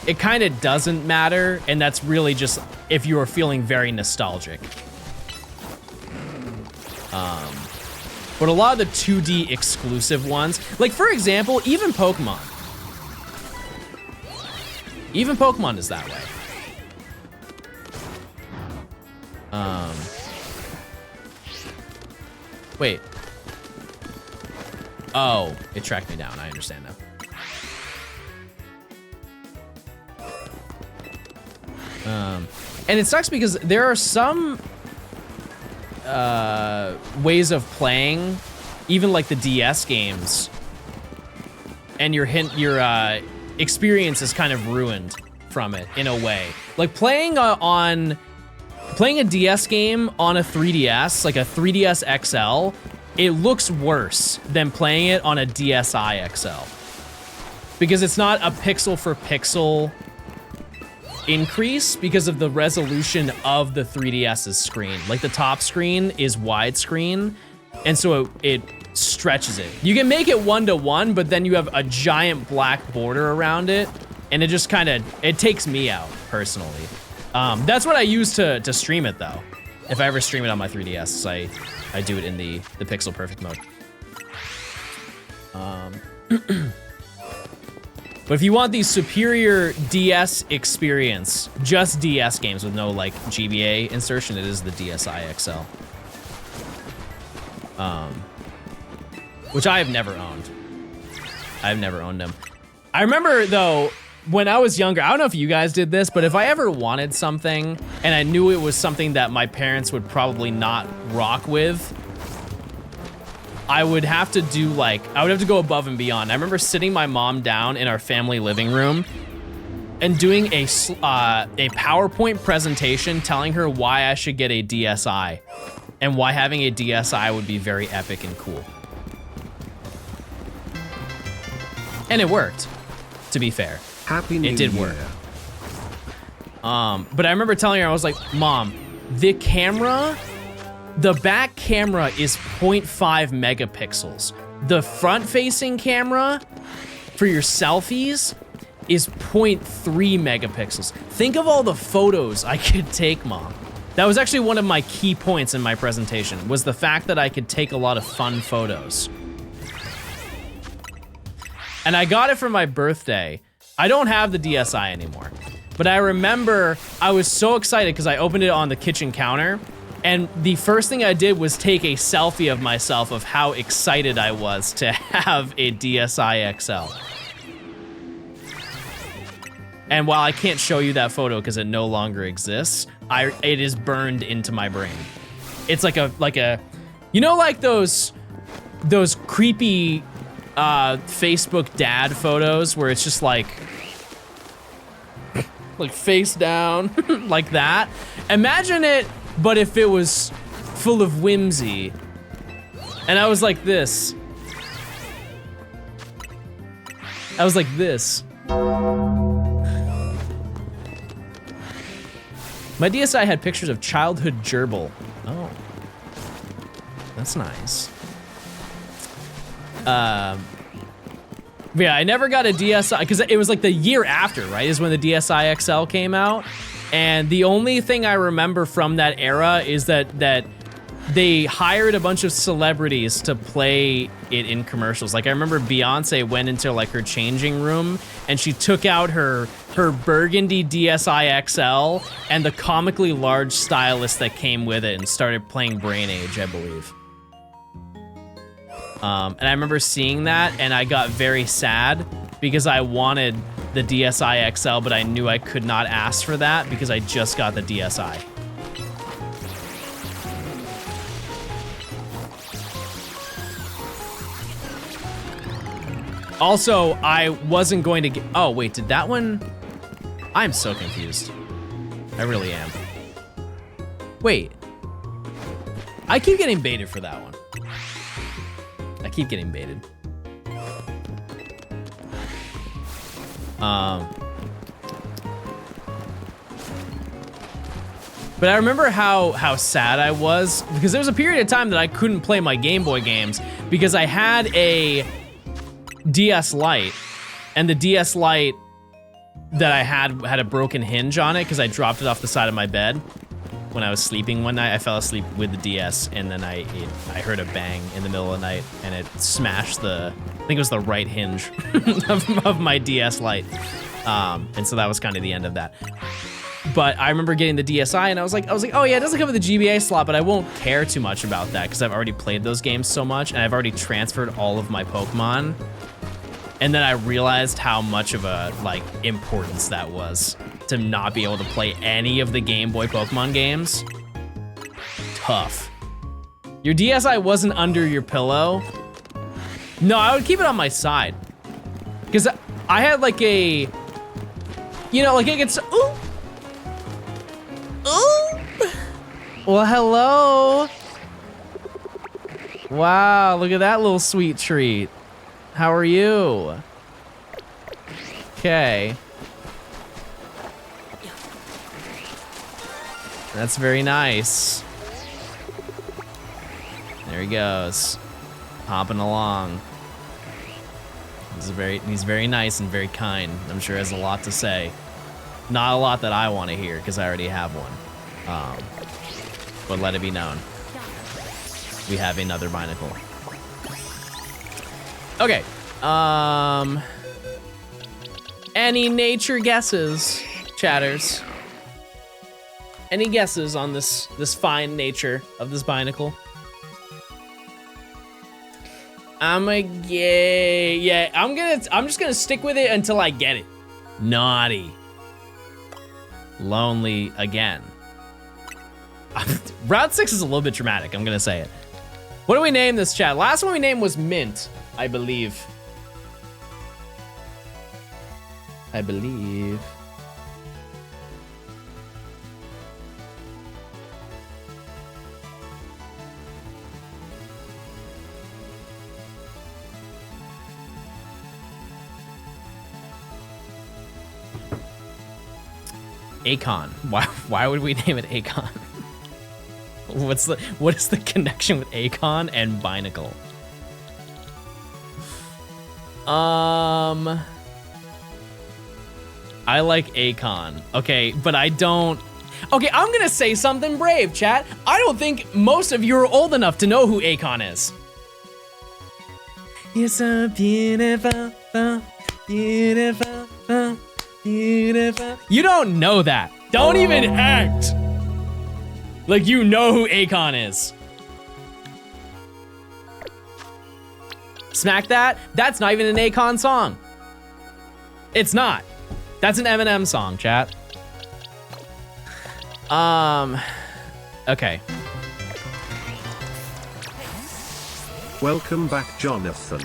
it kind of doesn't matter, and that's really just if you are feeling very nostalgic. But a lot of the 2D exclusive ones, like for example, even Pokemon. Even Pokemon is that way. Wait. Oh, it tracked me down. I understand now. And it sucks because there are some ways of playing, even like the DS games, and your experience is kind of ruined from it in a way. Like playing a DS game on a 3DS, like a 3DS XL, it looks worse than playing it on a DSi XL. Because it's not a pixel for pixel increase because of the resolution of the 3DS's screen. Like the top screen is widescreen, and so it stretches it. You can make it 1:1, but then you have a giant black border around it, and it just kind of, it takes me out personally. That's what I use to stream it though. If I ever stream it on my 3DS, I do it in the pixel perfect mode. But if you want the superior DS experience, just DS games with no like GBA insertion, it is the DSi XL. Which I have never owned. I've never owned them. I remember though, when I was younger, I don't know if you guys did this, but if I ever wanted something and I knew it was something that my parents would probably not rock with, I would have to do like, I would have to go above and beyond. I remember sitting my mom down in our family living room and doing a PowerPoint presentation telling her why I should get a DSi and why having a DSi would be very epic and cool. And it worked, to be fair. Happy New Year. It did work. But I remember telling her, I was like, Mom, the back camera is 0.5 megapixels. The front-facing camera for your selfies is 0.3 megapixels. Think of all the photos I could take, Mom. That was actually one of my key points in my presentation, was the fact that I could take a lot of fun photos. And I got it for my birthday. I don't have the DSi anymore, but I remember I was so excited because I opened it on the kitchen counter And the first thing I did was take a selfie of myself of how excited I was to have a DSi XL. And while I can't show you that photo because it no longer exists, it is burned into my brain. It's like a, you know, like those creepy Facebook dad photos where it's just like face down, like that. Imagine it, but if it was full of whimsy. And I was like this. I was like this. My DSi had pictures of childhood gerbil. Oh. That's nice. Yeah, I never got a DSi, because it was like the year after, right, is when the DSi XL came out. And the only thing I remember from that era is that they hired a bunch of celebrities to play it in commercials. Like I remember Beyonce went into like her changing room and she took out her burgundy DSi XL and the comically large stylus that came with it and started playing Brain Age, I believe. And I remember seeing that and I got very sad because I wanted the DSi XL, but I knew I could not ask for that because I just got the DSi. Also, I wasn't going to get, oh wait, did that one? I'm so confused. I really am. Wait. I keep getting baited for that one. I keep getting baited. But I remember how sad I was because there was a period of time that I couldn't play my Game Boy games because I had a DS Lite, and the DS Lite that I had a broken hinge on it because I dropped it off the side of my bed when I was sleeping one night. I fell asleep with the DS, and then I heard a bang in the middle of the night, and it smashed I think it was the right hinge of my DS Lite, and so that was kind of the end of that. But I remember getting the DSi, and I was like, oh yeah, it doesn't come with a GBA slot, but I won't care too much about that because I've already played those games so much, and I've already transferred all of my Pokemon. And then I realized how much of a importance that was to not be able to play any of the Game Boy Pokemon games. Tough. Your DSi wasn't under your pillow? No, I would keep it on my side. Because I had like a, you know, like it gets, ooh. Ooh. Well, hello. Wow, look at that little sweet treat. How are you? Okay. That's very nice. There he goes. Hopping along. He's very nice and very kind. I'm sure has a lot to say. Not a lot that I want to hear because I already have one. But let it be known. We have another binacle. Okay, any nature guesses, chatters? Any guesses on this fine nature of this binacle? I'm just gonna stick with it until I get it. Naughty. Lonely again. Route 6 is a little bit dramatic, I'm gonna say it. What do we name this, chat? Last one we named was Mint, I believe. Akon. Why would we name it Akon? What is the connection with Akon and Binacle? I like Akon. Okay, but I don't. Okay, I'm gonna say something brave, chat. I don't think most of you are old enough to know who Akon is. You're so beautiful, beautiful, beautiful. You don't know that. Don't even act. Like, you know who Akon is. Smack That? That's not even an Akon song. It's not. That's an Eminem song, chat. Okay. Welcome back, Jonathan.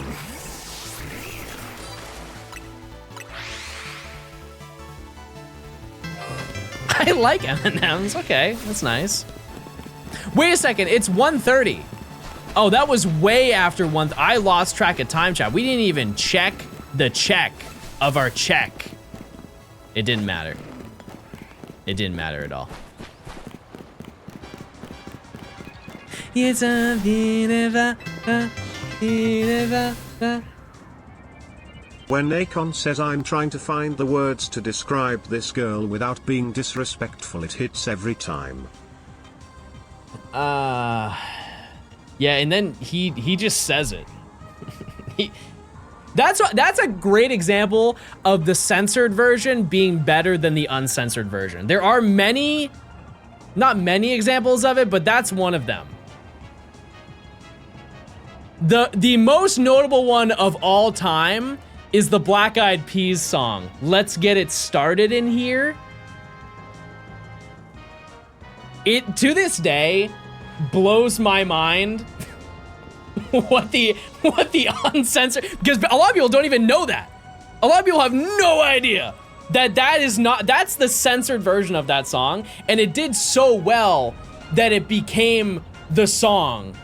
I like M&M's. Okay, that's nice. Wait a second, it's 1:30. Oh, that was way after I lost track of time, chat. We didn't even check the check of our check. It didn't matter. It didn't matter at all. It's a When Akon says I'm trying to find the words to describe this girl without being disrespectful, it hits every time. Yeah, and then he just says it. That's a great example of the censored version being better than the uncensored version. There are not many examples of it, but that's one of them. The most notable one of all time is the Black Eyed Peas song, Let's Get It Started in Here. It, to this day, blows my mind what the uncensored, because a lot of people don't even know that. A lot of people have no idea that's the censored version of that song, and it did so well that it became the song.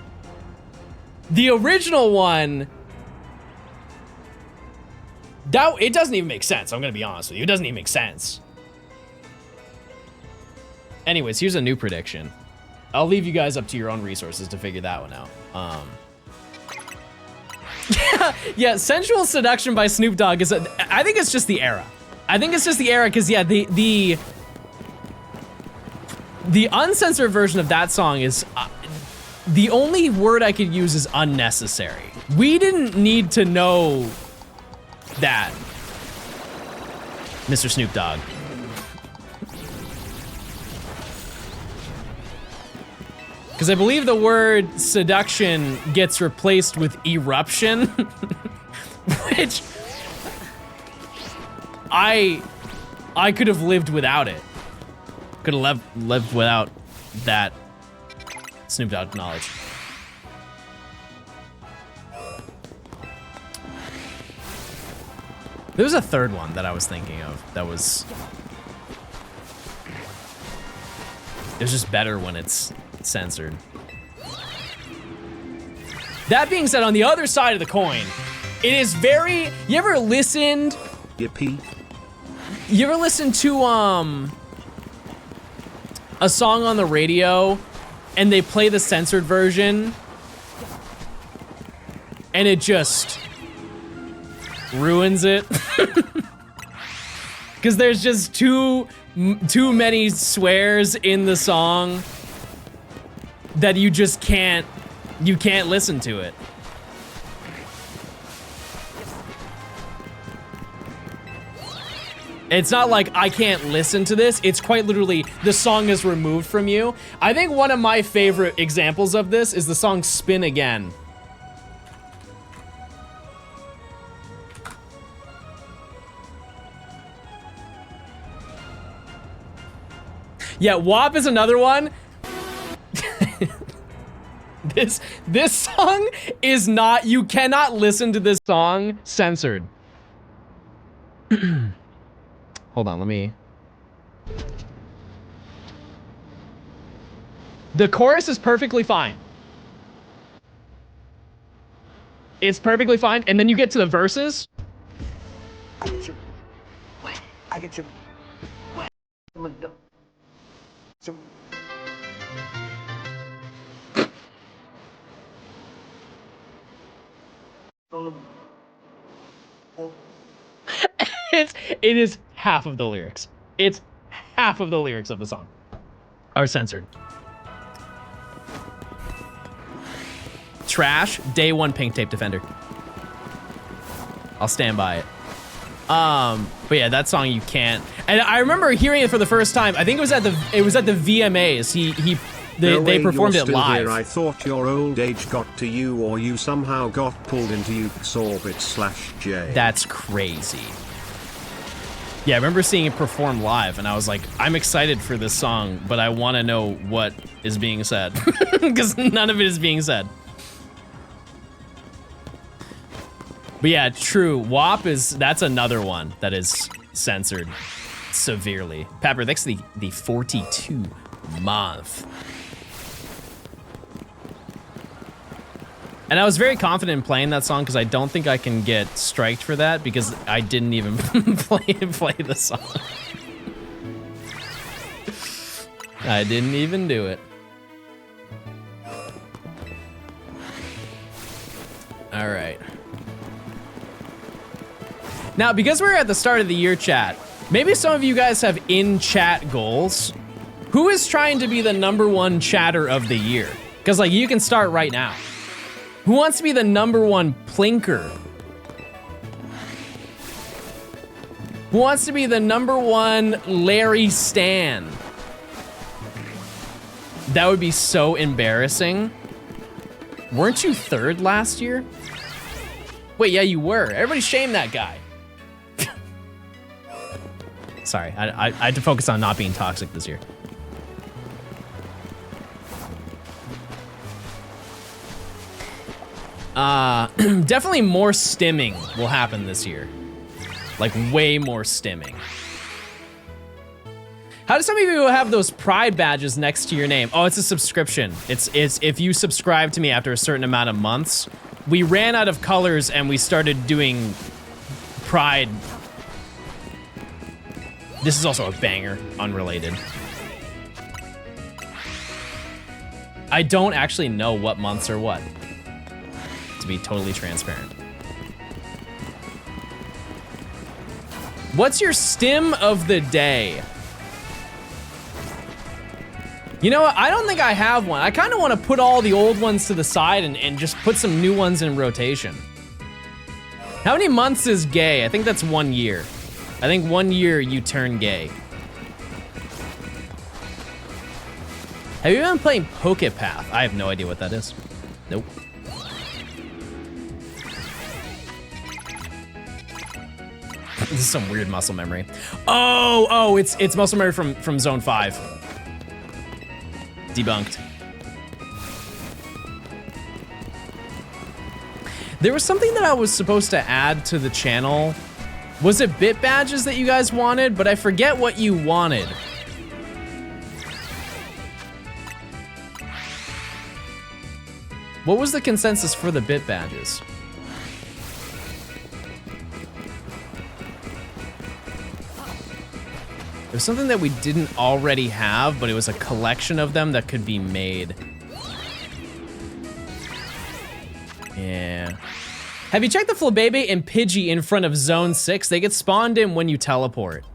The original one, it doesn't even make sense. I'm gonna be honest with you. It doesn't even make sense. Anyways, here's a new prediction. I'll leave you guys up to your own resources to figure that one out. Yeah, Sensual Seduction by Snoop Dogg is I think it's just the era. I think it's just the era, because yeah, the uncensored version of that song is the only word I could use is unnecessary. We didn't need to know that, Mr. Snoop Dogg. Because I believe the word seduction gets replaced with eruption, which I could have lived without it. Could have lived without that Snoop Dogg knowledge. There was a third one that I was thinking of that was... It's just better when it's censored. That being said, on the other side of the coin, it is very... You ever listened... Yippee. You ever listen to, a song on the radio, and they play the censored version, and it just ruins it? Because there's just too many swears in the song that you just can't listen to it. It's not like I can't listen to this. It's quite literally the song is removed from you. I think one of my favorite examples of this is the song Spin Again. Yeah, WAP is another one. This song is not, you cannot listen to this song censored. Hold on, let me. The chorus is perfectly fine. It's perfectly fine, and then you get to the verses. I get you. It is half of the lyrics. It's half of the lyrics of the song are censored. Trash, day one Pink Tape Defender. I'll stand by it. But yeah, that song you can't. And I remember hearing it for the first time. I think it was at the VMAs. They performed it still live. Here. I thought your old age got to you, or you somehow got pulled into Uke's orbit/J. That's crazy. Yeah, I remember seeing it perform live, and I was like, I'm excited for this song, but I want to know what is being said. Because none of it is being said. But yeah, true. WAP that's another one that is censored severely. Pepper, that's the 42 month. And I was very confident in playing that song because I don't think I can get striked for that because I didn't even play the song. I didn't even do it. All right. Now, because we're at the start of the year, chat, maybe some of you guys have in-chat goals. Who is trying to be the #1 chatter of the year? Because, like, you can start right now. Who wants to be the #1 plinker? Who wants to be the #1 Larry Stan? That would be so embarrassing. Weren't you 3rd last year? Wait, yeah, you were. Everybody shame that guy. Sorry, I had to focus on not being toxic this year. Definitely more stimming will happen this year. Like, way more stimming. How do some of you have those pride badges next to your name? Oh, it's a subscription. It's if you subscribe to me after a certain amount of months. We ran out of colors and we started doing pride. This is also a banger, unrelated. I don't actually know what months are what, to be totally transparent. What's your stim of the day? You know what? I don't think I have one. I kind of want to put all the old ones to the side and just put some new ones in rotation. How many months is gay? I think that's 1 year. I think 1 year you turn gay. Have you been playing Pokepath? I have no idea what that is. Nope. This is some weird muscle memory. Oh, it's muscle memory from Zone 5. Debunked. There was something that I was supposed to add to the channel. Was it bit badges that you guys wanted? But I forget what you wanted. What was the consensus for the bit badges? It was something that we didn't already have, but it was a collection of them that could be made. Yeah. Have you checked the Flabebe and Pidgey in front of Zone 6? They get spawned in when you teleport.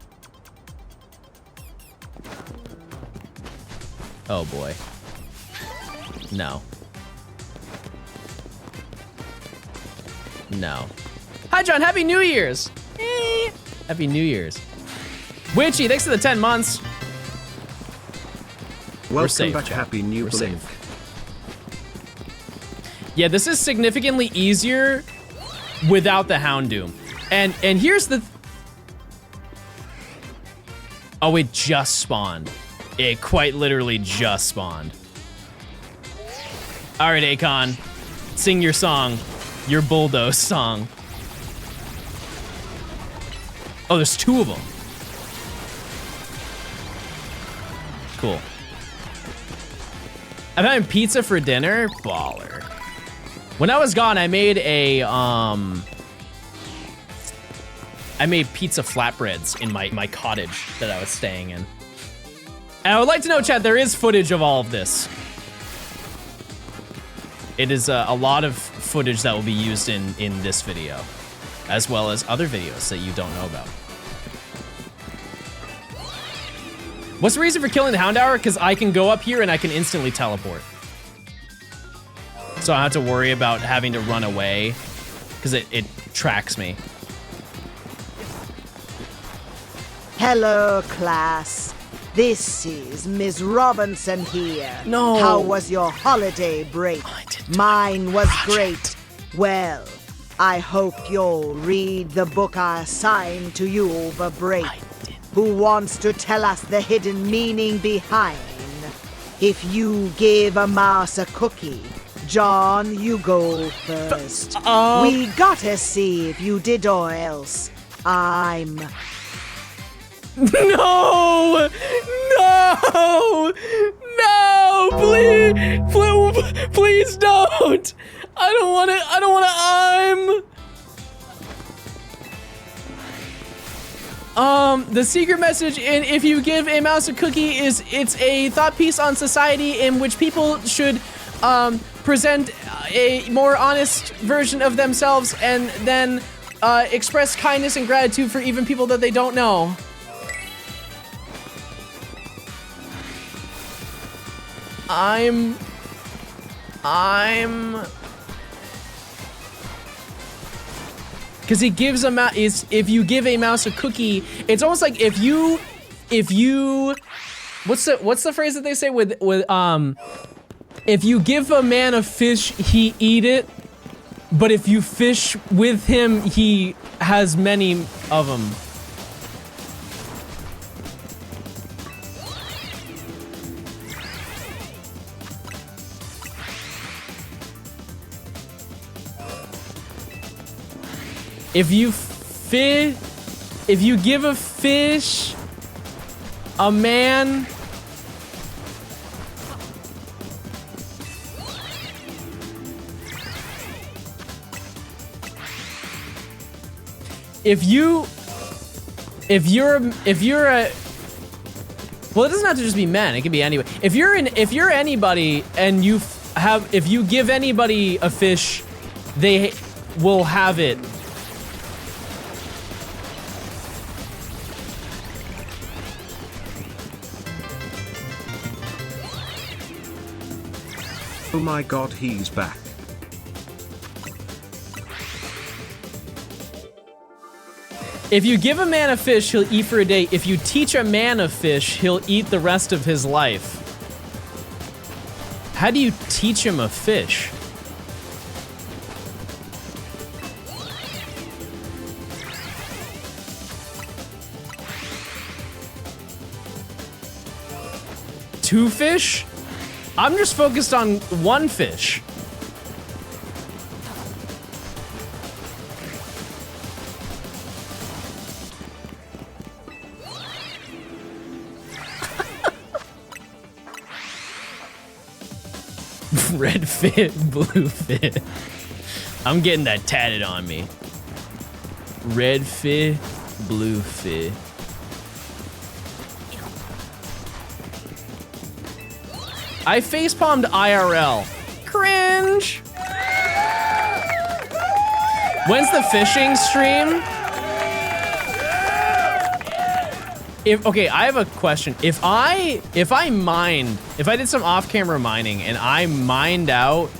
Oh boy. No. No. Hi John, Happy New Year's! Hey! Happy New Year's. Witchy, thanks for the 10 months. Welcome safe, back, chat. Happy New We're Blink. safe. Yeah, this is significantly easier without the Houndoom. And here's the... Oh, it just spawned. It quite literally just spawned. All right, Akon, sing your song. Your bulldoze song. Oh, there's 2 of them. Cool. I'm having pizza for dinner. Baller. When I was gone, I made a I made pizza flatbreads in my cottage that I was staying in. And I would like to know, chat, there is footage of all of this. It is a lot of footage that will be used in this video, as well as other videos that you don't know about. What's the reason for killing the Houndour? Because I can go up here and I can instantly teleport. So I don't have to worry about having to run away, because it tracks me. Hello, class. This is Miss Robinson here. No. How was your holiday break? Mine was great. Well, I hope you'll read the book I assigned to you over break. Who wants to tell us the hidden meaning behind? If you give a mouse a cookie, John, you go first. We gotta see if you did or else I'm... No! No! No! Please don't! I don't wanna the secret message in If You Give a Mouse a Cookie it's a thought piece on society in which people should present a more honest version of themselves and then express kindness and gratitude for even people that they don't know. Because he gives a mouse, if you give a mouse a cookie, it's almost like if you, what's the phrase that they say with if you give a man a fish, he eat it, but if you fish with him, he has many of them. If you give a fish a man, if you're a, well, it doesn't have to just be men, it can be anybody. If you're anybody and if you give anybody a fish, they will have it. Oh my god, he's back. If you give a man a fish, he'll eat for a day. If you teach a man a fish, he'll eat the rest of his life. How do you teach him a fish? Two fish? I'm just focused on one fish. Red fit, blue fit. I'm getting that tatted on me. Red fit, blue fit. I facepalmed IRL. Cringe. When's the fishing stream? Okay, I have a question. If I did some off-camera mining and I mined out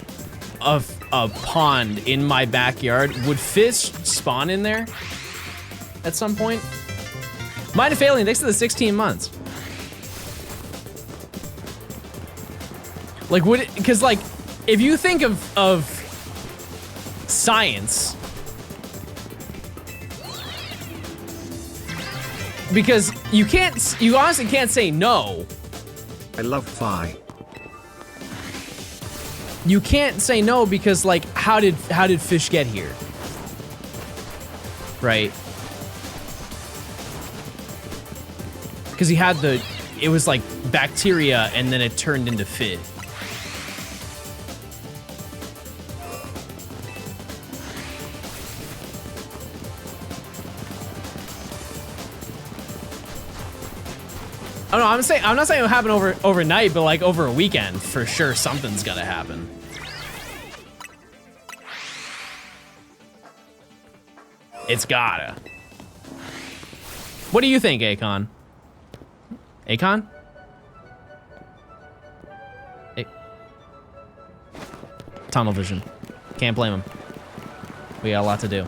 a pond in my backyard, would fish spawn in there at some point? Mine failing, thanks to the 16 months. Like, would it, because like, if you think of science, because you honestly can't say no. I love Phi. You can't say no because like, how did fish get here? Right? Because it was like bacteria and then it turned into fish. Oh no, I'm not saying it'll happen overnight, but like over a weekend, for sure something's gonna happen. It's gotta. What do you think, Akon? Akon? Tunnel vision. Can't blame him. We got a lot to do.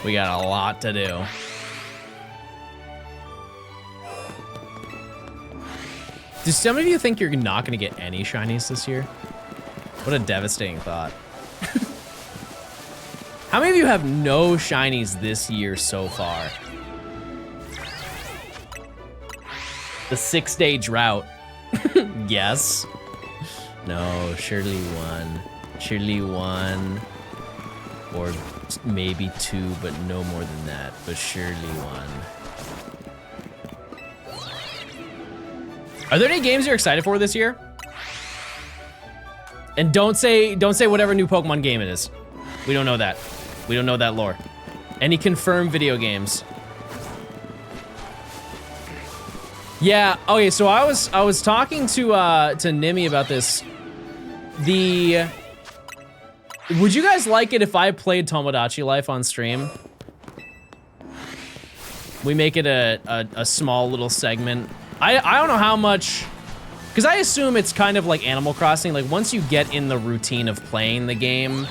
We got a lot to do. Do some of you think you're not gonna get any shinies this year? What a devastating thought. How many of you have no shinies this year so far? The 6-day drought. Yes. No, surely one. Surely one. Or maybe 2, but no more than that. But surely one. Are there any games you're excited for this year? And don't say whatever new Pokemon game it is. We don't know that. We don't know that lore. Any confirmed video games? Yeah. Okay. So I was talking to Nimi about this. Would you guys like it if I played Tomodachi Life on stream? We make it a small little segment. I don't know how much, because I assume it's kind of like Animal Crossing. Like once you get in the routine of playing the game,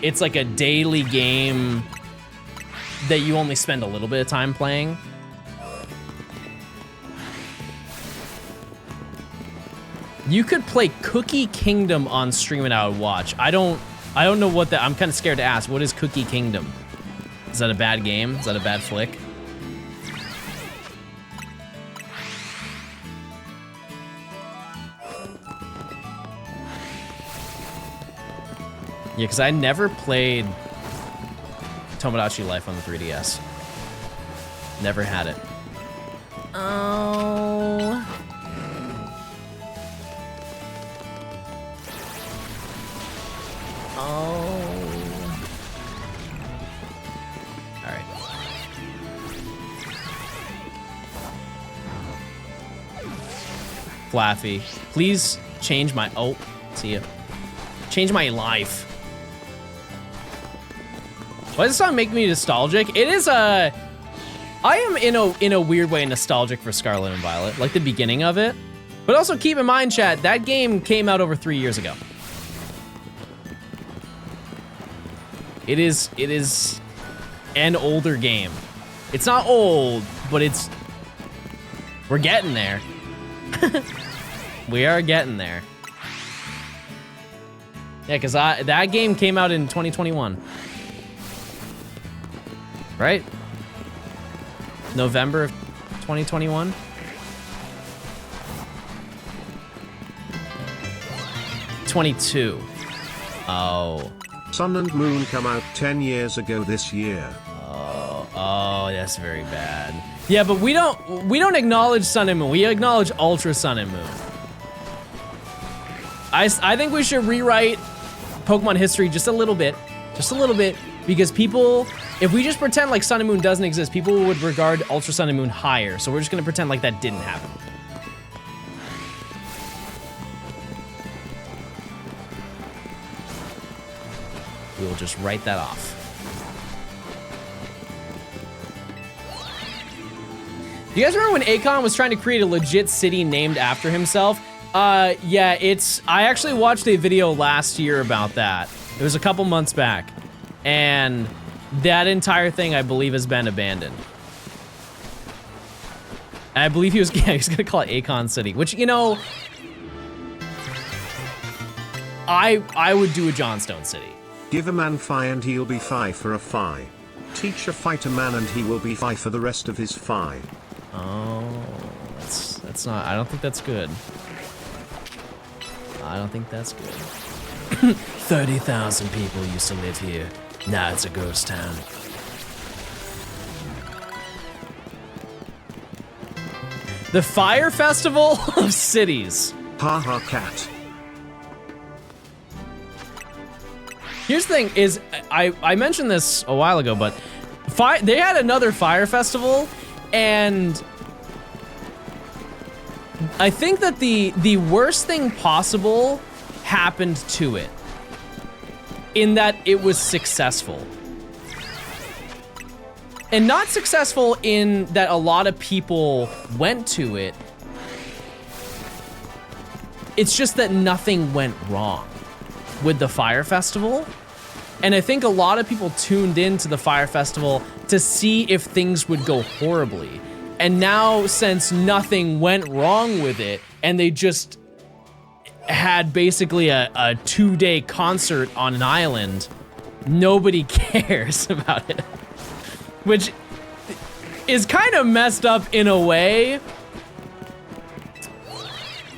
it's like a daily game that you only spend a little bit of time playing. You could play Cookie Kingdom on stream and I would watch. I don't know what that, I'm kind of scared to ask. What is Cookie Kingdom? Is that a bad game? Is that a bad flick? Yeah, because I never played Tomodachi Life on the 3DS. Never had it. Oh. Oh. All right. Flaffy, please change my, oh, see ya. Change my life. Why does this song make me nostalgic? It is I am in a weird way nostalgic for Scarlet and Violet, like the beginning of it. But also keep in mind, chat, that game came out over 3 years ago. It is an older game. It's not old, but we're getting there. We are getting there. Yeah, because that game came out in 2021. Right? November of 2021? '22. Oh. Sun and Moon come out 10 years ago this year. Oh, that's very bad. Yeah, but we don't acknowledge Sun and Moon. We acknowledge Ultra Sun and Moon. I think we should rewrite Pokemon history just a little bit, because people, if we just pretend like Sun and Moon doesn't exist, people would regard Ultra Sun and Moon higher. So we're just gonna pretend like that didn't happen. We will just write that off. Do you guys remember when Akon was trying to create a legit city named after himself? Yeah, I actually watched a video last year about that. It was a couple months back. And that entire thing, I believe, has been abandoned. And I believe he was gonna call it Akon City, which, you know, I would do a Johnstone City. Give a man Phi and he'll be Phi for a Phi. Teach a fight a man and he will be Phi for the rest of his Phi. Oh, that's not, I don't think that's good. I don't think that's good. 30,000 people used to live here. Now it's a ghost town. The Fire Festival of Cities. Haha, cat. Here's the thing is, I mentioned this a while ago, but they had another Fire Festival, and I think that the worst thing possible happened to it, in that it was successful. And not successful in that a lot of people went to it. It's just that nothing went wrong with the Fire Festival. And I think a lot of people tuned into the Fire Festival to see if things would go horribly. And now, since nothing went wrong with it, and they just had basically a 2-day concert on an island, nobody cares about it. Which is kind of messed up in a way.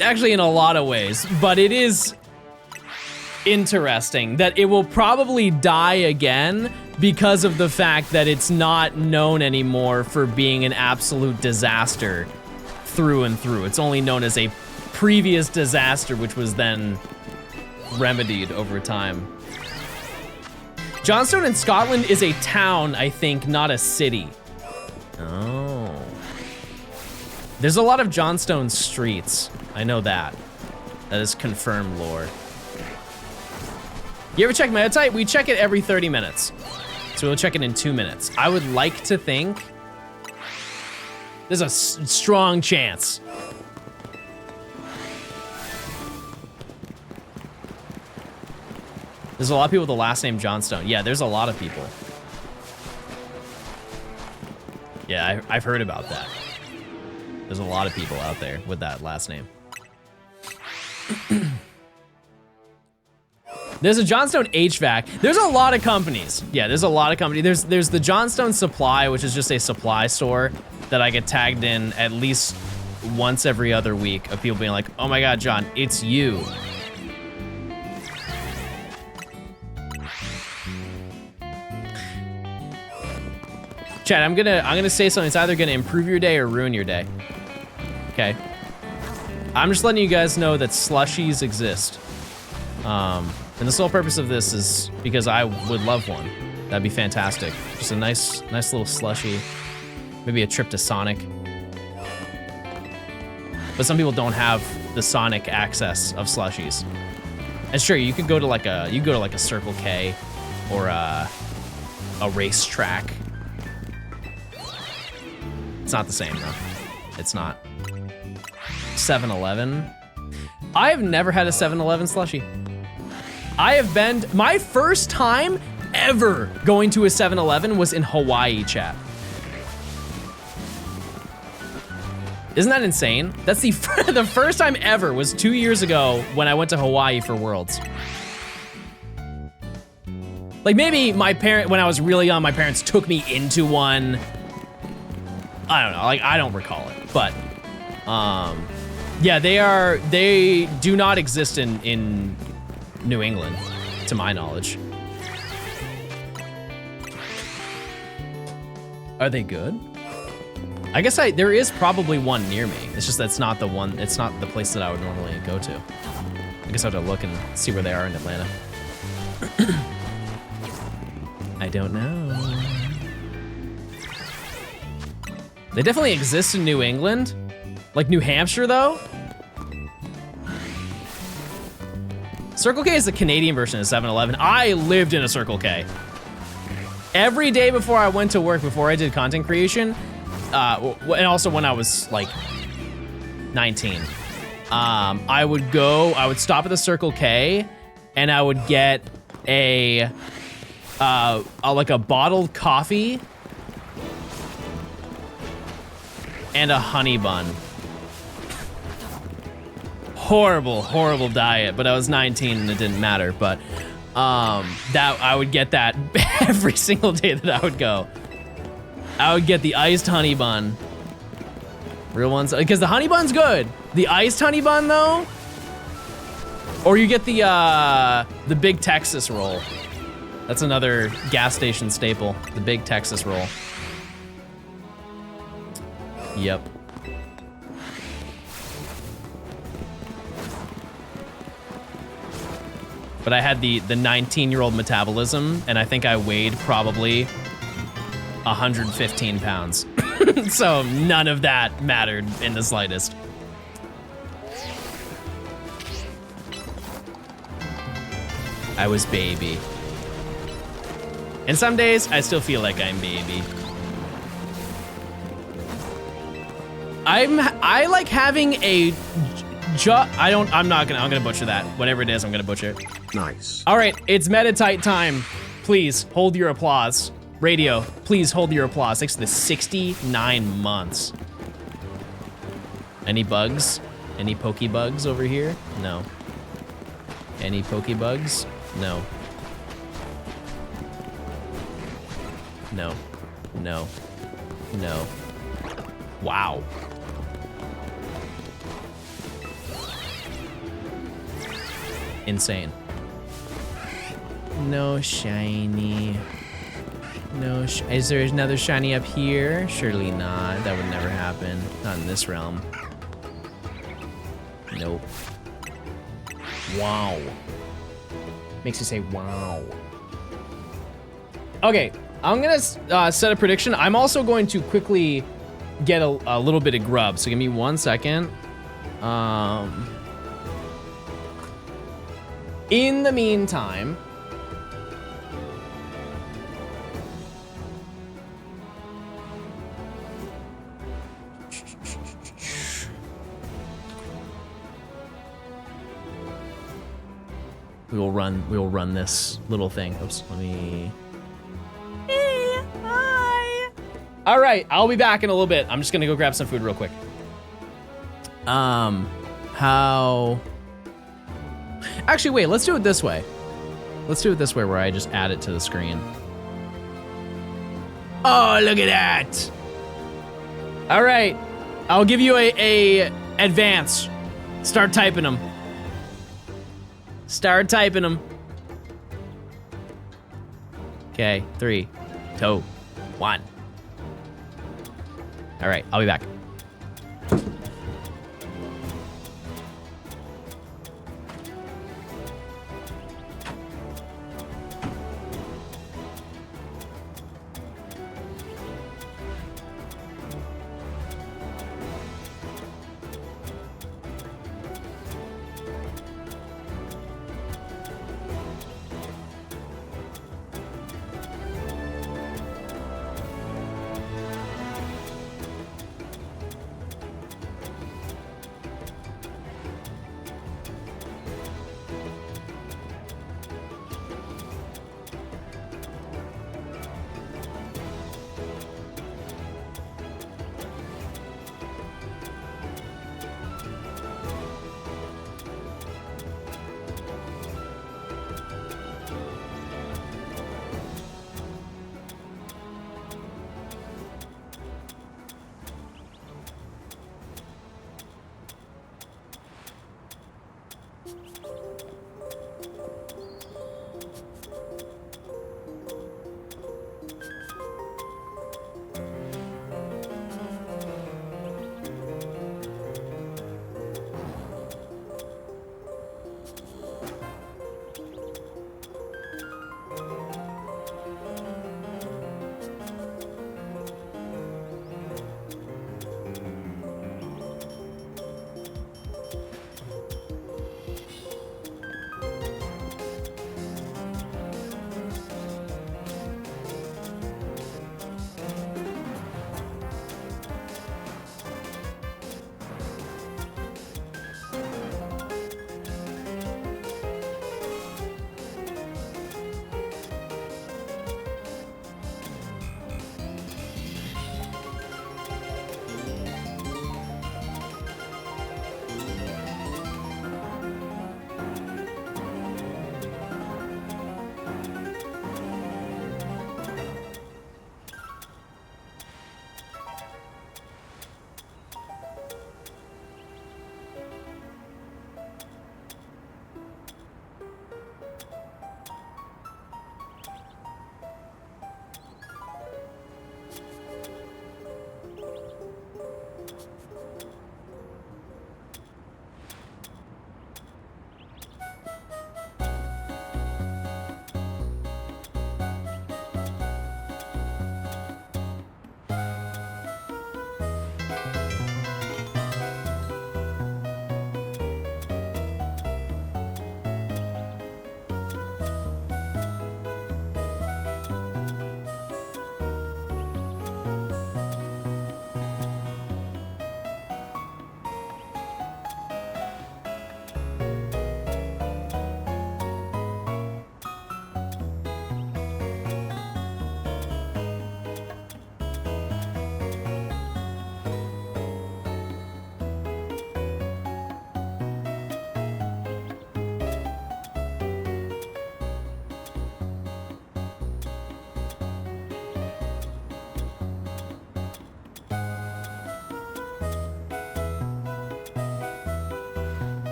Actually, in a lot of ways, but it is interesting that it will probably die again because of the fact that it's not known anymore for being an absolute disaster through and through. It's only known as a previous disaster, which was then remedied over time. Johnstone in Scotland is a town, I think, not a city. Oh. There's a lot of Johnstone streets. I know that. That is confirmed lore. You ever check Metatite? We check it every 30 minutes. So we'll check it in 2 minutes. I would like to think there's a strong chance. There's a lot of people with the last name Johnstone. Yeah, there's a lot of people. Yeah, I've heard about that. There's a lot of people out there with that last name. There's a Johnstone HVAC. There's a lot of companies. Yeah, there's a lot of companies. There's the Johnstone Supply, which is just a supply store that I get tagged in at least once every other week of people being like, oh my God, John, it's you. Chad, I'm gonna say something. It's either gonna improve your day or ruin your day. Okay. I'm just letting you guys know that slushies exist. And the sole purpose of this is because I would love one. That'd be fantastic. Just a nice little slushie. Maybe a trip to Sonic. But some people don't have the Sonic access of slushies. And sure, you could go to like a Circle K or a racetrack. It's not the same though. It's not. 7-Eleven. I have never had a 7-Eleven slushie. I have been, my first time ever going to a 7-Eleven was in Hawaii, chat. Isn't that insane? That's the first time ever was 2 years ago when I went to Hawaii for Worlds. Like maybe when I was really young, my parents took me into one. I don't know, like I don't recall it, but yeah, they do not exist in New England, to my knowledge. Are they good? I guess there is probably one near me. It's just that's not the one, it's not the place that I would normally go to. I guess I have to look and see where they are in Atlanta. I don't know. They definitely exist in New England. Like New Hampshire, though. Circle K is the Canadian version of 7-Eleven. I lived in a Circle K. Every day before I went to work, before I did content creation, and also when I was like 19, I would stop at the Circle K and I would get like a bottled coffee and a honey bun. Horrible, horrible diet, but I was 19 and it didn't matter. But that I would get that every single day that I would go. I would get the iced honey bun. Real ones, because the honey bun's good. The iced honey bun though, or you get the big Texas roll. That's another gas station staple, the big Texas roll. Yep. But I had the 19-year-old metabolism, and I think I weighed probably 115 pounds. So none of that mattered in the slightest. I was baby. And some days, I still feel like I'm baby. I like having a I'm gonna butcher that. Whatever it is, I'm gonna butcher it. Nice. All right, it's Metatite time. please hold your applause. Radio, please hold your applause. Thanks to the 69 months. Any bugs? Any Pokebugs over here? No. Any Pokebugs? No. No. No. No. Wow. Insane. No shiny. No is there another shiny up here? Surely not. That would never happen. Not in this realm. Nope. Wow. Makes you say wow. Okay, I'm gonna set a prediction. I'm also going to quickly get a little bit of grub, so give me 1 second. In the meantime, we will run this little thing. Oops, let me. Hey, hi. All right, I'll be back in a little bit. I'm just gonna go grab some food real quick. How? Actually, wait, let's do it this way. Let's do it this way where I just add it to the screen. Oh, look at that. All right, I'll give you a advance. Start typing them. Start typing them. Okay, 3, 2, 1. All right, I'll be back.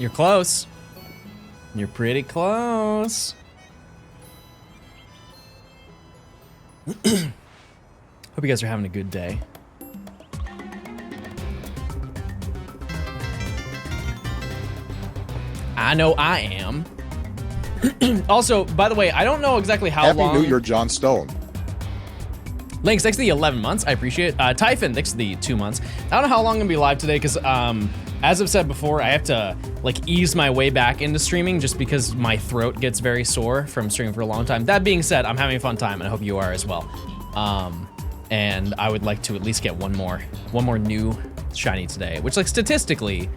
You're close. You're pretty close. Hope you guys are having a good day. I know I am. Also, by the way, I don't know exactly how long. Happy New Year, Johnstone. Links, thanks to the 11 months. I appreciate it. Typhon, thanks to the 2 months. I don't know how long I'm gonna be live today because, as I've said before, I have to like ease my way back into streaming just because my throat gets very sore from streaming for a long time. That being said, I'm having a fun time and I hope you are as well. And I would like to at least get one more new shiny today, which like statistically,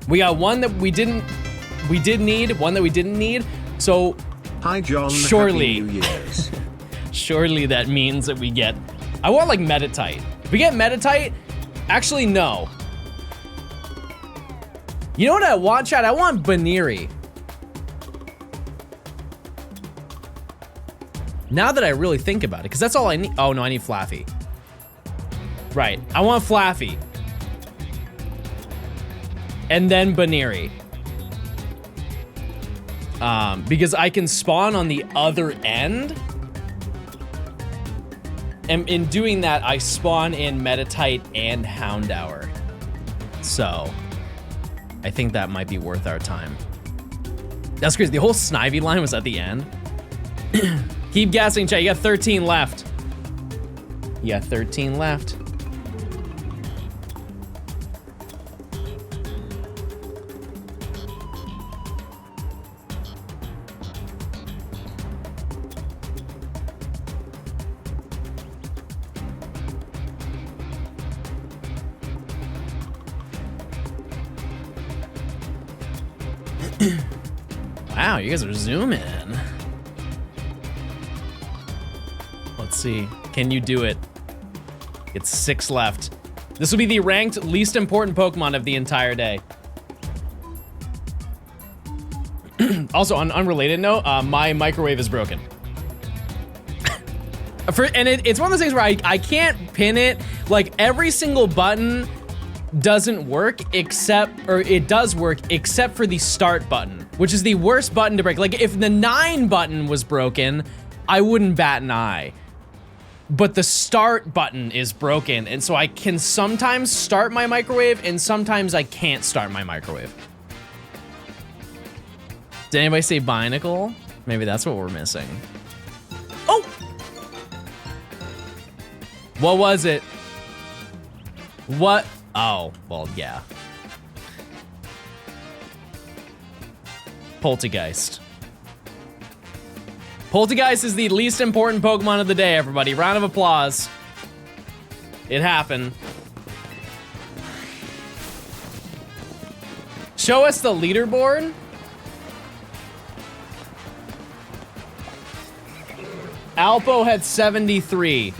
we got one that we did need, one that we didn't need. So hi John, surely, Happy New Year's. Surely that means that we get, I want like Metatite. If we get Metatite, actually no. You know what I want, Chad? I want Baneri. Now that I really think about it, because that's all I need. Oh no, I need Flaffy. Right, I want Flaffy. And then Baneri. Because I can spawn on the other end. And in doing that, I spawn in Metatite and Houndour. So, I think that might be worth our time. That's crazy. The whole Snivy line was at the end. Keep gassing, chat. You got 13 left. You got 13 left. Wow, you guys are zooming. Let's see. Can you do it? It's 6 left. This will be the ranked least important Pokemon of the entire day. Also, on an unrelated note, my microwave is broken. It's one of those things where I can't pin it. Like, every single button doesn't work except, or it does work except for the start button, which is the worst button to break. Like if the 9 button was broken, I wouldn't bat an eye. But the start button is broken, and so I can sometimes start my microwave and sometimes I can't start my microwave. Did anybody say Binacle? Maybe that's what we're missing. Oh! What was it? What? Oh, well, yeah. Poltergeist. Poltergeist is the least important Pokemon of the day, everybody. Round of applause. It happened. Show us the leaderboard. Alpo had 73.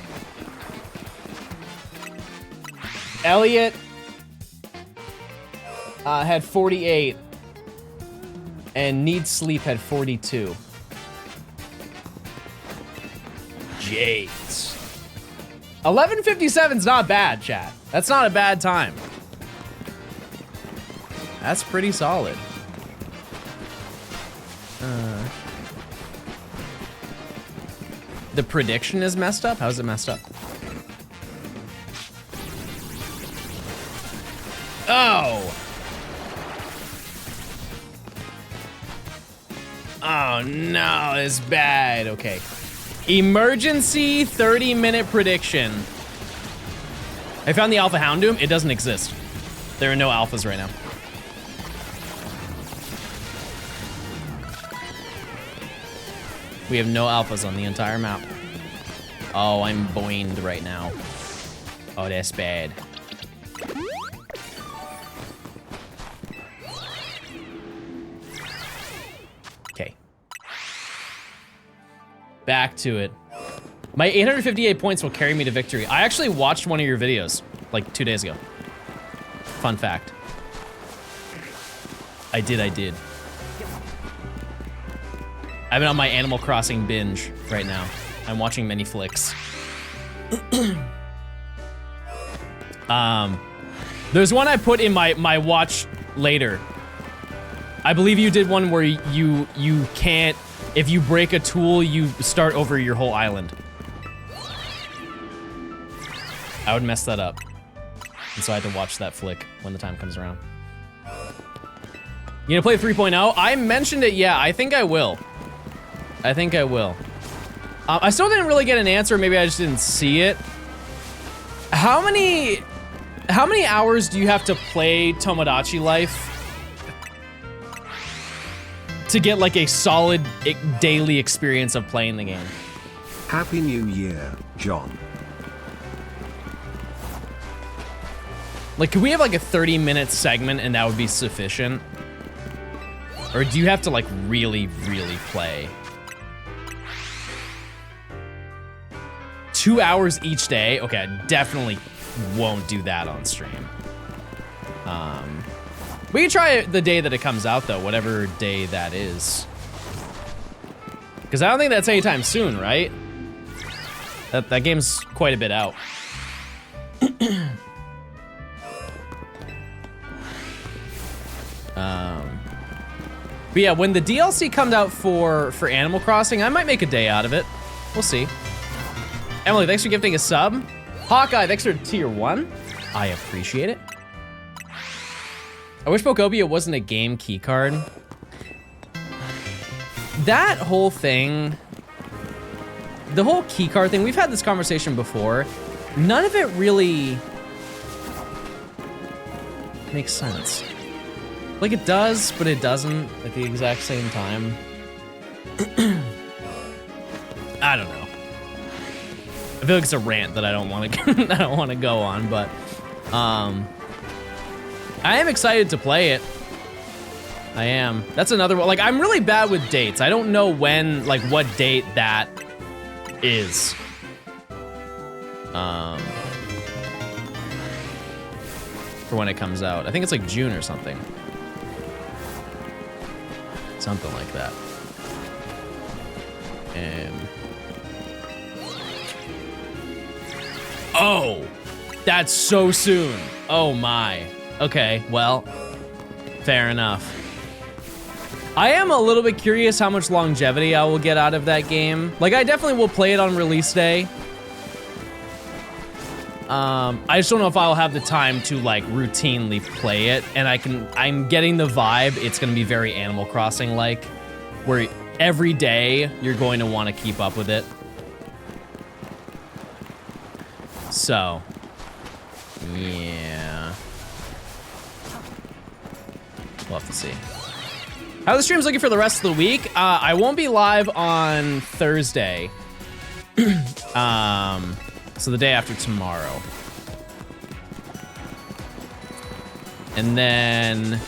Elliot had 48. And Need Sleep had 42. Jades. 11:57's not bad, chat. That's not a bad time. That's pretty solid. The prediction is messed up? How's it messed up? Oh! Oh no, it's bad. Okay. Emergency 30-minute prediction. I found the Alpha Houndoom. It doesn't exist. There are no alphas right now. We have no alphas on the entire map. Oh, I'm boinged right now. Oh, that's bad. Okay. Back to it. My 858 points will carry me to victory. I actually watched one of your videos like 2 days ago. Fun fact. I did. I've been on my Animal Crossing binge right now. I'm watching many flicks. There's one I put in my watch later I believe you did one where you can't, if you break a tool, you start over your whole island. I would mess that up. And so I had to watch that flick when the time comes around. You gonna play 3.0? I mentioned it, yeah, I think I will. I think I will. I still didn't really get an answer, maybe I just didn't see it. How many hours do you have to play Tomodachi Life to get like a solid daily experience of playing the game? Happy New Year, John. Like, could we have like a 30-minute segment and that would be sufficient? Or do you have to like really, really play? 2 hours each day? Okay, I definitely won't do that on stream. We can try it the day that it comes out though, whatever day that is. Because I don't think that's anytime soon, right? That game's quite a bit out. But yeah, when the DLC comes out for Animal Crossing, I might make a day out of it. We'll see. Emily, thanks for gifting a sub. Hawkeye, thanks for tier 1. I appreciate it. I wish Pokobia wasn't a game keycard. That whole thing, the whole keycard thing, we've had this conversation before. None of it really makes sense. Like it does, but it doesn't at the exact same time. I don't know. I feel like it's a rant that I don't want to I don't want to go on, but I am excited to play it. I am. That's another one. Like, I'm really bad with dates. I don't know when, like, what date that is. For when it comes out. I think it's like June or something. Something like that. Oh, that's so soon. Oh my. Okay, well, fair enough. I am a little bit curious how much longevity I will get out of that game. Like, I definitely will play it on release day. I just don't know if I'll have the time to like routinely play it, and I'm getting the vibe it's gonna be very Animal Crossing like, where every day you're going to want to keep up with it. So, yeah. We'll have to see. How the stream's looking for the rest of the week? I won't be live on Thursday. So the day after tomorrow. And then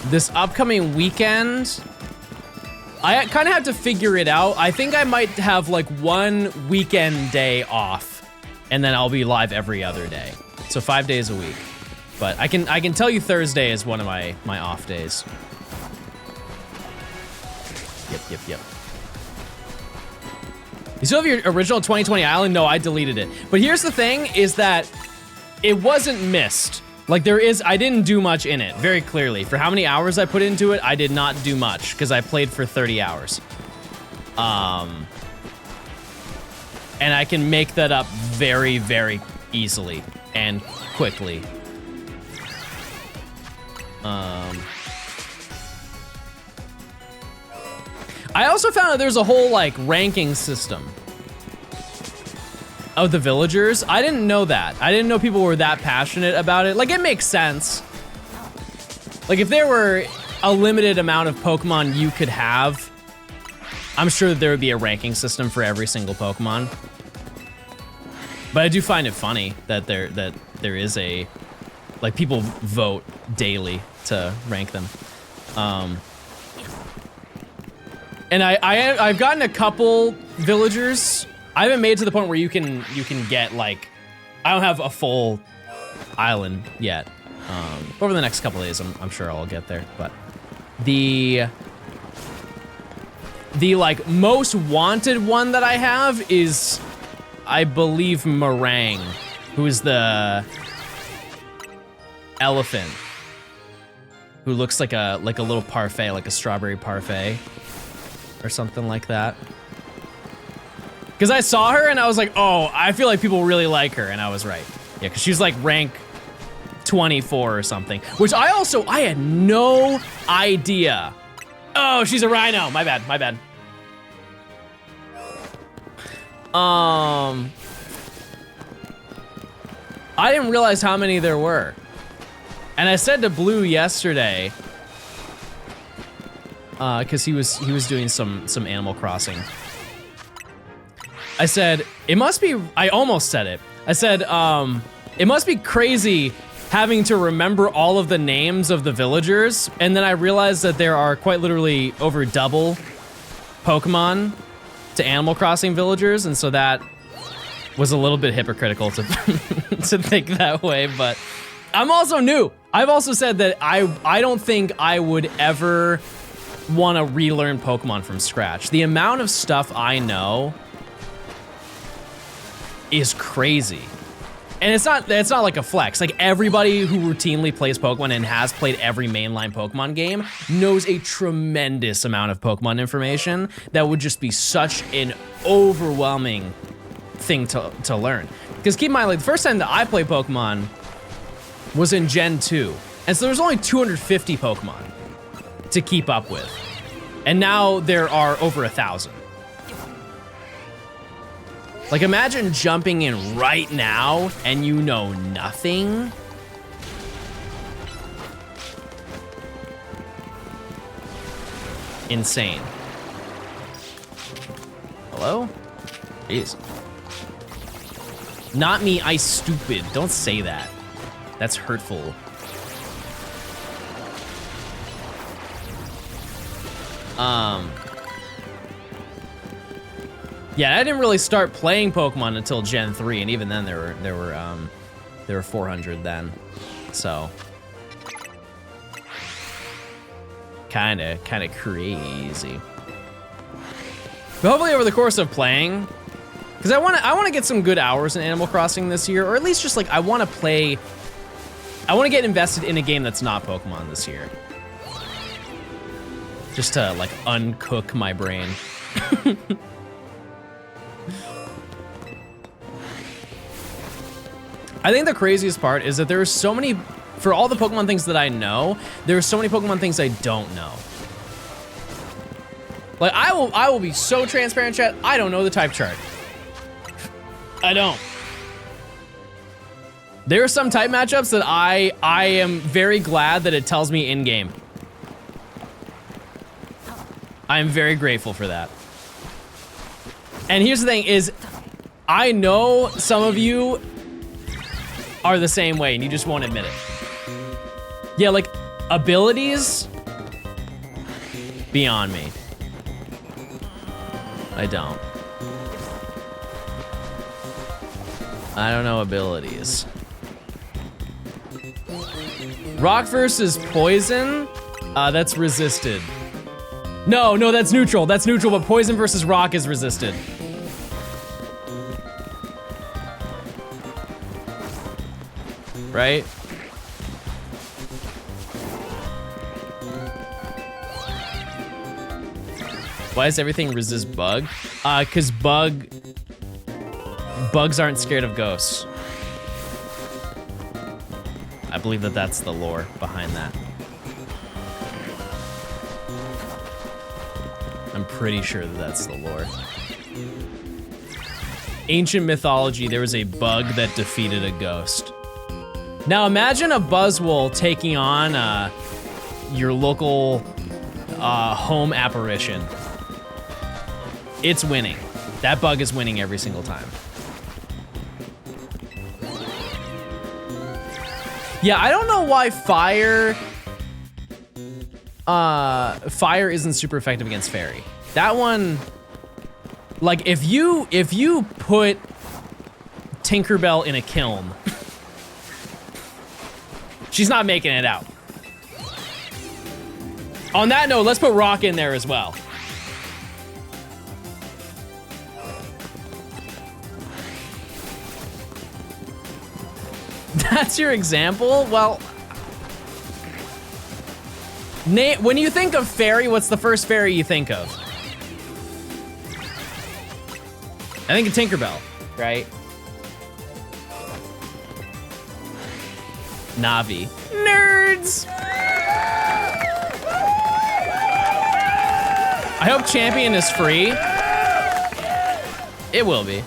this upcoming weekend, I kind of have to figure it out. I think I might have like one weekend day off, and then I'll be live every other day. So 5 days a week. But I can tell you Thursday is one of my off days. Yep. You still have your original 2020 island? No, I deleted it. But here's the thing, is that it wasn't missed. Like I didn't do much in it, very clearly. For how many hours I put into it, I did not do much, because I played for 30 hours. And I can make that up very, very easily and quickly. I also found out there's a whole like ranking system of the villagers. I didn't know that. I didn't know people were that passionate about it. Like, it makes sense. Like, if there were a limited amount of Pokemon you could have, I'm sure that there would be a ranking system for every single Pokemon. But I do find it funny that there is a, like, people vote daily to rank them. And I've gotten a couple villagers. I haven't made it to the point where you can get like, I don't have a full island yet. Over the next couple days, I'm sure I'll get there. But the like most wanted one that I have is, I believe, Meringue, who is the elephant. who looks like a little parfait, like a strawberry parfait or something like that. Because I saw her and I was like, oh, I feel like people really like her, and I was right. Yeah, because she's like rank 24 or something, which I had no idea. Oh, she's a rhino. My bad, my bad. I didn't realize how many there were. And I said to Blue yesterday, because he was doing some Animal Crossing. I said, it must be, I almost said it. I said, it must be crazy having to remember all of the names of the villagers, and then I realized that there are quite literally over double Pokemon to Animal Crossing villagers, and so that was a little bit hypocritical to to think that way, but I'm also new. I've also said that I don't think I would ever want to relearn Pokemon from scratch. The amount of stuff I know is crazy. And it's not like a flex. Like, everybody who routinely plays Pokemon and has played every mainline Pokemon game knows a tremendous amount of Pokemon information that would just be such an overwhelming thing to learn. Because keep in mind, like, the first time that I played Pokemon was in Gen 2. And so there's only 250 Pokemon to keep up with. And now there are over 1,000. Like, imagine jumping in right now and you know nothing. Insane. Hello? Jeez. Not me, I stupid. Don't say that. That's hurtful. Yeah, I didn't really start playing Pokemon until Gen 3, and even then there were 400 then. So kinda crazy. But hopefully over the course of playing, because I wanna get some good hours in Animal Crossing this year, or at least just like I wanna get invested in a game that's not Pokemon this year. Just to like uncook my brain. I think the craziest part is that there are so many, for all the Pokemon things that I know, there are so many Pokemon things I don't know. Like, I will be so transparent, chat, I don't know the type chart. I don't. There are some type matchups that I am very glad that it tells me in-game. I am very grateful for that. And here's the thing is, I know some of you are the same way and you just won't admit it. Yeah, like, abilities, beyond me. I don't know abilities. Rock versus poison, that's resisted. No, that's neutral, but poison versus rock is resisted. Right? Why does everything resist bug? Cause bugs aren't scared of ghosts. I believe that that's the lore behind that. I'm pretty sure that that's the lore. Ancient mythology, there was a bug that defeated a ghost. Now imagine a Buzzwole taking on your local home apparition. It's winning. That bug is winning every single time. Yeah, I don't know why fire isn't super effective against fairy. That one, like, if you put Tinkerbell in a kiln, she's not making it out. On that note, let's put rock in there as well. That's your example? Well, When you think of fairy, what's the first fairy you think of? I think of Tinkerbell, right? Navi. Nerds! I hope Champion is free. It will be.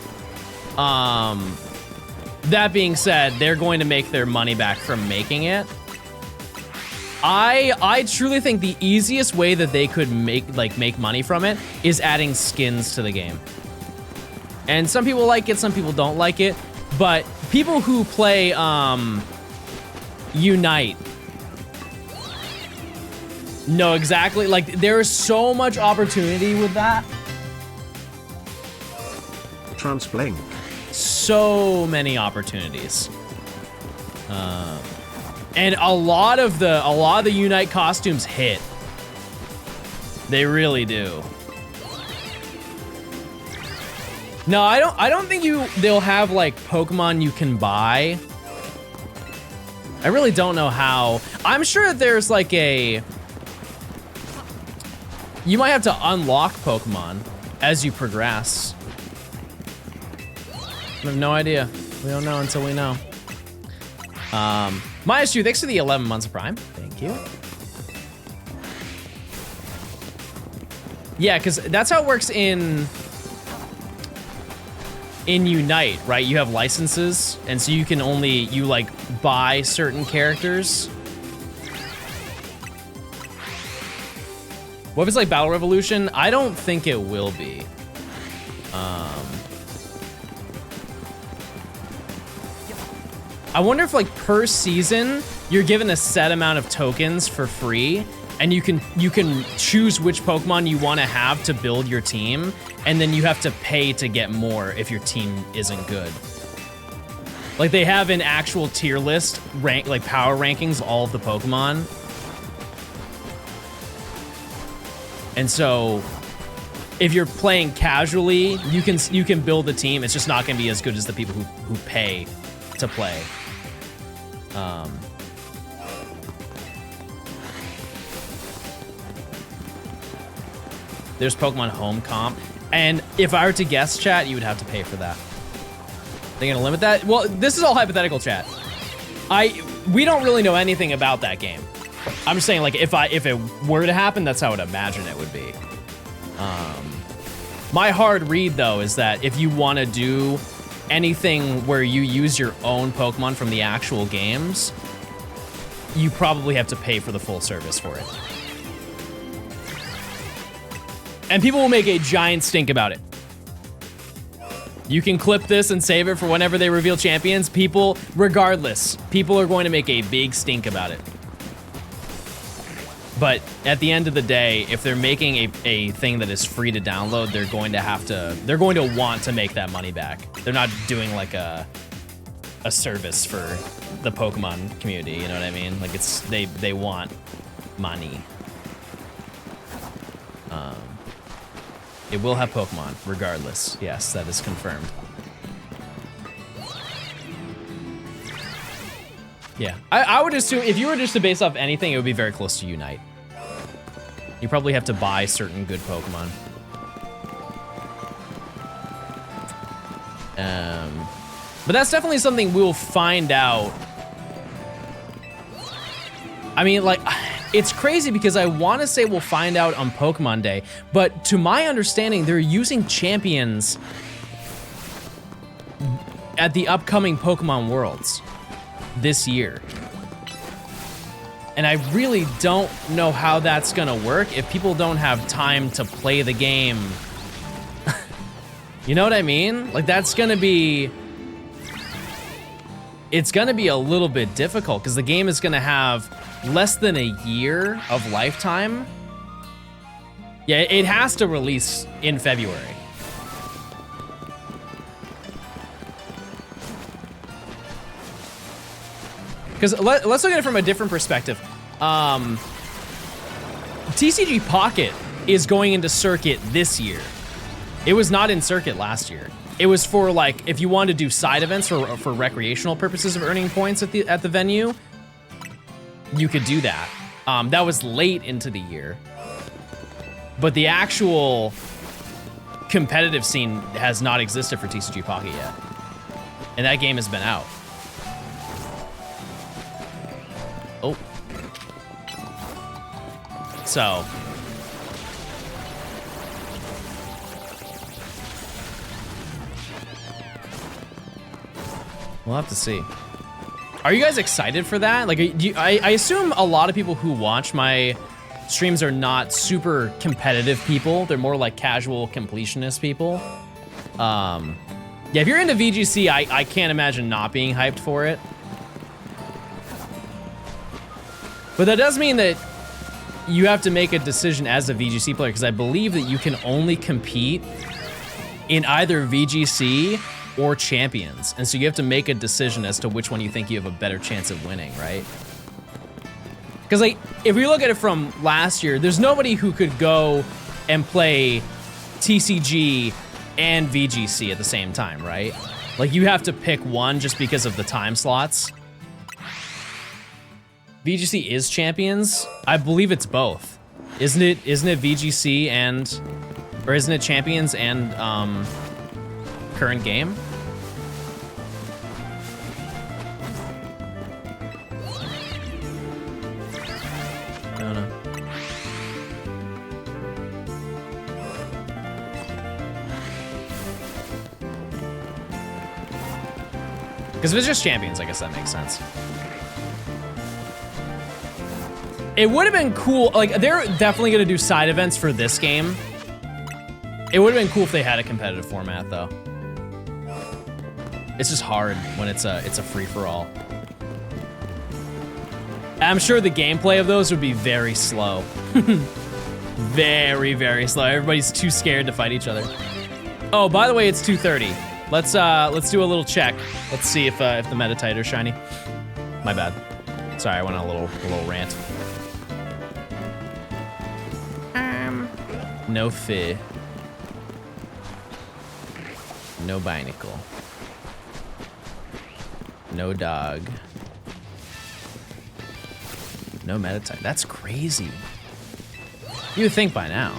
That being said, they're going to make their money back from making it. I truly think the easiest way that they could make money from it is adding skins to the game. And some people like it, some people don't like it, but people who play Unite know exactly, like, there is so much opportunity with that. Transblink. So many opportunities. And a lot of the Unite costumes hit. They really do. No, I don't think they'll have like Pokemon you can buy. I really don't know how. I'm sure that there's like you might have to unlock Pokemon as you progress. I have no idea. We don't know until we know. Maestro, thanks for the 11 months of Prime. Thank you. Yeah, because that's how it works in Unite, right? You have licenses, and so you can only, like, buy certain characters. What if it's like Battle Revolution? I don't think it will be. I wonder if, like, per season, you're given a set amount of tokens for free, and you can choose which Pokemon you want to have to build your team, and then you have to pay to get more if your team isn't good. Like, they have an actual tier list, like power rankings of all of the Pokemon. And so, if you're playing casually, you can build a team. It's just not going to be as good as the people who pay to play. There's Pokemon Home Comp, and if I were to guess, chat, you would have to pay for that. They're gonna limit that? Well, this is all hypothetical, chat. We don't really know anything about that game. I'm just saying, like, if it were to happen, that's how I would imagine it would be. My hard read, though, is that if you want to do anything where you use your own Pokemon from the actual games, you probably have to pay for the full service for it. And people will make a giant stink about it. You can clip this and save it for whenever they reveal champions. People, regardless, people are going to make a big stink about it. But at the end of the day, if they're making a thing that is free to download, they're going to want to make that money back. They're not doing like a service for the Pokemon community, you know what I mean? Like, it's they want money. It will have Pokemon, regardless. Yes, that is confirmed. Yeah, I would assume if you were just to base off anything, it would be very close to Unite. You probably have to buy certain good Pokemon. But that's definitely something we'll find out. I mean, like, it's crazy because I want to say we'll find out on Pokemon Day, but to my understanding, they're using champions at the upcoming Pokemon Worlds this year. And I really don't know how that's gonna work if people don't have time to play the game. You know what I mean? Like, that's gonna be... It's gonna be a little bit difficult because the game is gonna have less than a year of lifetime. Yeah, it has to release in February. Because let's look at it from a different perspective. TCG Pocket is going into Circuit this year. It was not in Circuit last year. It was for, like, if you wanted to do side events for recreational purposes of earning points at the venue, you could do that. That was late into the year. But the actual competitive scene has not existed for TCG Pocket yet. And that game has been out. Oh. So. We'll have to see. Are you guys excited for that? Like, I assume a lot of people who watch my streams are not super competitive people. They're more like casual completionist people. Yeah, if you're into VGC, I can't imagine not being hyped for it. But that does mean that you have to make a decision as a VGC player, because I believe that you can only compete in either VGC or Champions. And so you have to make a decision as to which one you think you have a better chance of winning, right? Because, like, if we look at it from last year, there's nobody who could go and play TCG and VGC at the same time, right? Like, you have to pick one just because of the time slots. VGC is Champions? I believe it's both. Isn't it VGC and, or isn't it Champions and current game? I don't know. Because if it's just Champions, I guess that makes sense. It would have been cool, like, they're definitely gonna do side events for this game. It would have been cool if they had a competitive format, though. It's just hard when it's a free-for-all. I'm sure the gameplay of those would be very slow. Very, very slow. Everybody's too scared to fight each other. Oh, by the way, it's 2:30. Let's do a little check. Let's see if the Meditator's shiny. My bad. Sorry, I went on a little rant. No fear. No Binacle. No dog. No Meditite. That's crazy. You would think by now.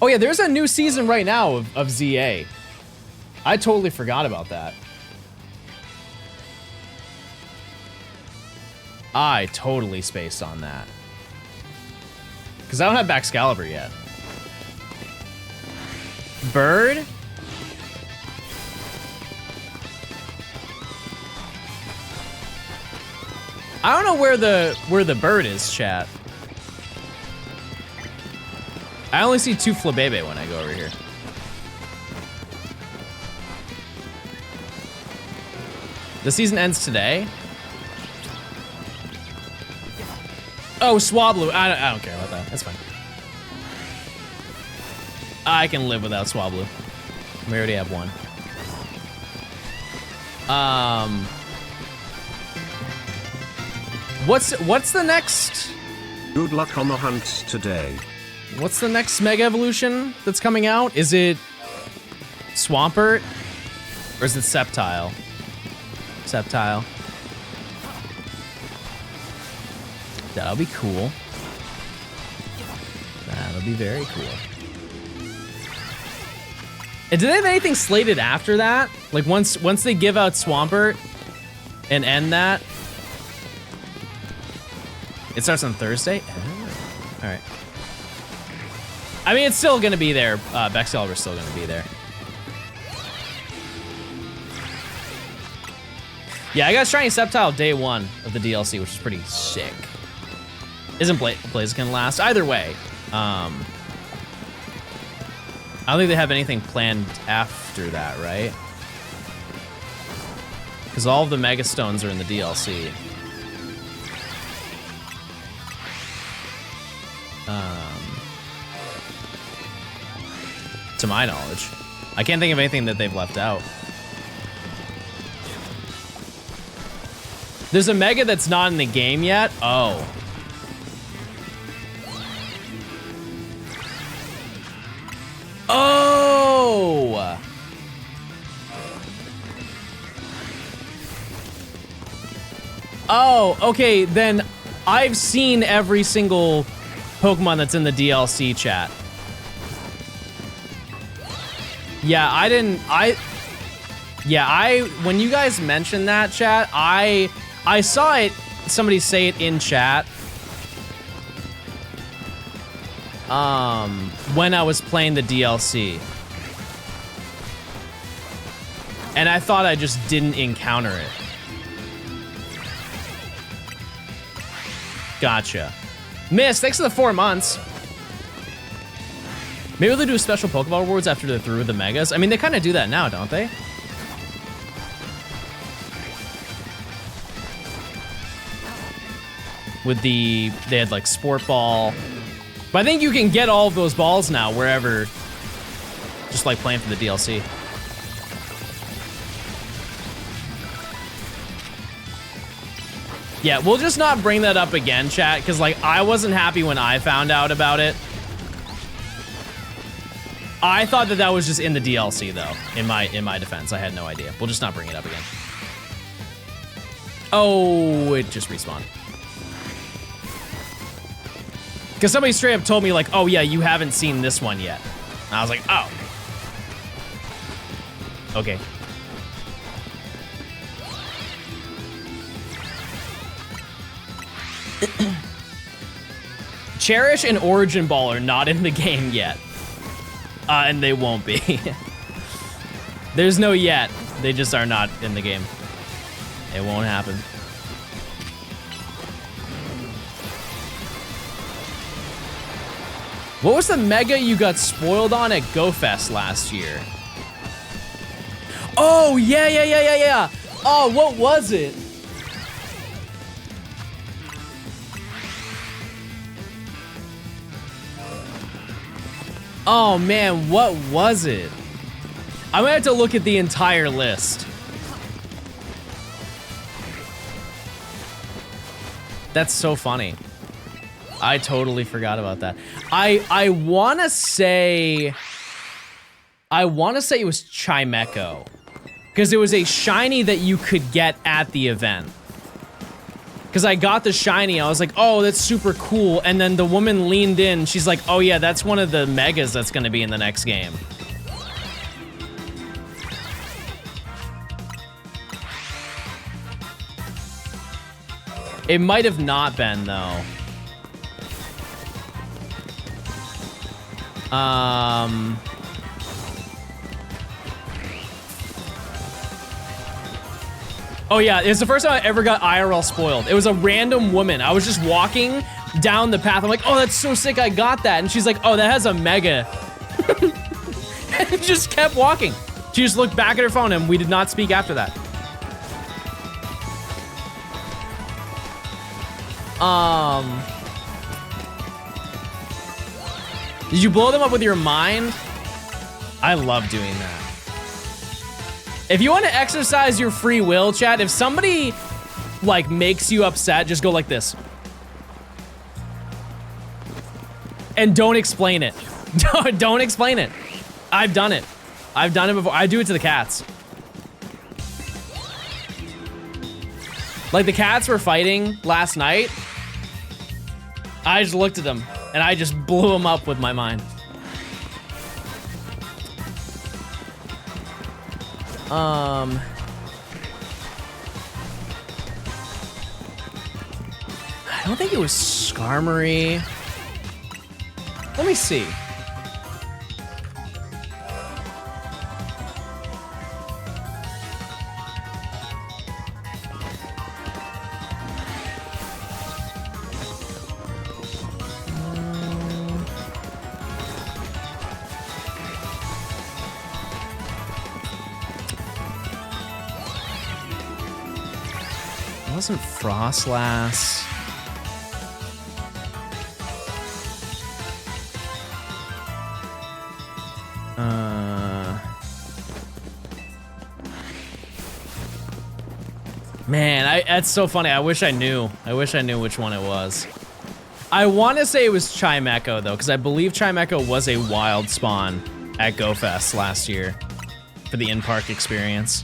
Oh yeah, there's a new season right now of ZA. I totally forgot about that. I totally spaced on that. Because I don't have Baxcalibur yet. Bird? I don't know where the bird is, chat. I only see 2 Flabebe when I go over here. The season ends today? Oh, Swablu. I don't care about that. That's fine. I can live without Swablu. We already have one. What's the next? Good luck on the hunts today. What's the next Mega Evolution that's coming out? Is it Swampert? Or is it Sceptile? Sceptile. That'll be cool. That'll be very cool. And do they have anything slated after that? Like once they give out Swampert and end that? It starts on Thursday? Oh. All right. I mean, it's still gonna be there. Baxcalibur's still gonna be there. Yeah, I got Shiny Sceptile day 1 of the DLC, which is pretty sick. Isn't Blaziken last? Either way. I don't think they have anything planned after that, right? Because all of the Mega Stones are in the DLC. To my knowledge. I can't think of anything that they've left out. There's a Mega that's not in the game yet? Oh. Oh! Oh, okay, then I've seen every single Pokemon that's in the DLC chat. Yeah, when you guys mentioned that, chat, I saw it, somebody say it in chat. When I was playing the DLC. And I thought I just didn't encounter it. Gotcha. Miss, thanks for the 4 months. Maybe they'll do special Pokeball rewards after they're through with the Megas. I mean, they kind of do that now, don't they? With they had like Sport Ball. But I think you can get all of those balls now wherever, just like playing for the DLC. Yeah, we'll just not bring that up again, chat, because like I wasn't happy when I found out about it. I thought that was just in the DLC though. In my defense, I had no idea. We'll just not bring it up again. Oh, it just respawned. Because somebody straight up told me like, oh yeah, you haven't seen this one yet. And I was like, oh. Okay. Cherish and Origin Ball are not in the game yet. And they won't be. There's no yet. They just are not in the game. It won't happen. What was the Mega you got spoiled on at GoFest last year? Oh, yeah. Oh, what was it? Oh man, what was it? I'm gonna have to look at the entire list. That's so funny. I totally forgot about that. I wanna say it was Chimecho. Because it was a shiny that you could get at the event. Because I got the shiny, I was like, oh, that's super cool. And then the woman leaned in, she's like, oh yeah, that's one of the Megas that's gonna be in the next game. It might have not been, though. Oh yeah, it's the first time I ever got IRL spoiled. It was a random woman. I was just walking down the path. I'm like, oh, that's so sick, I got that. And she's like, oh, that has a Mega. And just kept walking. She just looked back at her phone and we did not speak after that. Did you blow them up with your mind? I love doing that. If you want to exercise your free will, chat, if somebody like makes you upset, just go like this. And don't explain it. Don't explain it. I've done it. I've done it before. I do it to the cats. Like the cats were fighting last night. I just looked at them and I just blew them up with my mind. I don't think it was Skarmory. Let me see. It wasn't Frostlass. Man, that's so funny. I wish I knew. I wish I knew which one it was. I want to say it was Chimecho, though, because I believe Chimecho was a wild spawn at GoFest last year for the in-park experience.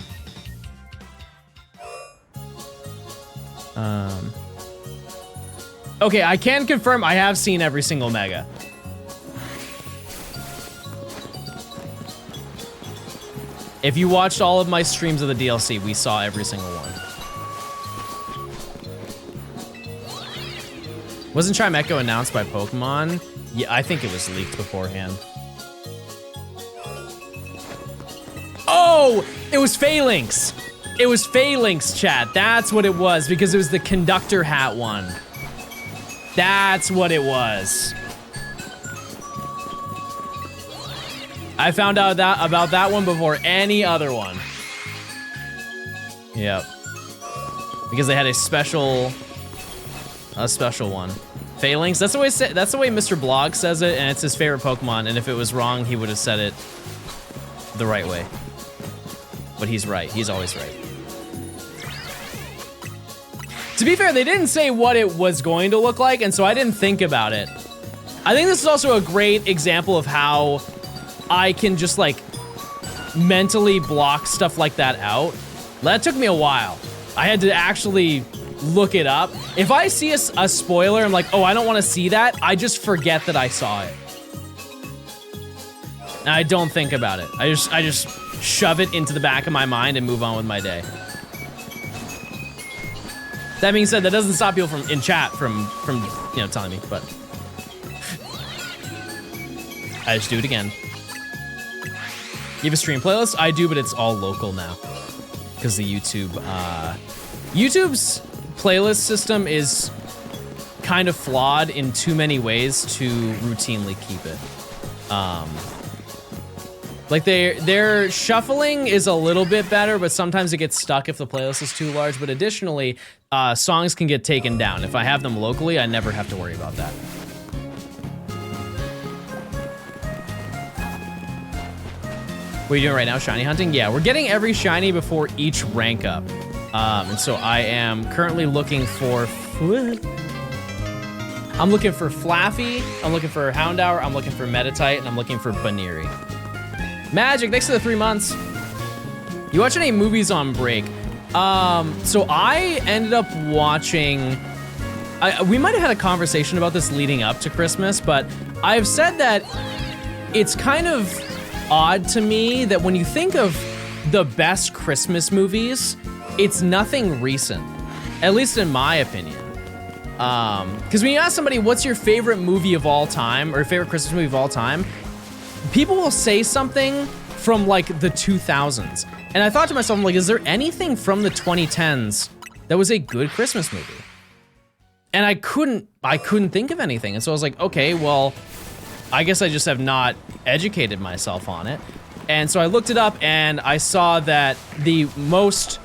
Okay, I can confirm I have seen every single mega. If you watched all of my streams of the DLC, we saw every single one. Wasn't Chimecho announced by Pokemon? Yeah, I think it was leaked beforehand. Oh, it was Phalanx. It was Phalanx, chat. That's what it was, because it was the conductor hat one. That's what it was. I found out about that one before any other one. Yep. Because they had a special one. Phalanx, that's the way Mr. Blog says it, and it's his favorite Pokemon, and if it was wrong, he would have said it the right way. But he's right, he's always right. To be fair, they didn't say what it was going to look like, and so I didn't think about it. I think this is also a great example of how I can just like mentally block stuff like that out. That took me a while. I had to actually look it up. If I see a spoiler, I'm like, oh, I don't want to see that. I just forget that I saw it. And I don't think about it. I just shove it into the back of my mind and move on with my day. That being said, that doesn't stop people in chat from you know, telling me, but I just do it again. You have a stream playlist? I do, but it's all local now because the YouTube's playlist system is kind of flawed in too many ways to routinely keep it. Like their shuffling is a little bit better, but sometimes it gets stuck if the playlist is too large. But additionally, songs can get taken down. If I have them locally, I never have to worry about that. What are you doing right now? Shiny hunting? Yeah, we're getting every shiny before each rank up. And so I am currently looking for... I'm looking for Flaffy, I'm looking for Houndour, I'm looking for Meditite, and I'm looking for Baneri. Magic, thanks for the 3 months. You watch any movies on break? So I ended up watching... we might have had a conversation about this leading up to Christmas, but I've said that it's kind of odd to me that when you think of the best Christmas movies, it's nothing recent, at least in my opinion. Because when you ask somebody, what's your favorite movie of all time, or favorite Christmas movie of all time, people will say something from like the 2000s. And I thought to myself, like, is there anything from the 2010s that was a good Christmas movie? And I couldn't think of anything. And so I was like, okay, well, I guess I just have not educated myself on it. And so I looked it up and I saw that the most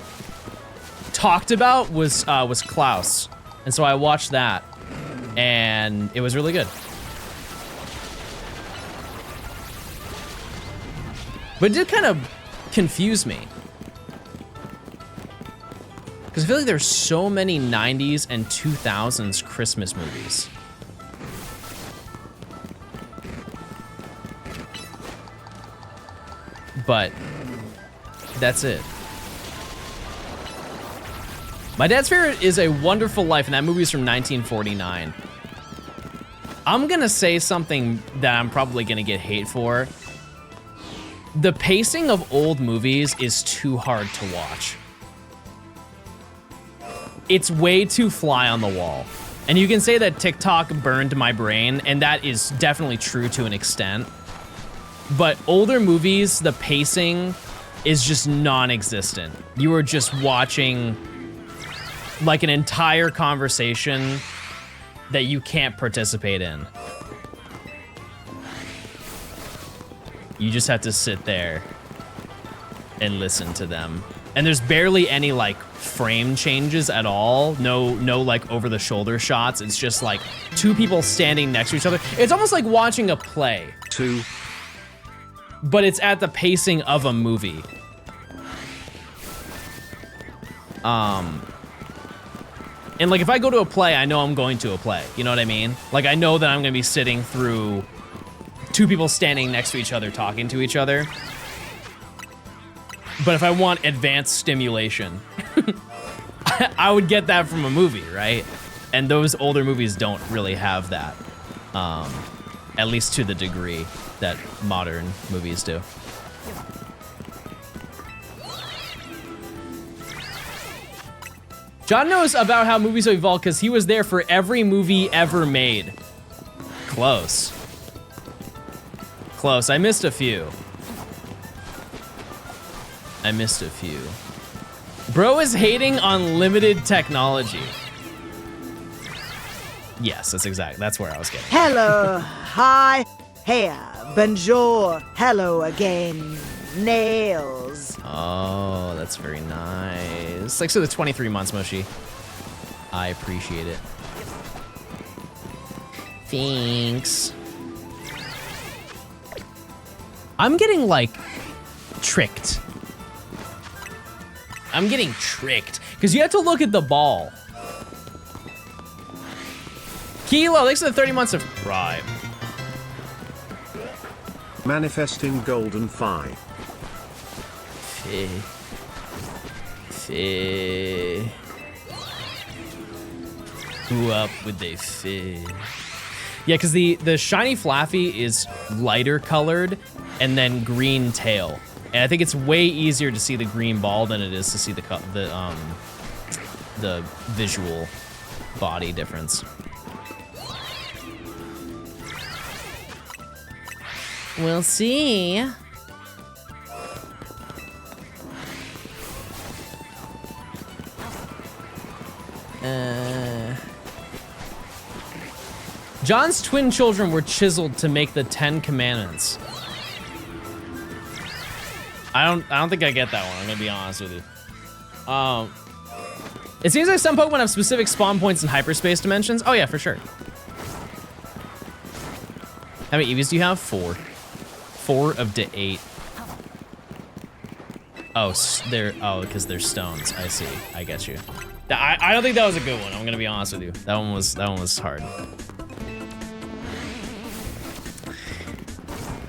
talked about was Klaus. And so I watched that and it was really good. But it did kind of confuse me. Because I feel like there's so many 90s and 2000s Christmas movies. But that's it. My dad's favorite is A Wonderful Life, and that movie is from 1949. I'm gonna say something that I'm probably gonna get hate for. The pacing of old movies is too hard to watch. It's way too fly on the wall. And you can say that TikTok burned my brain, and that is definitely true to an extent. But older movies, the pacing is just non-existent. You are just watching like an entire conversation that you can't participate in. You just have to sit there and listen to them. And there's barely any like frame changes at all. No like over the shoulder shots. It's just like two people standing next to each other. It's almost like watching a play. But it's at the pacing of a movie. And like if I go to a play, I know I'm going to a play. You know what I mean? Like I know that I'm gonna be sitting through two people standing next to each other, talking to each other. But if I want advanced stimulation, I would get that from a movie, right? And those older movies don't really have that, at least to the degree that modern movies do. John knows about how movies evolve because he was there for every movie ever made. Close. Close. I missed a few. Bro is hating on limited technology. Yes, that's where I was getting. Hello, hi, here, bonjour, hello again, nails. Oh, that's very nice. Thanks for the 23 months, Moshi. I appreciate it. Thanks. I'm getting, like, tricked. I'm getting tricked. Because you have to look at the ball. Kilo, thanks for the 30 months of Prime. Manifesting golden fi. Who up with they fish? Yeah, because the shiny Flaffy is lighter colored and then green tail. And I think it's way easier to see the green ball than it is to see the visual body difference. We'll see. John's twin children were chiseled to make the 10 Commandments. I don't think I get that one. I'm gonna be honest with you. It seems like some Pokemon have specific spawn points in hyperspace dimensions. Oh yeah, for sure. How many EVs do you have? 4. 4 of the 8. Oh, because they're stones. I see. I get you. I don't think that was a good one. I'm gonna be honest with you. That one was hard.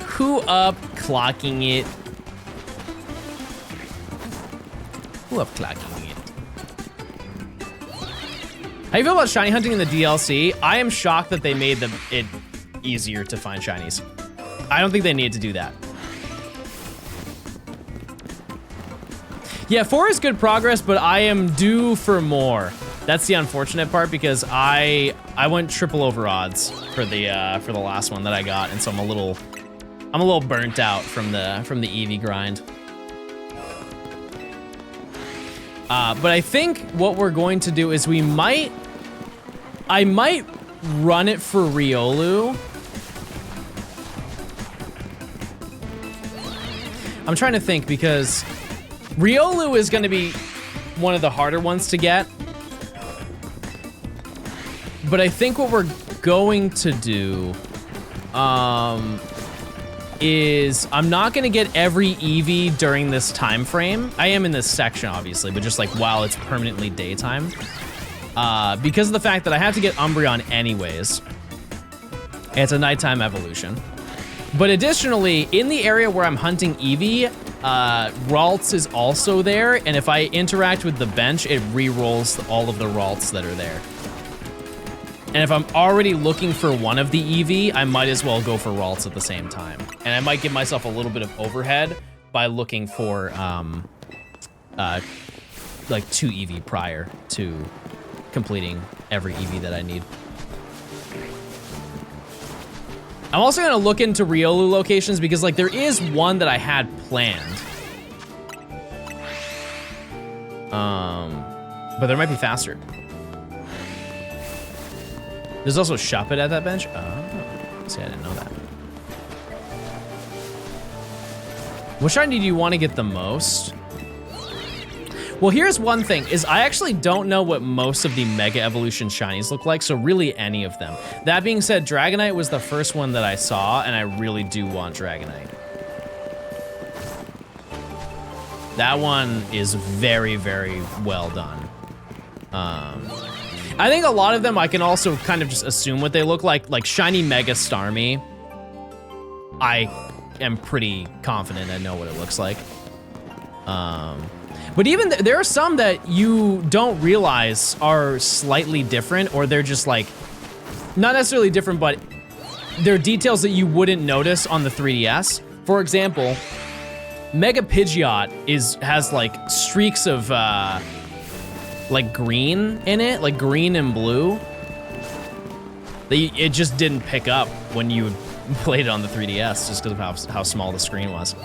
Who up clocking it? Who up clocking it? How you feel about shiny hunting in the DLC? I am shocked that they made it easier to find shinies. I don't think they need to do that. Yeah, 4 is good progress, but I am due for more. That's the unfortunate part because I went triple over odds for the last one that I got, and so I'm a little burnt out from the EV grind. But I think what we're going to do is I might run it for Riolu. I'm trying to think because Riolu is going to be one of the harder ones to get. But I think what we're going to do is I'm not going to get every EV during this time frame. I am in this section, obviously, but just like while it's permanently daytime. Because of the fact that I have to get Umbreon anyways. And it's a nighttime evolution. But additionally, in the area where I'm hunting Eevee, Ralts is also there, and if I interact with the bench, it re-rolls all of the Ralts that are there. And if I'm already looking for one of the Eevee, I might as well go for Ralts at the same time. And I might give myself a little bit of overhead by looking for like 2 Eevee prior to completing every Eevee that I need. I'm also gonna look into Riolu locations because like there is one that I had planned. But there might be faster. There's also Shuppet at that bench. Oh, see, I didn't know that. Which shiny do you want to get the most? Well, here's one thing, is I actually don't know what most of the Mega Evolution shinies look like, so really any of them. That being said, Dragonite was the first one that I saw, and I really do want Dragonite. That one is very, very well done. I think a lot of them I can also kind of just assume what they look like Shiny Mega Starmie. I am pretty confident I know what it looks like. But even there are some that you don't realize are slightly different, or they're just like, not necessarily different, but they're details that you wouldn't notice on the 3DS. For example, Mega Pidgeot has like streaks of like green in it, like green and blue. It just didn't pick up when you played it on the 3DS just because of how small the screen was.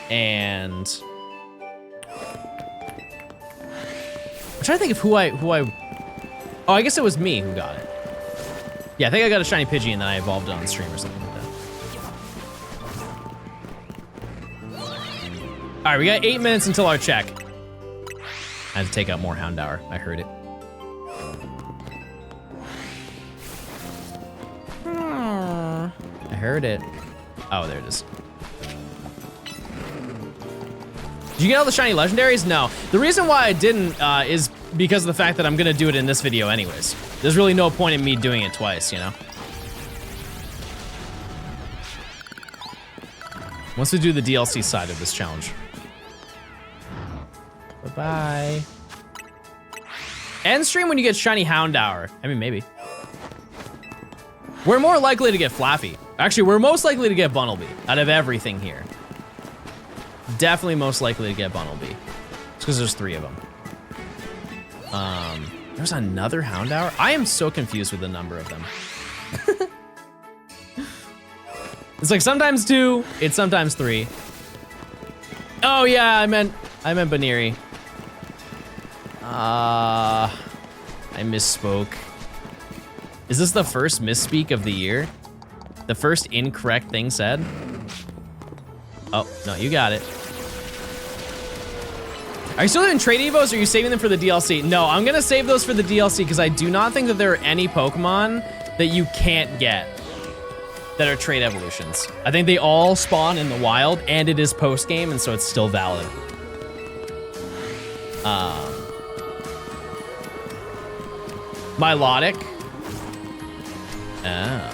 And I'm trying to think of who I oh, I guess it was me who got it. Yeah, I think I got a shiny Pidgey and then I evolved it on stream or something like that. All right, we got 8 minutes until our check. I had to take out more Houndour. I heard it. I heard it. Oh, there it is. Did you get all the shiny legendaries? No. The reason why I didn't is because of the fact that I'm gonna do it in this video anyways. There's really no point in me doing it twice, you know? Once we do the DLC side of this challenge. Bye-bye. End stream when you get shiny Houndour. I mean, maybe. We're more likely to get Flaffy. Actually, we're most likely to get Bunnelby out of everything here. Definitely most likely to get Bunnelby. It's because there's 3 of them. There's another Houndour? I am so confused with the number of them. It's like sometimes 2, it's sometimes 3. Oh yeah, I meant Baneri. I misspoke. Is this the first misspeak of the year? The first incorrect thing said? Oh, no, you got it. Are you still doing trade evos or are you saving them for the DLC? No, I'm gonna save those for the DLC because I do not think that there are any Pokemon that you can't get that are trade evolutions. I think they all spawn in the wild and it is post-game and so it's still valid. Milotic. Oh.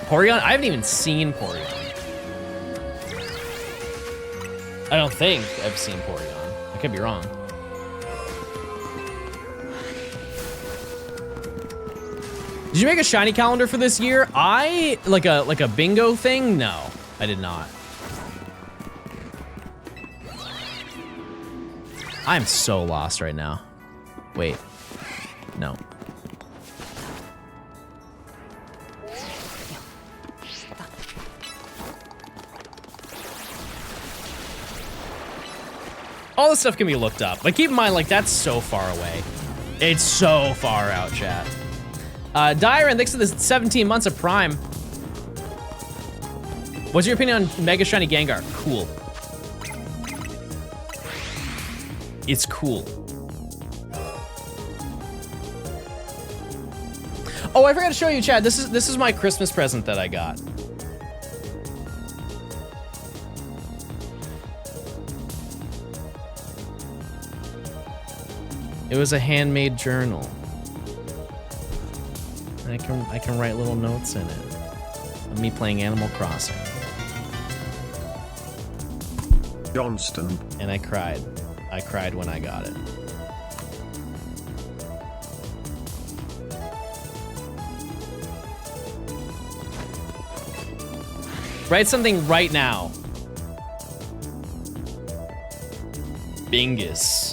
Porygon? I haven't even seen Porygon. I don't think I've seen Porygon. I could be wrong. Did you make a shiny calendar for this year? Like a bingo thing? No, I did not. I'm so lost right now. Wait, no. All this stuff can be looked up, but keep in mind, like, that's so far away. It's so far out, chat. Dyron, thanks for the 17 months of Prime. What's your opinion on Mega Shiny Gengar? Cool. It's cool. Oh, I forgot to show you, Chad. This is my Christmas present that I got. It was a handmade journal. I can write little notes in it of me playing Animal Crossing. Johnstone. And I cried. I cried when I got it. Write something right now. Bingus.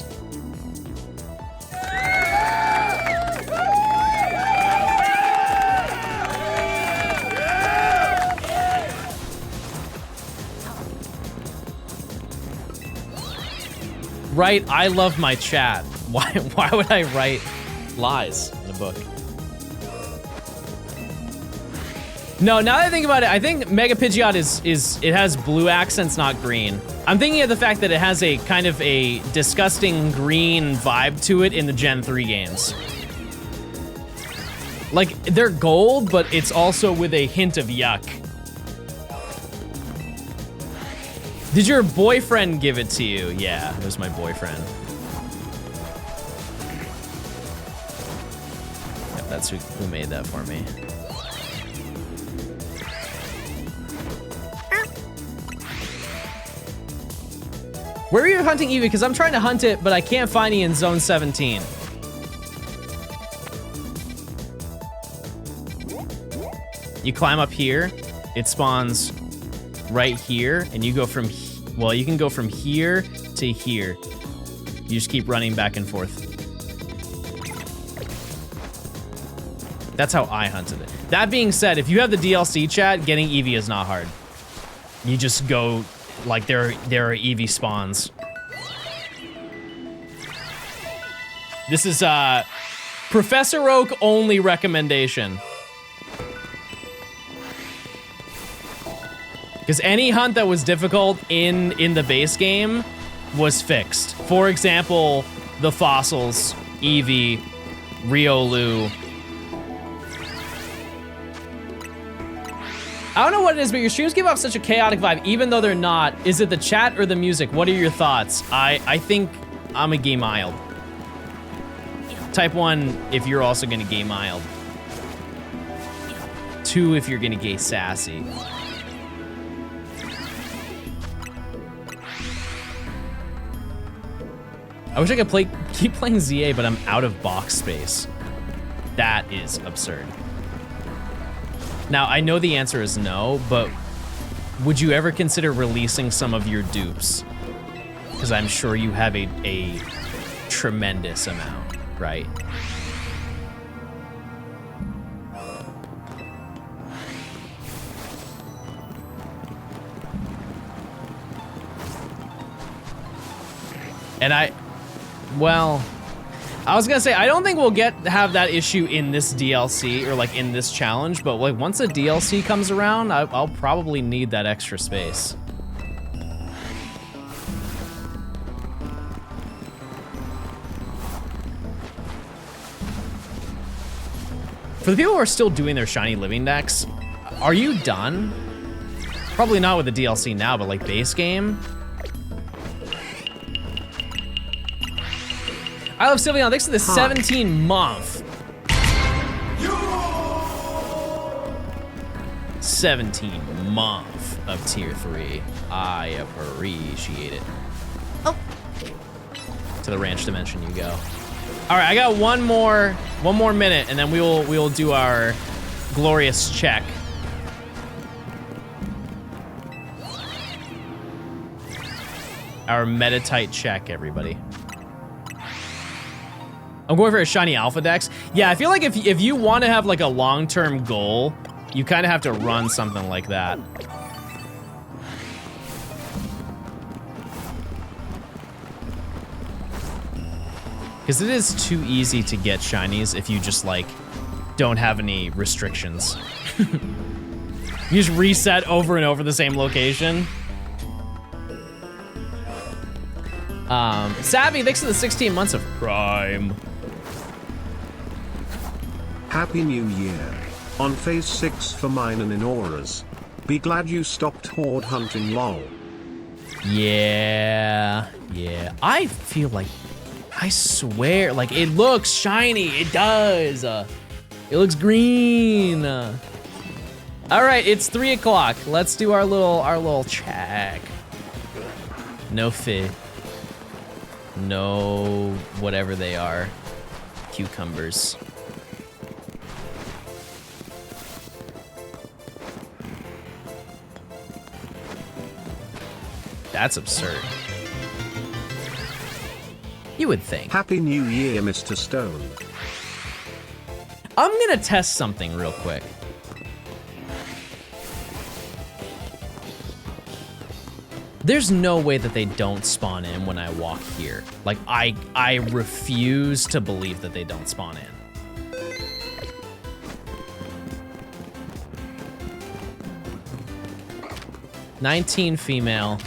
Write, I love my chat. Why would I write lies in a book? No, now that I think about it, I think Mega Pidgeot it has blue accents, not green. I'm thinking of the fact that it has a kind of a disgusting green vibe to it in the Gen 3 games. Like, they're gold, but it's also with a hint of yuck. Did your boyfriend give it to you? Yeah, it was my boyfriend. Yep, that's who made that for me. Where are you hunting Eevee? Because I'm trying to hunt it, but I can't find it in zone 17. You climb up here, it spawns right here, and you go from, well, you can go from here to here. You just keep running back and forth. That's how I hunted it. That being said, if you have the DLC chat, getting Eevee is not hard. You just go, like, there are Eevee spawns. This is Professor Oak only recommendation. Because any hunt that was difficult in the base game was fixed. For example, the fossils, Eevee, Riolu. I don't know what it is, but your streams give off such a chaotic vibe, even though they're not. Is it the chat or the music? What are your thoughts? I think I'm a gay mild. Type 1 if you're also gonna gay mild. 2 if you're gonna gay sassy. I wish I could keep playing ZA, but I'm out of box space. That is absurd. Now, I know the answer is no, but would you ever consider releasing some of your dupes? Because I'm sure you have a tremendous amount, right? And well, I was gonna say, I don't think we'll have that issue in this DLC or like in this challenge, but like once a DLC comes around, I'll probably need that extra space. For the people who are still doing their shiny living decks, are you done? Probably not with the DLC now, but like base game. I love Sylveon, thanks to the 17-month. 17-month of tier 3. I appreciate it. Oh. To the ranch dimension you go. All right, I got one more minute, and then we will do our glorious check. Our Metatite check, everybody. I'm going for a shiny alpha dex. Yeah, I feel like if you want to have like a long-term goal, you kind of have to run something like that. Because it is too easy to get shinies if you just like don't have any restrictions. You just reset over and over the same location. Savvy, thanks for the 16 months of Prime. Happy New Year. On phase 6 for mine and in auras. Be glad you stopped horde hunting, lol. Yeah. I feel like, I swear, like it looks shiny. It does. It looks green. All right, it's 3 o'clock. Let's do our little check. No fit. No, whatever they are. Cucumbers. That's absurd. You would think. Happy New Year, Mr. Stone. I'm gonna test something real quick. There's no way that they don't spawn in when I walk here. Like, I refuse to believe that they don't spawn in. $19 female,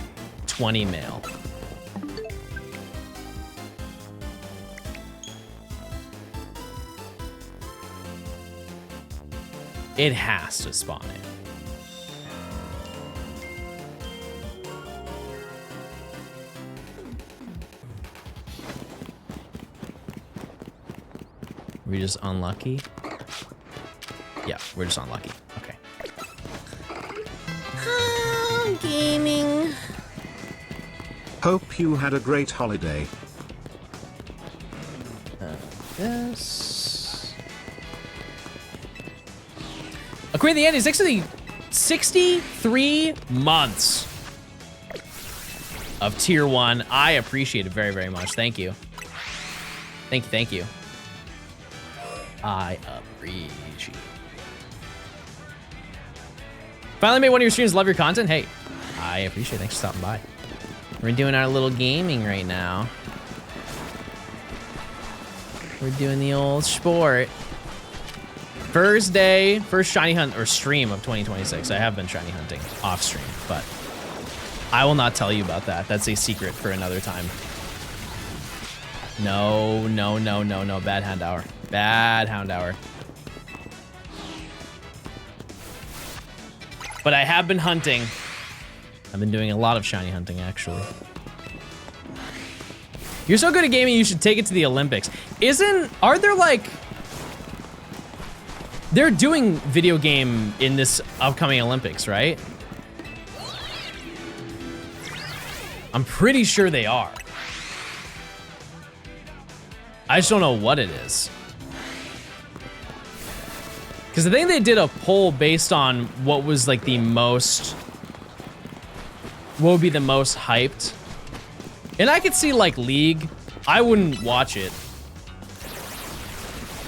20 male. It has to spawn in. We're just unlucky? Yeah, we're just unlucky. Okay. Oh, gaming. Hope you had a great holiday. This. Queen of the Andes, 63 months of tier 1. I appreciate it very, very much. Thank you. Thank you. I appreciate it. Finally made one of your streams. Love your content. Hey, I appreciate it. Thanks for stopping by. We're doing our little gaming right now. We're doing the old sport. First day, first shiny hunt or stream of 2026. I have been shiny hunting off stream, but I will not tell you about that. That's a secret for another time. No. Bad hound hour. Bad hound hour. But I have been hunting. I've been doing a lot of shiny hunting, actually. You're so good at gaming, you should take it to the Olympics. Are there like... They're doing video game in this upcoming Olympics, right? I'm pretty sure they are. I just don't know what it is. Because I think they did a poll based on what was like the most... What would be the most hyped? And I could see like League. I wouldn't watch it.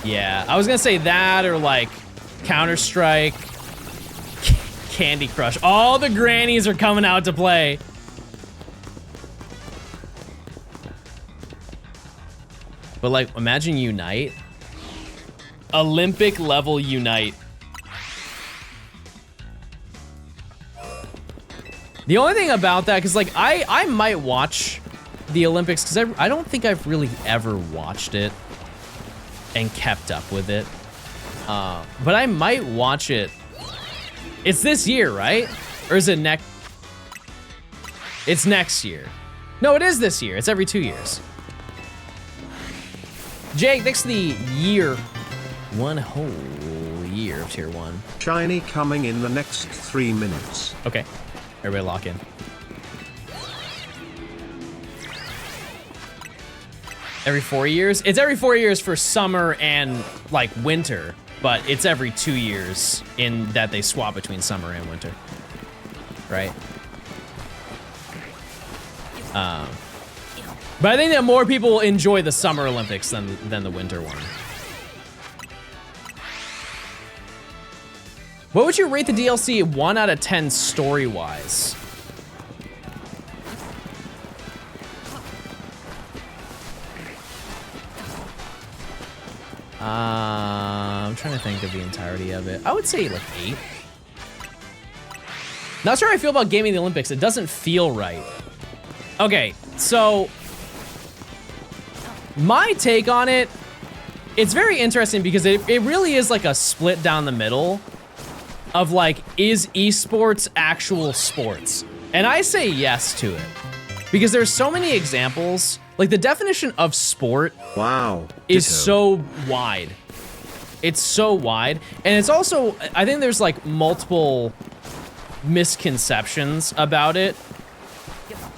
Yeah, I was gonna say that or like Counter-Strike, Candy Crush. All the grannies are coming out to play. But like, imagine Unite. Olympic level Unite. The only thing about that, because like I might watch the Olympics, because I don't think I've really ever watched it and kept up with it. But I might watch it. It's this year, right? Or is it next? It's next year. No, it is this year. It's every 2 years. Jake, thanks for the year. One whole year of tier 1. Shiny coming in the next 3 minutes. Okay. Everybody lock in. Every 4 years? It's every 4 years for summer and like winter, but it's every 2 years in that they swap between summer and winter. Right? But I think that more people enjoy the Summer Olympics than the winter one. What would you rate the DLC 1 out of 10 story-wise? I'm trying to think of the entirety of it. I would say like 8. Not sure how I feel about gaming the Olympics. It doesn't feel right. Okay, so my take on it, it's very interesting because it really is like a split down the middle of like, is esports actual sports? And I say yes to it because there's so many examples. Like the definition of sport, wow, is so wide. It's so wide, and it's also, I think there's like multiple misconceptions about it.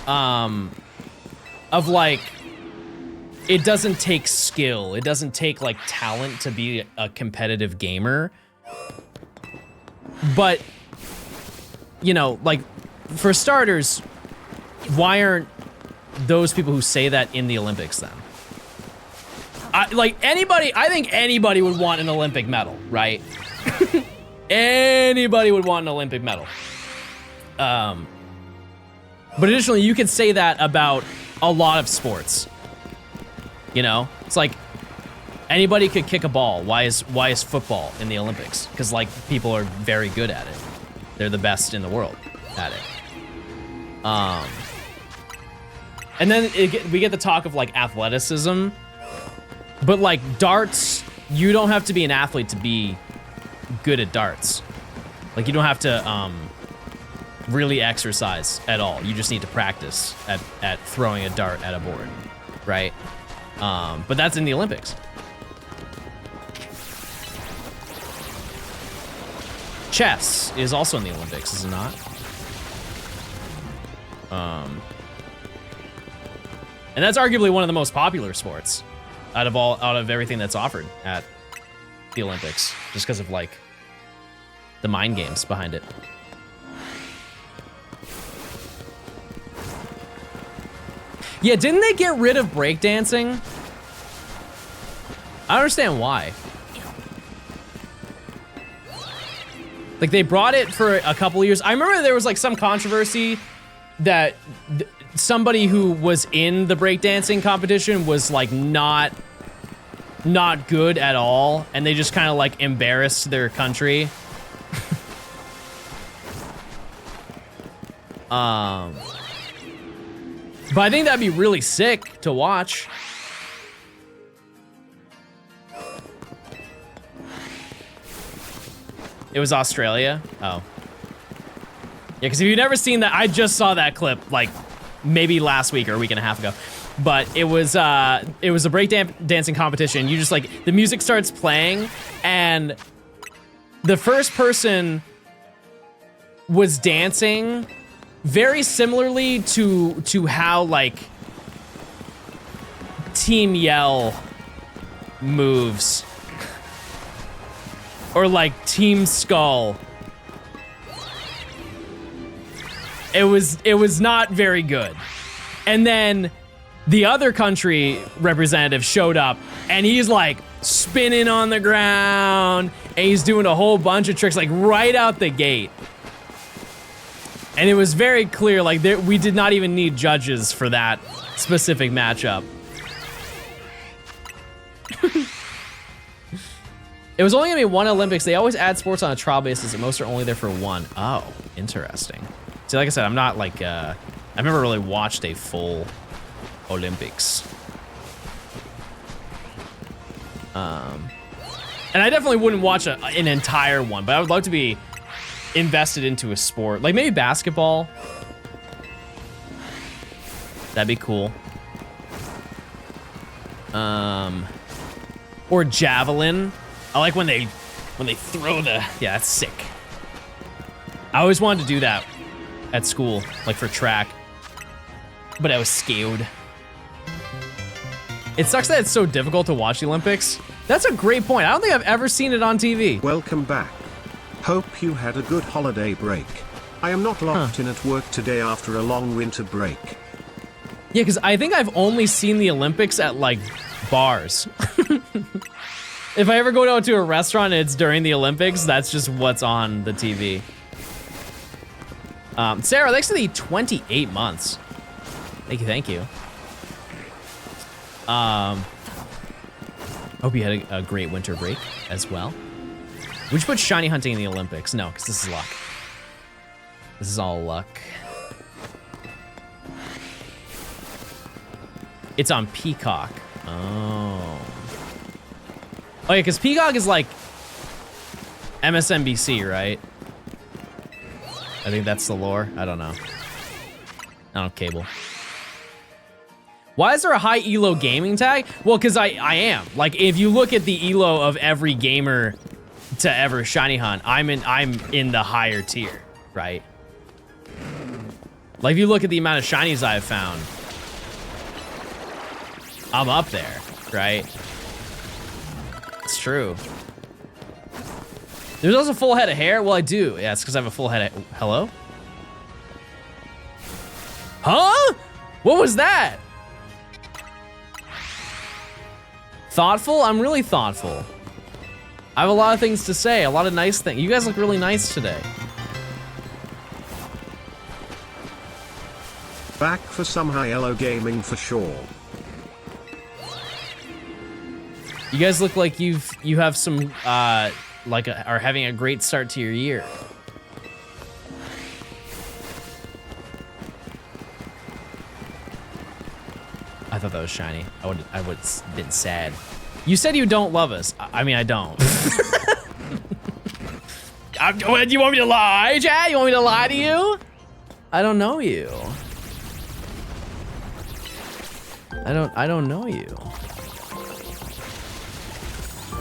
Of like, it doesn't take skill. It doesn't take like talent to be a competitive gamer. But, you know, like for starters, why aren't those people who say that in the Olympics then? I think anybody would want an Olympic medal, right? Anybody would want an Olympic medal. But additionally, you could say that about a lot of sports. You know, it's like anybody could kick a ball. Why is football in the Olympics? Because like people are very good at it. They're the best in the world at it. And then we get the talk of like athleticism, but like darts, you don't have to be an athlete to be good at darts. Like you don't have to really exercise at all. You just need to practice at throwing a dart at a board, right? But that's in the Olympics. Chess is also in the Olympics, is it not? And that's arguably one of the most popular sports out of everything that's offered at the Olympics, just because of like the mind games behind it. Yeah, didn't they get rid of breakdancing? I don't understand why. Like, they brought it for a couple years. I remember there was like some controversy that somebody who was in the breakdancing competition was like not good at all, and they just kind of like embarrassed their country. But I think that'd be really sick to watch. It was Australia? Oh. Yeah, because if you've never seen that, I just saw that clip like maybe last week or a week and a half ago. But it was a breakdancing competition. You just like, the music starts playing and the first person was dancing very similarly to how like Team Yell moves. Or like Team Skull. It was not very good. And then the other country representative showed up and he's like spinning on the ground and he's doing a whole bunch of tricks like right out the gate. And it was very clear, like we did not even need judges for that specific matchup. It was only gonna be one Olympics. They always add sports on a trial basis and most are only there for one. Oh, interesting. See, like I said, I'm not like, I've never really watched a full Olympics. And I definitely wouldn't watch an entire one, but I would love to be invested into a sport. Like maybe basketball. That'd be cool. Or javelin. I like when they throw the, yeah, that's sick. I always wanted to do that at school, like for track, but I was scared. It sucks that it's so difficult to watch the Olympics. That's a great point. I don't think I've ever seen it on TV. Welcome back. Hope you had a good holiday break. I am not locked in at work today after a long winter break. Yeah, because I think I've only seen the Olympics at like bars. If I ever go out to a restaurant and it's during the Olympics, that's just what's on the TV. Sarah, thanks for the 28 months. Thank you. Hope you had a great winter break as well. Would you put shiny hunting in the Olympics? No, because this is luck. This is all luck. It's on Peacock. Oh. Oh yeah, because Peacock is like MSNBC, right? I think that's the lore. I don't know. I don't have cable. Why is there a high elo gaming tag? Well, because I am. Like, if you look at the elo of every gamer to ever shiny hunt, I'm in the higher tier, right? Like, if you look at the amount of shinies I've found, I'm up there, right? It's true. There's also a full head of hair. Well, I do. Yeah, it's because I have a full head of... Hello? Huh? What was that? Thoughtful? I'm really thoughtful. I have a lot of things to say, a lot of nice things. You guys look really nice today. Back for some high elo gaming for sure. You guys look like you have some are having a great start to your year. I thought that was shiny. I would have been sad. You said you don't love us. I mean, I don't. Do you want me to lie, Chad? You want me to lie to you? I don't know you. I don't know you.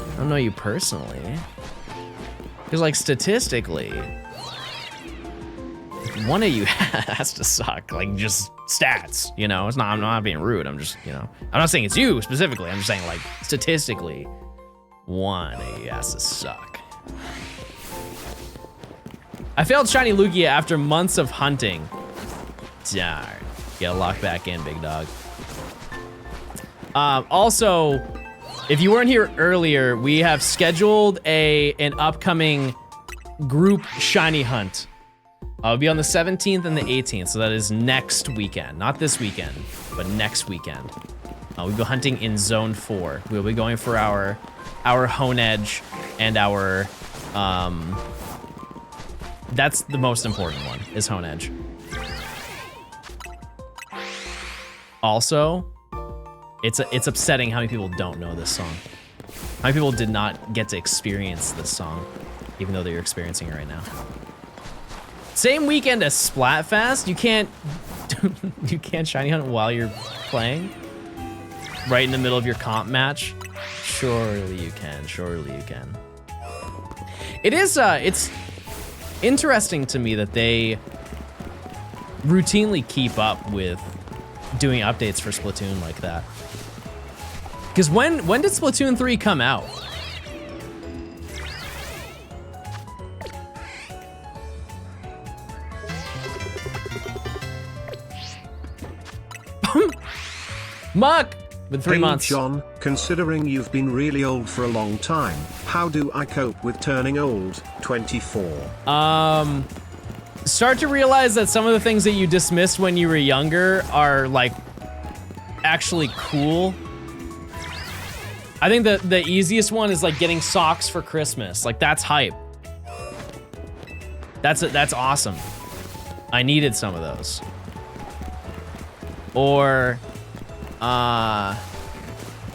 I don't know you personally. Because like statistically, one of you has to suck. Like just stats, you know? I'm not being rude. I'm just, you know, I'm not saying it's you specifically. I'm just saying, like, statistically, 1 has to suck. I failed Shiny Lugia after months of hunting. Darn. Gotta lock back in, big dog. Also, if you weren't here earlier, we have scheduled an upcoming group shiny hunt. It'll be on the 17th and the 18th, so that is next weekend. Not this weekend, but next weekend. We'll be hunting in Zone 4. We'll be going for our Hone Edge and our, that's the most important one, is Hone Edge. Also, it's upsetting how many people don't know this song. How many people did not get to experience this song, even though they're experiencing it right now. Same weekend as Splatfest, you can't shiny hunt while you're playing? Right in the middle of your comp match? Surely you can, surely you can. It is, it's interesting to me that they routinely keep up with doing updates for Splatoon like that. Because when did Splatoon 3 come out? Muck! With 3 months. John, considering you've been really old for a long time, how do I cope with turning old? 24. Start to realize that some of the things that you dismissed when you were younger are, like, actually cool. I think the easiest one is, like, getting socks for Christmas. Like, that's hype. That's awesome. I needed some of those. Or,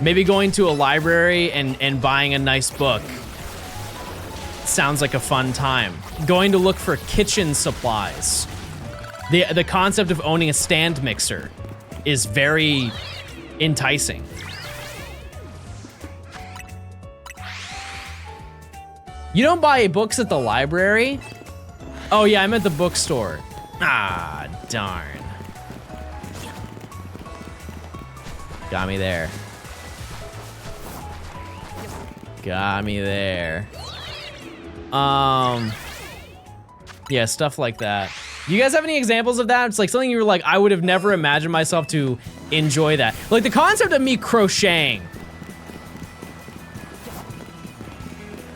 maybe going to a library and buying a nice book. Sounds like a fun time. Going to look for kitchen supplies. The concept of owning a stand mixer is very enticing. You don't buy books at the library? Oh yeah, I'm at the bookstore. Ah, darn. Got me there. Got me there. Yeah, stuff like that. Do you guys have any examples of that? It's like something you were like, I would have never imagined myself to enjoy that. Like the concept of me crocheting.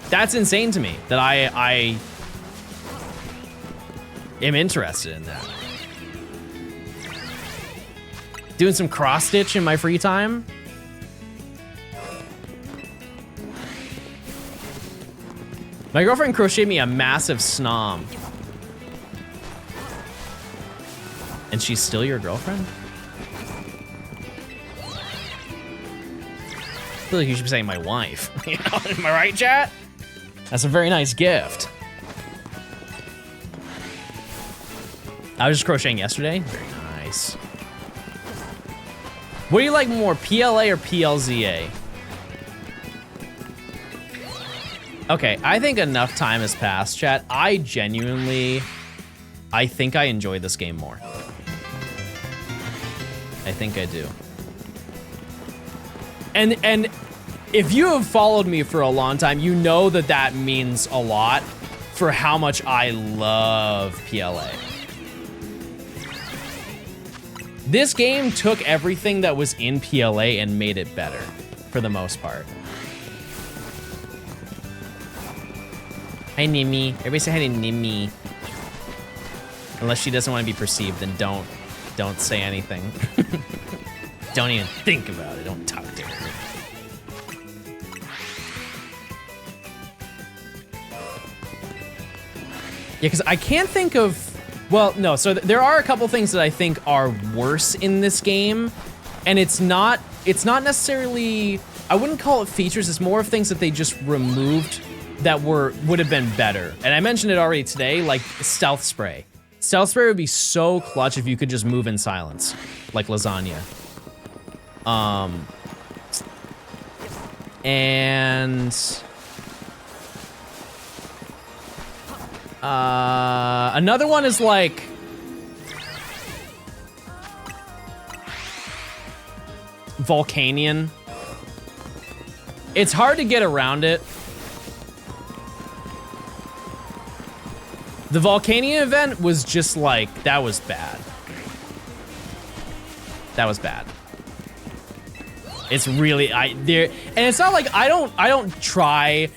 That's insane to me that I am interested in that. Doing some cross stitch in my free time. My girlfriend crocheted me a massive snom. And she's still your girlfriend? I feel like you should be saying my wife. You know, am I right, chat? That's a very nice gift. I was just crocheting yesterday. Very nice. What do you like more, PLA or PLZA? Okay, I think enough time has passed, chat. I think I enjoy this game more. I think I do. And if you have followed me for a long time, you know that that means a lot for how much I love PLA. This game took everything that was in PLA and made it better, for the most part. Hi, Nimi. Everybody say hi to Nimi. Unless she doesn't want to be perceived, then don't say anything. Don't even think about it. Don't talk to her. Yeah, because I can't think of... Well, no, so there are a couple things that I think are worse in this game, and it's not necessarily... I wouldn't call it features, it's more of things that they just removed that would have been better. And I mentioned it already today, like stealth spray. Stealth spray would be so clutch if you could just move in silence, like lasagna. And another one is like Volcanion. It's hard to get around it. The Volcanion event was just like, that was bad. That was bad. It's really, and it's not like I don't try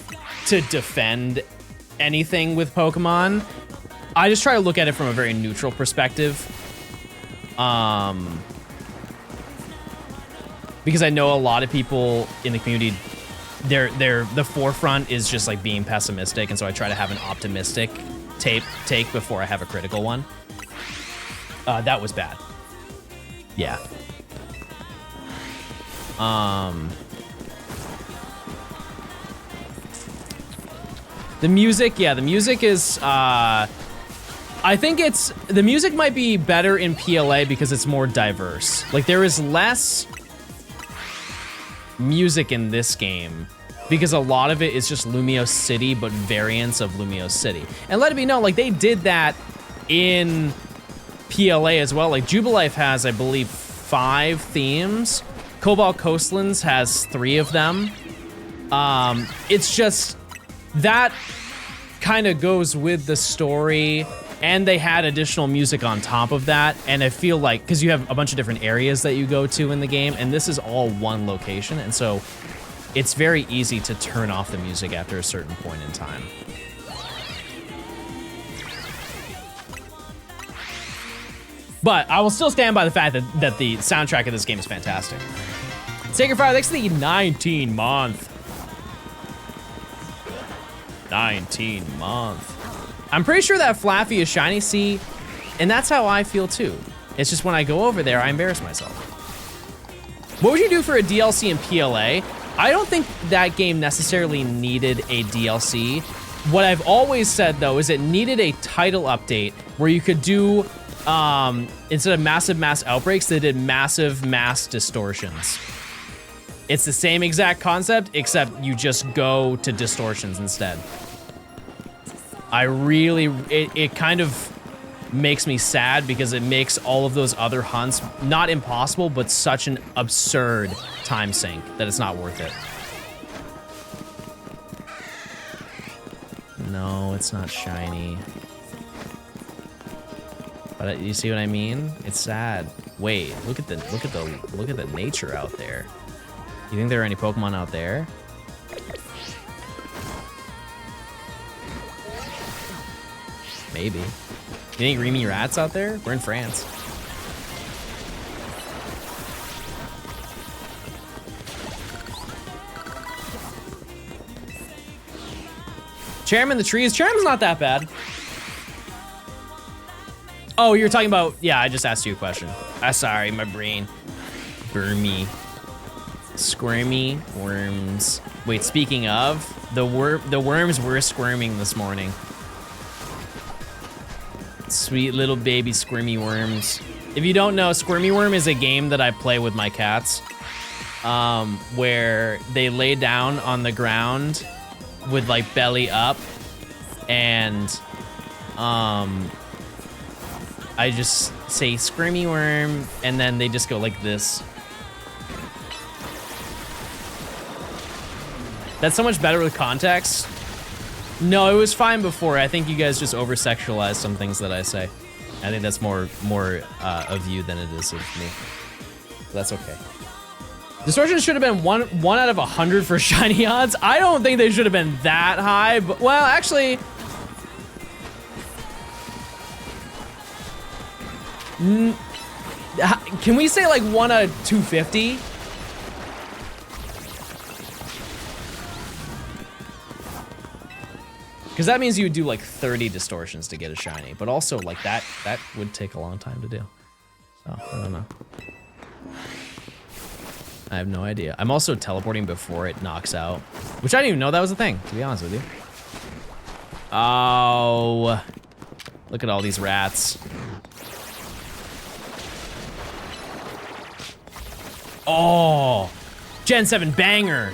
to defend anything with Pokemon. I just try to look at it from a very neutral perspective. Because I know a lot of people in the community, the forefront is just like being pessimistic, and so I try to have an optimistic take before I have a critical one. That was bad. Yeah. The music, yeah, the music is, I think the music might be better in PLA because it's more diverse. Like, there is less music in this game because a lot of it is just Lumiose City, but variants of Lumiose City. And let it be known, like, they did that in PLA as well. Like, Jubilife has, I believe, 5 themes. Cobalt Coastlands has 3 of them. It's just, that kind of goes with the story, and they had additional music on top of that. And I feel like, because you have a bunch of different areas that you go to in the game, and this is all one location, and so it's very easy to turn off the music after a certain point in time. But I will still stand by the fact that the soundtrack of this game is fantastic. Sacred Fire, thanks for the 19 month. 19 month. I'm pretty sure that Flaffy is shiny, see, and that's how I feel too. It's just when I go over there, I embarrass myself. What would you do for a DLC in PLA? I don't think that game necessarily needed a DLC. What I've always said though is it needed a title update where you could do, instead of massive mass outbreaks, they did massive mass distortions. It's the same exact concept, except you just go to distortions instead. It kind of makes me sad because it makes all of those other hunts not impossible, but such an absurd time sink that it's not worth it. No, it's not shiny. But you see what I mean? It's sad. Wait, look at the nature out there. You think there are any Pokemon out there? Maybe. You think Remy Rat's out there? We're in France. Chairman the trees. Chairman's not that bad. Oh, you're talking about, yeah, I just asked you a question. Sorry, my brain. Burmy. Squirmy worms. Wait, speaking of, the worms were squirming this morning. Sweet little baby squirmy worms. If you don't know, Squirmy Worm is a game that I play with my cats, where they lay down on the ground with like belly up, and I just say Squirmy Worm, and then they just go like this. That's so much better with context. No, it was fine before. I think you guys just over-sexualize some things that I say. I think that's more of you than it is of me. But that's okay. Distortion should have been one out of 100 for shiny odds. I don't think they should have been that high, but well, actually, can we say like 1 out of 250? Because that means you would do like 30 distortions to get a shiny, but also like that would take a long time to do. So I don't know. I have no idea. I'm also teleporting before it knocks out, which I didn't even know that was a thing, to be honest with you. Oh, look at all these rats. Oh, Gen 7 banger.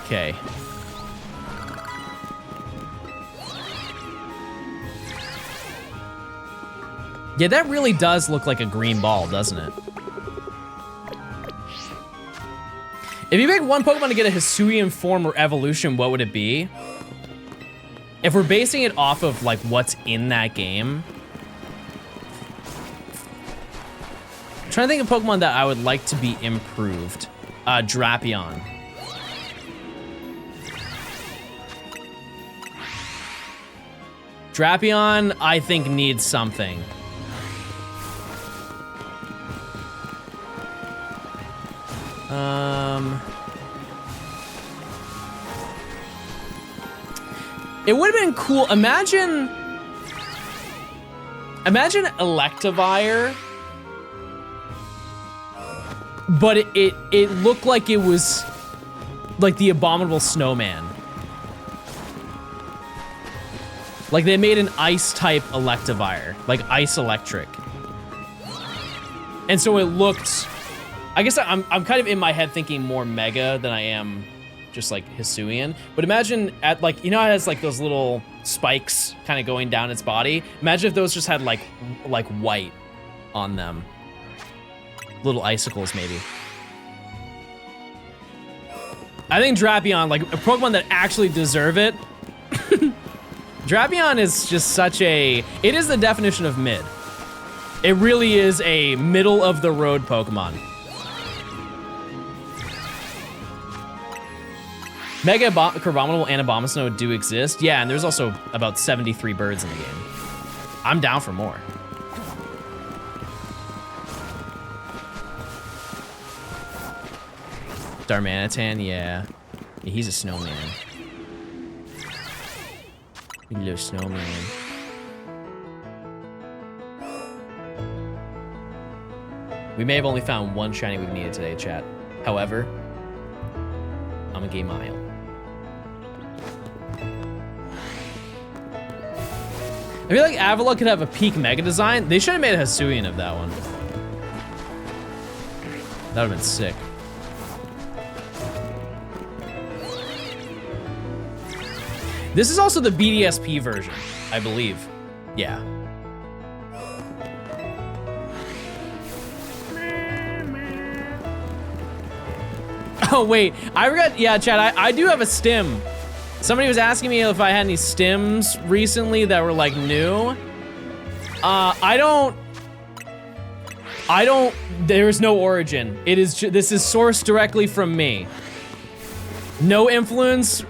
Okay. Yeah, that really does look like a green ball, doesn't it? If you pick one Pokemon to get a Hisuian form or evolution, what would it be? If we're basing it off of like what's in that game. I'm trying to think of Pokemon that I would like to be improved. Drapion. Drapion, I think, needs something. It would have been cool. Imagine Electivire, but it looked like it was like the Abominable Snowman. Like they made an ice type Electivire, like ice electric. And so it looked, I guess I'm kind of in my head thinking more Mega than I am just like Hisuian. But imagine at like, you know how it has like those little spikes kind of going down its body? Imagine if those just had like white on them. Little icicles maybe. I think Drapion, like a Pokemon that actually deserve it. Drapion is just such a, it is the definition of mid. It really is a middle of the road Pokemon. Mega Crabominable and Abomasnow do exist. Yeah, and there's also about 73 birds in the game. I'm down for more. Darmanitan, yeah. He's a snowman. You little snowman. We may have only found one shiny we've needed today, chat. However, I'm a gay mile. I feel like Avila could have a peak Mega design. They should have made a Hisuian of that one. That would have been sick. This is also the BDSP version, I believe. Yeah. Oh, wait. I forgot. Yeah, Chad, I do have a stim. Somebody was asking me if I had any stims recently that were like new. I don't, there is no origin. It is, this is sourced directly from me. No influence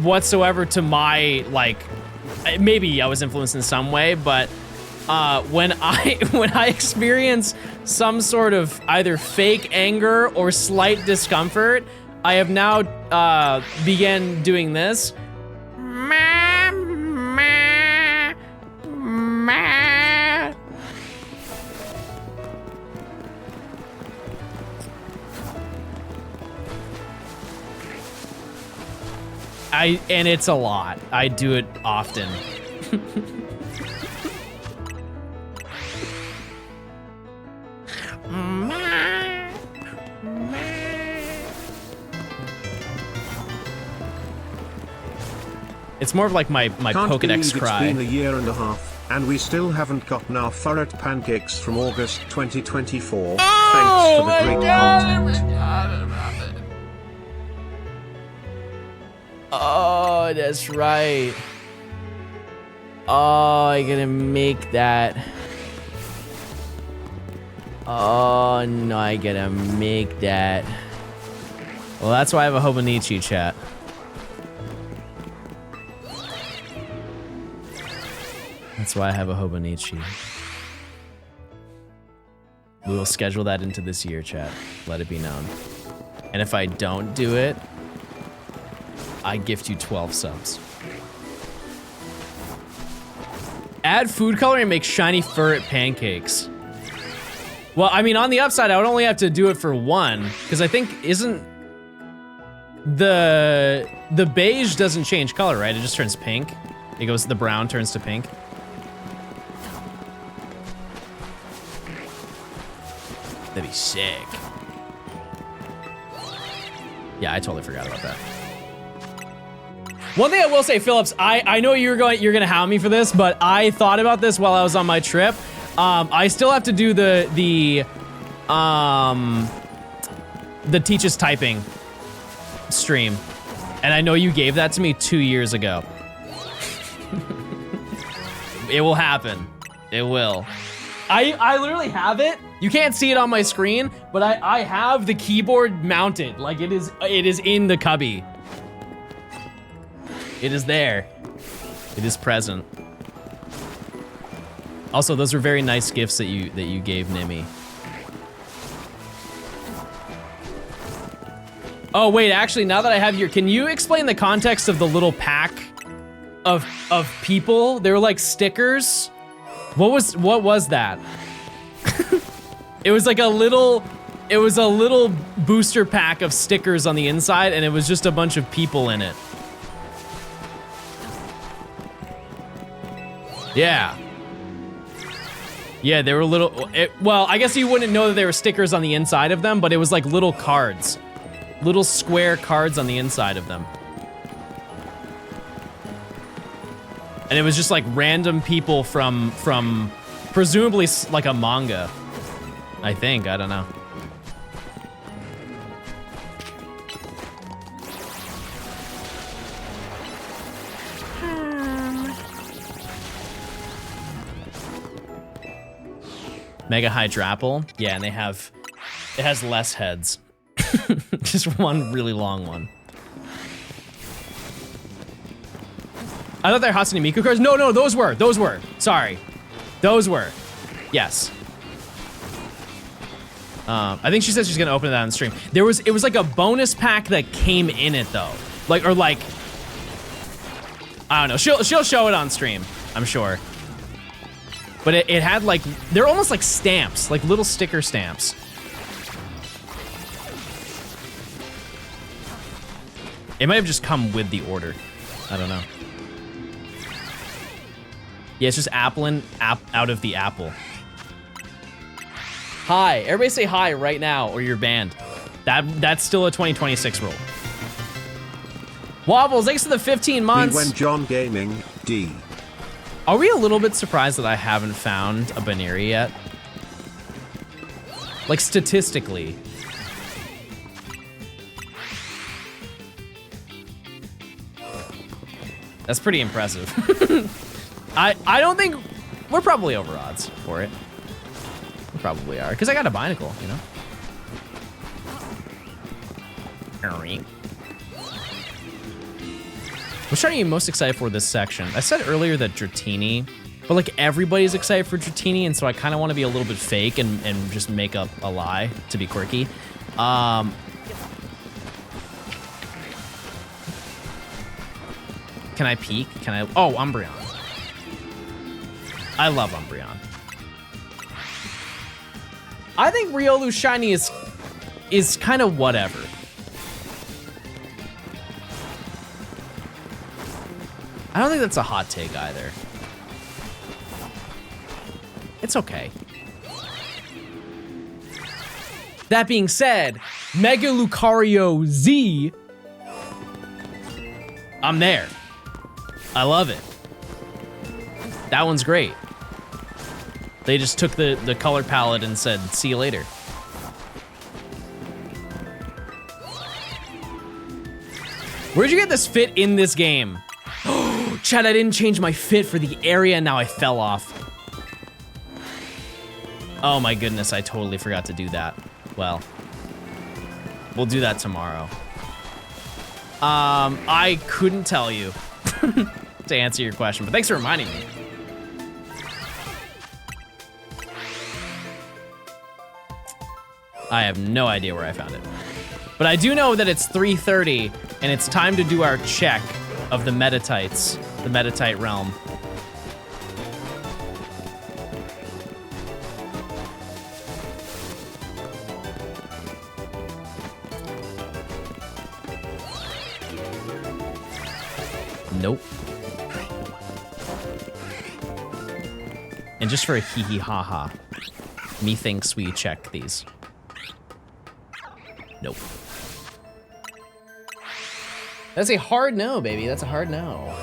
whatsoever to my, like, maybe I was influenced in some way, but when I experience some sort of either fake anger or slight discomfort, I have now began doing this. And it's a lot. I do it often. It's more of like my Pokedex cry. It's been a year and a half, and we still haven't gotten our Furret pancakes from August 2024. Thanks for the great content. Oh, that's right. Oh, I gotta make that. Oh, no, I gotta make that. Well, that's why I have a Hobonichi, chat. That's why I have a Hobonichi. We will schedule that into this year, chat. Let it be known. And if I don't do it, I gift you 12 subs. Add food coloring and make shiny Furret pancakes. Well, I mean, on the upside, I would only have to do it for one, because I think isn't the beige doesn't change color, right? It just turns pink. It goes, the brown turns to pink. That'd be sick. Yeah, I totally forgot about that. One thing I will say, Phillips, I know you're gonna hound me for this, but I thought about this while I was on my trip. I still have to do the Teach Us Typing stream. And I know you gave that to me 2 years ago. It will happen. It will. I literally have it. You can't see it on my screen, but I have the keyboard mounted. Like it is in the cubby. It is there. It is present. Also, those were very nice gifts that you gave Nimi. Oh wait, actually, now that I have your, can you explain the context of the little pack of people? They were like stickers. What was that? It was like a little booster pack of stickers on the inside, and it was just a bunch of people in it. Yeah. Yeah, they were little, well, I guess you wouldn't know that they were stickers on the inside of them, but it was like little cards. Little square cards on the inside of them. And it was just like random people from presumably like a manga. I think, I don't know. Mega Hydrapple. Yeah, and it has less heads. Just one really long one. I thought they were Hatsune Miku cards. No, those were. Sorry. Those were. Yes. I think she said she's gonna open that on stream. It was like a bonus pack that came in it though. I don't know. She'll show it on stream, I'm sure. But it had like, they're almost like stamps, like little sticker stamps. It might have just come with the order. I don't know. Yeah, it's just appling out of the apple. Hi, everybody say hi right now or you're banned. That's still a 2026 rule. Wobbles, thanks for the 15 months. When John Gaming, D. Are we a little bit surprised that I haven't found a Baneri yet? Like statistically. That's pretty impressive. I don't think, we're probably over odds for it. We probably are, because I got a Binacle, you know? Which are you most excited for this section? I said earlier that Dratini, but like everybody's excited for Dratini, and so I kind of want to be a little bit fake and just make up a lie to be quirky. Can I peek? Can I? Oh, Umbreon. I love Umbreon. I think Riolu Shiny is kind of whatever. I don't think that's a hot take either. It's okay. That being said, Mega Lucario Z, I'm there. I love it. That one's great. They just took the color palette and said, see you later. Where'd you get this fit in this game? Chad, I didn't change my fit for the area, now I fell off. Oh my goodness, I totally forgot to do that. Well, we'll do that tomorrow. I couldn't tell you to answer your question, but thanks for reminding me. I have no idea where I found it. But I do know that it's 3:30 and it's time to do our check of the Metatites, the Metatite realm. Nope. And just for a hee hee ha ha, methinks we check these. Nope. That's a hard no, baby. That's a hard no.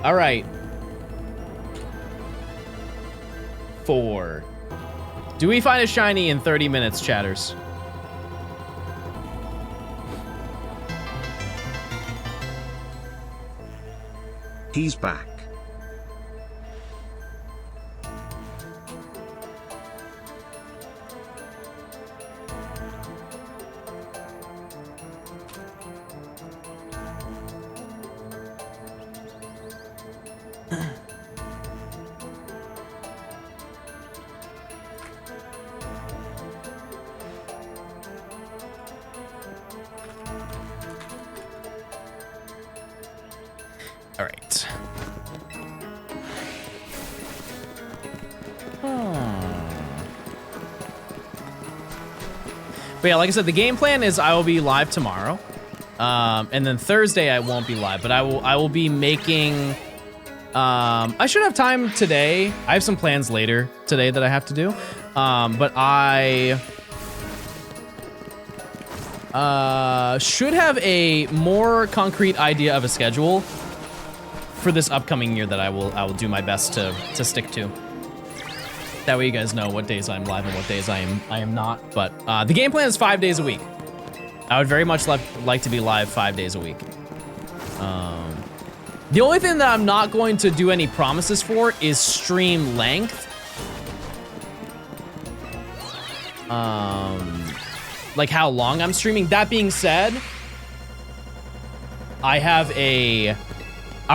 All right. 4. Do we find a shiny in 30 minutes, chatters? He's back. All right. But yeah, like I said, the game plan is I will be live tomorrow, and then Thursday I won't be live. But I will be making. I should have time today. I have some plans later today that I have to do, but I should have a more concrete idea of a schedule for this upcoming year that I will do my best to stick to. That way you guys know what days I'm live and what days I am not. But the game plan is 5 days a week. I would very much like to be live 5 days a week. The only thing that I'm not going to do any promises for is stream length. Like how long I'm streaming. That being said, I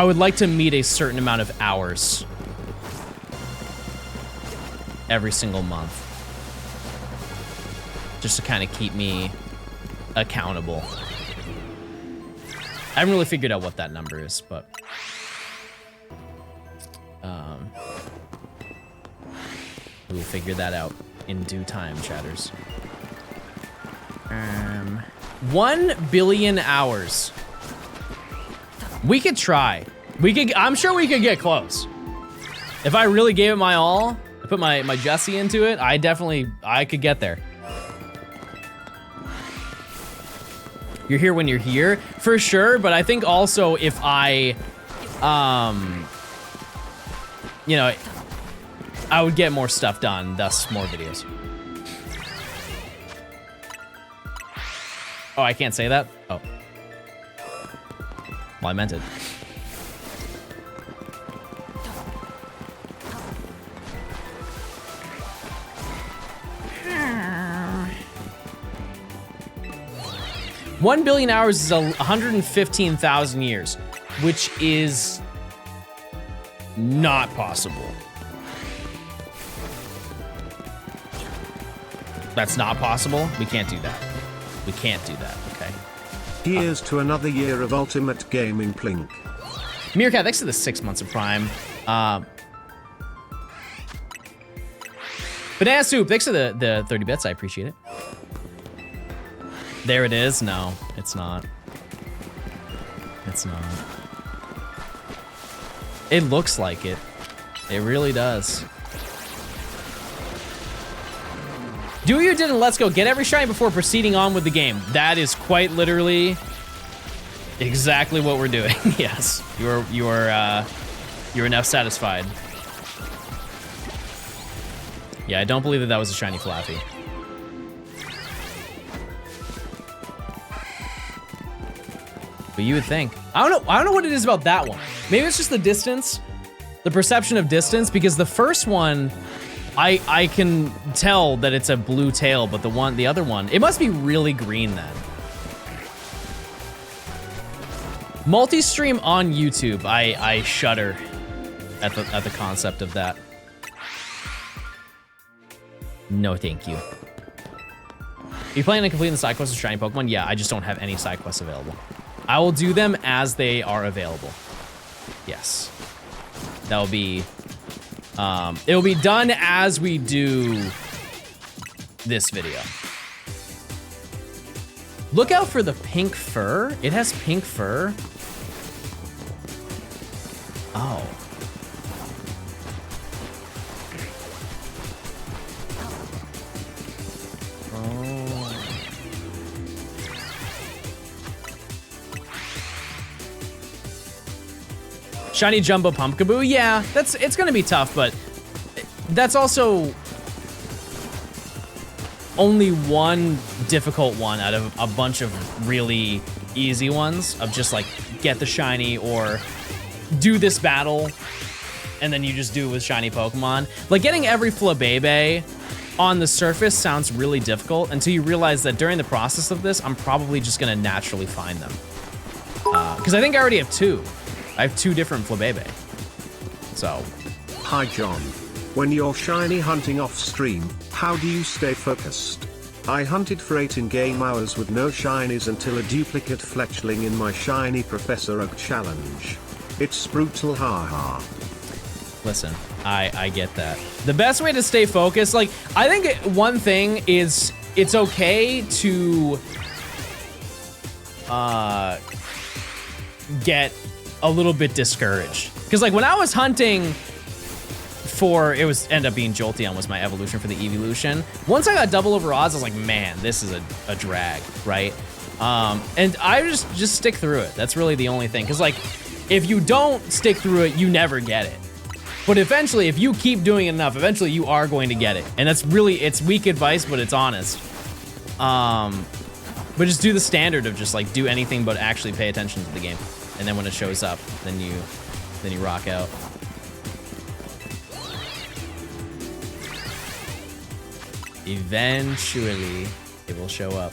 would like to meet a certain amount of hours every single month, just to kind of keep me accountable. I haven't really figured out what that number is, but we'll figure that out in due time, chatters. 1 billion hours. We could try. I'm sure we could get close. If I really gave it my all, I put my Jesse into it, I could get there. You're here when you're here, for sure, but I think also if I, you know, I would get more stuff done, thus more videos. Oh, I can't say that? Oh. Well, I meant it. $1 billion hours is 115,000 years, which is not possible. That's not possible? We can't do that. We can't do that, okay? Here's to another year of ultimate gaming, Plink. Meerkat, thanks for the 6 months of Prime. Banana Soup, thanks for the 30 bits, I appreciate it. There it is. No, it's not. It's not. It looks like it. It really does. Do what you did and let's go. Get every shiny before proceeding on with the game. That is quite literally exactly what we're doing. Yes, you're enough satisfied. Yeah, I don't believe that was a shiny Flaffy. But you would think. I don't know what it is about that one. Maybe it's just the distance, the perception of distance, because the first one, I can tell that it's a blue tail, but the other one, it must be really green then. Multi-stream on YouTube, I shudder at the concept of that. No, thank you. Are you planning on completing the side quests of shiny Pokemon? Yeah, I just don't have any side quests available. I will do them as they are available. Yes. That'll be, it'll be done as we do this video. Look out for the pink fur. It has pink fur. Oh. Shiny Jumbo Pumpkaboo, yeah, it's gonna be tough, but that's also only one difficult one out of a bunch of really easy ones of just like get the shiny or do this battle and then you just do it with shiny Pokemon. Like getting every Flabébé on the surface sounds really difficult until you realize that during the process of this, I'm probably just gonna naturally find them. Because I think I already have 2. I have 2 different Flabébé. So. Hi John. When you're shiny hunting off stream, how do you stay focused? I hunted for 8 in-game hours with no shinies until a duplicate fletchling in my shiny Professor Oak challenge. It's brutal, haha. Listen, I get that. The best way to stay focused, like, I think one thing is it's okay to get a little bit discouraged. Because like when I was hunting for, ended up being Jolteon was my evolution for the evolution. Once I got double over odds, I was like, man, this is a drag, right? And I just stick through it. That's really the only thing. Because like, if you don't stick through it, you never get it. But eventually, if you keep doing it enough, eventually you are going to get it. And that's really, it's weak advice, but it's honest. But just do the standard of just like do anything but actually pay attention to the game. And then when it shows up, then you rock out. Eventually, it will show up.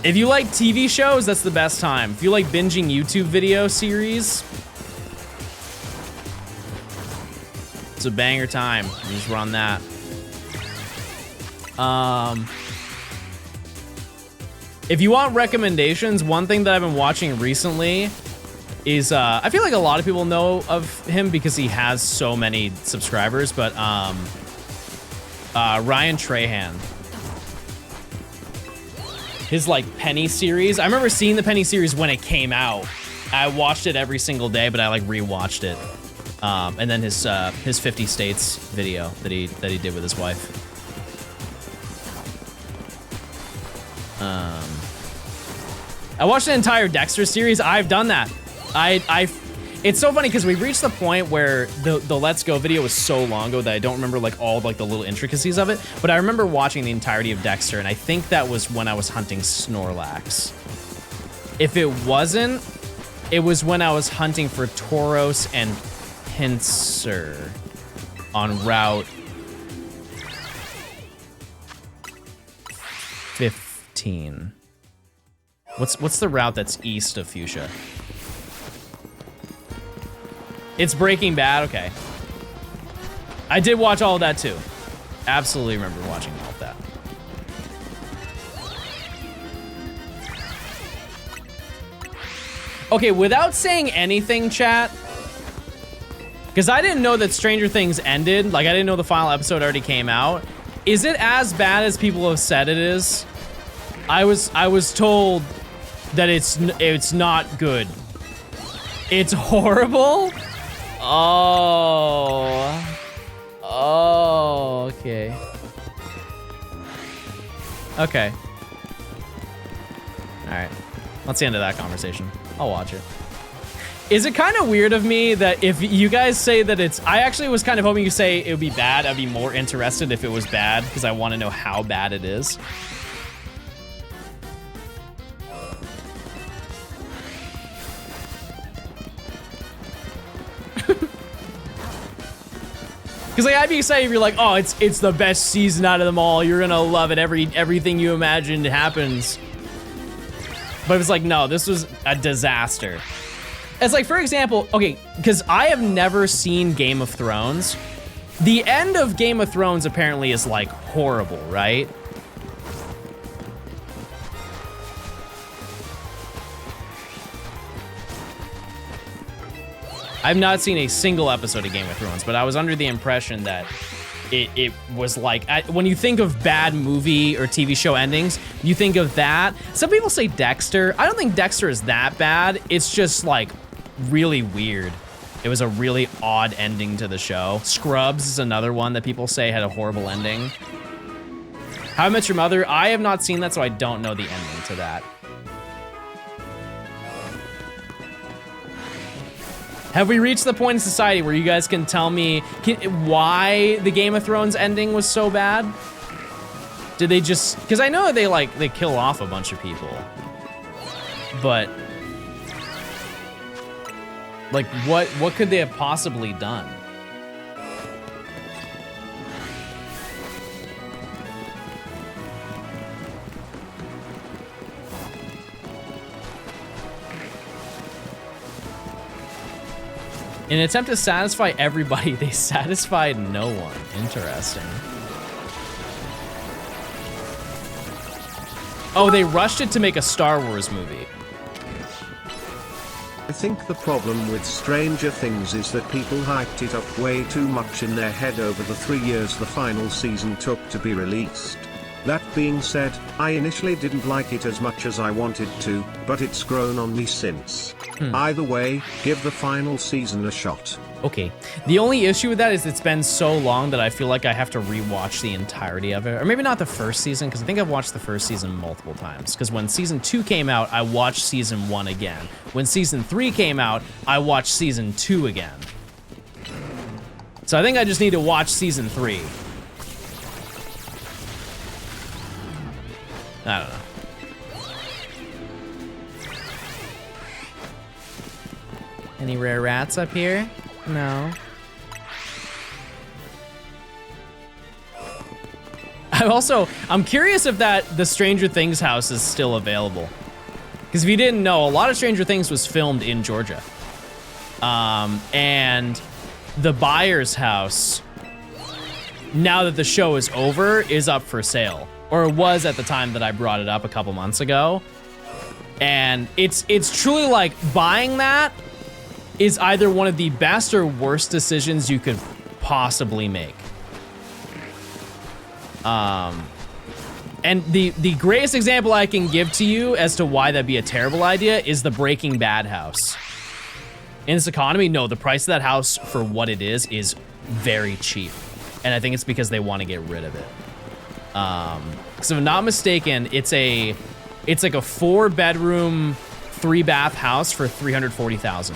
If you like TV shows, that's the best time. If you like binging YouTube video series, it's a banger time. You just run that. If you want recommendations, one thing that I've been watching recently is, I feel like a lot of people know of him because he has so many subscribers, but Ryan Trahan. His like Penny series. I remember seeing the Penny series when it came out. I watched it every single day, but I like rewatched it. And then his 50 States video that he did with his wife. I watched the entire Dexter series. I've done that. It's so funny because we reached the point where the Let's Go video was so long ago that I don't remember like all like the little intricacies of it, but I remember watching the entirety of Dexter, and I think that was when I was hunting Snorlax. If it wasn't, it was when I was hunting for Tauros and Pinsir on Route 15. What's the route that's east of Fuchsia? It's Breaking Bad, okay. I did watch all of that too. Absolutely remember watching all of that. Okay, without saying anything, chat, because I didn't know that Stranger Things ended, like I didn't know the final episode already came out. Is it as bad as people have said it is? I was told that it's not good. It's horrible? Oh, okay. Okay. All right, that's the end of that conversation. I'll watch it. Is it kind of weird of me that if you guys say that it's, I actually was kind of hoping you say it would be bad. I'd be more interested if it was bad because I want to know how bad it is. Because like I'd be excited if you're like, oh, it's the best season out of them all. You're gonna love it. Everything you imagined happens. But it's like, no, this was a disaster. It's like, for example, okay, because I have never seen Game of Thrones. The end of Game of Thrones apparently is like horrible, right? I've not seen a single episode of Game of Thrones, but I was under the impression that it was like, when you think of bad movie or TV show endings, you think of that. Some people say Dexter. I don't think Dexter is that bad. It's just like really weird. It was a really odd ending to the show. Scrubs is another one that people say had a horrible ending. How I Met Your Mother, I have not seen that, so I don't know the ending to that. Have we reached the point in society where you guys can tell me why the Game of Thrones ending was so bad? Did they just, because I know they kill off a bunch of people, but like what could they have possibly done? In an attempt to satisfy everybody, they satisfied no one. Interesting. Oh, they rushed it to make a Star Wars movie. I think the problem with Stranger Things is that people hyped it up way too much in their head over the 3 years the final season took to be released. That being said, I initially didn't like it as much as I wanted to, but it's grown on me since. Either way, give the final season a shot. Okay. The only issue with that is it's been so long that I feel like I have to rewatch the entirety of it. Or maybe not the first season, because I think I've watched the first season multiple times. Because when season 2 came out, I watched season 1 again. When season 3 came out, I watched season 2 again. So I think I just need to watch season 3. I don't know. Any rare rats up here? No. I'm curious if the Stranger Things house is still available. Because if you didn't know, a lot of Stranger Things was filmed in Georgia. And the Byers house, now that the show is over, is up for sale. Or it was at the time that I brought it up a couple months ago. And it's truly like buying that is either one of the best or worst decisions you could possibly make. And the greatest example I can give to you as to why that'd be a terrible idea is the Breaking Bad house. In this economy, no, the price of that house for what it is very cheap. And I think it's because they want to get rid of it. Because if I'm not mistaken, it's like a 4-bedroom, 3-bath house for $340,000.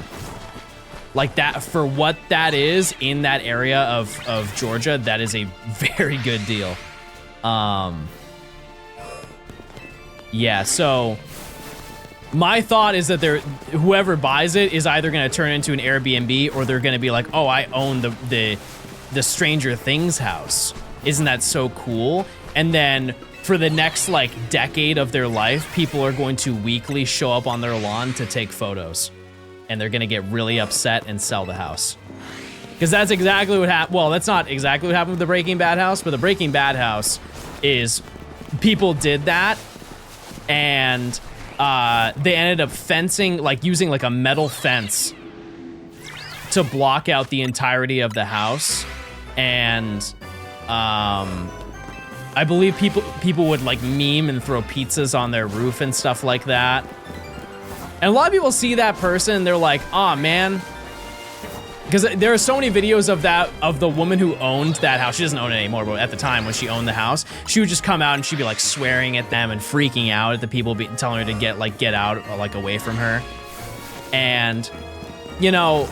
Like that, for what that is in that area of Georgia, that is a very good deal. Yeah, so my thought is that whoever buys it is either going to turn into an Airbnb or they're going to be like, oh, I own the Stranger Things house. Isn't that so cool? And then for the next like decade of their life, people are going to weekly show up on their lawn to take photos. And they're gonna get really upset and sell the house. Because that's exactly what happened. Well, that's not exactly what happened with the Breaking Bad house, but the Breaking Bad house is people did that and they ended up fencing, like using like a metal fence to block out the entirety of the house. And I believe people would like meme and throw pizzas on their roof and stuff like that. And a lot of people see that person and they're like, oh man. Because there are so many videos of the woman who owned that house. She doesn't own it anymore, but at the time when she owned the house, she would just come out and she'd be like swearing at them and freaking out at the people telling her to get out, or, like away from her. And, you know,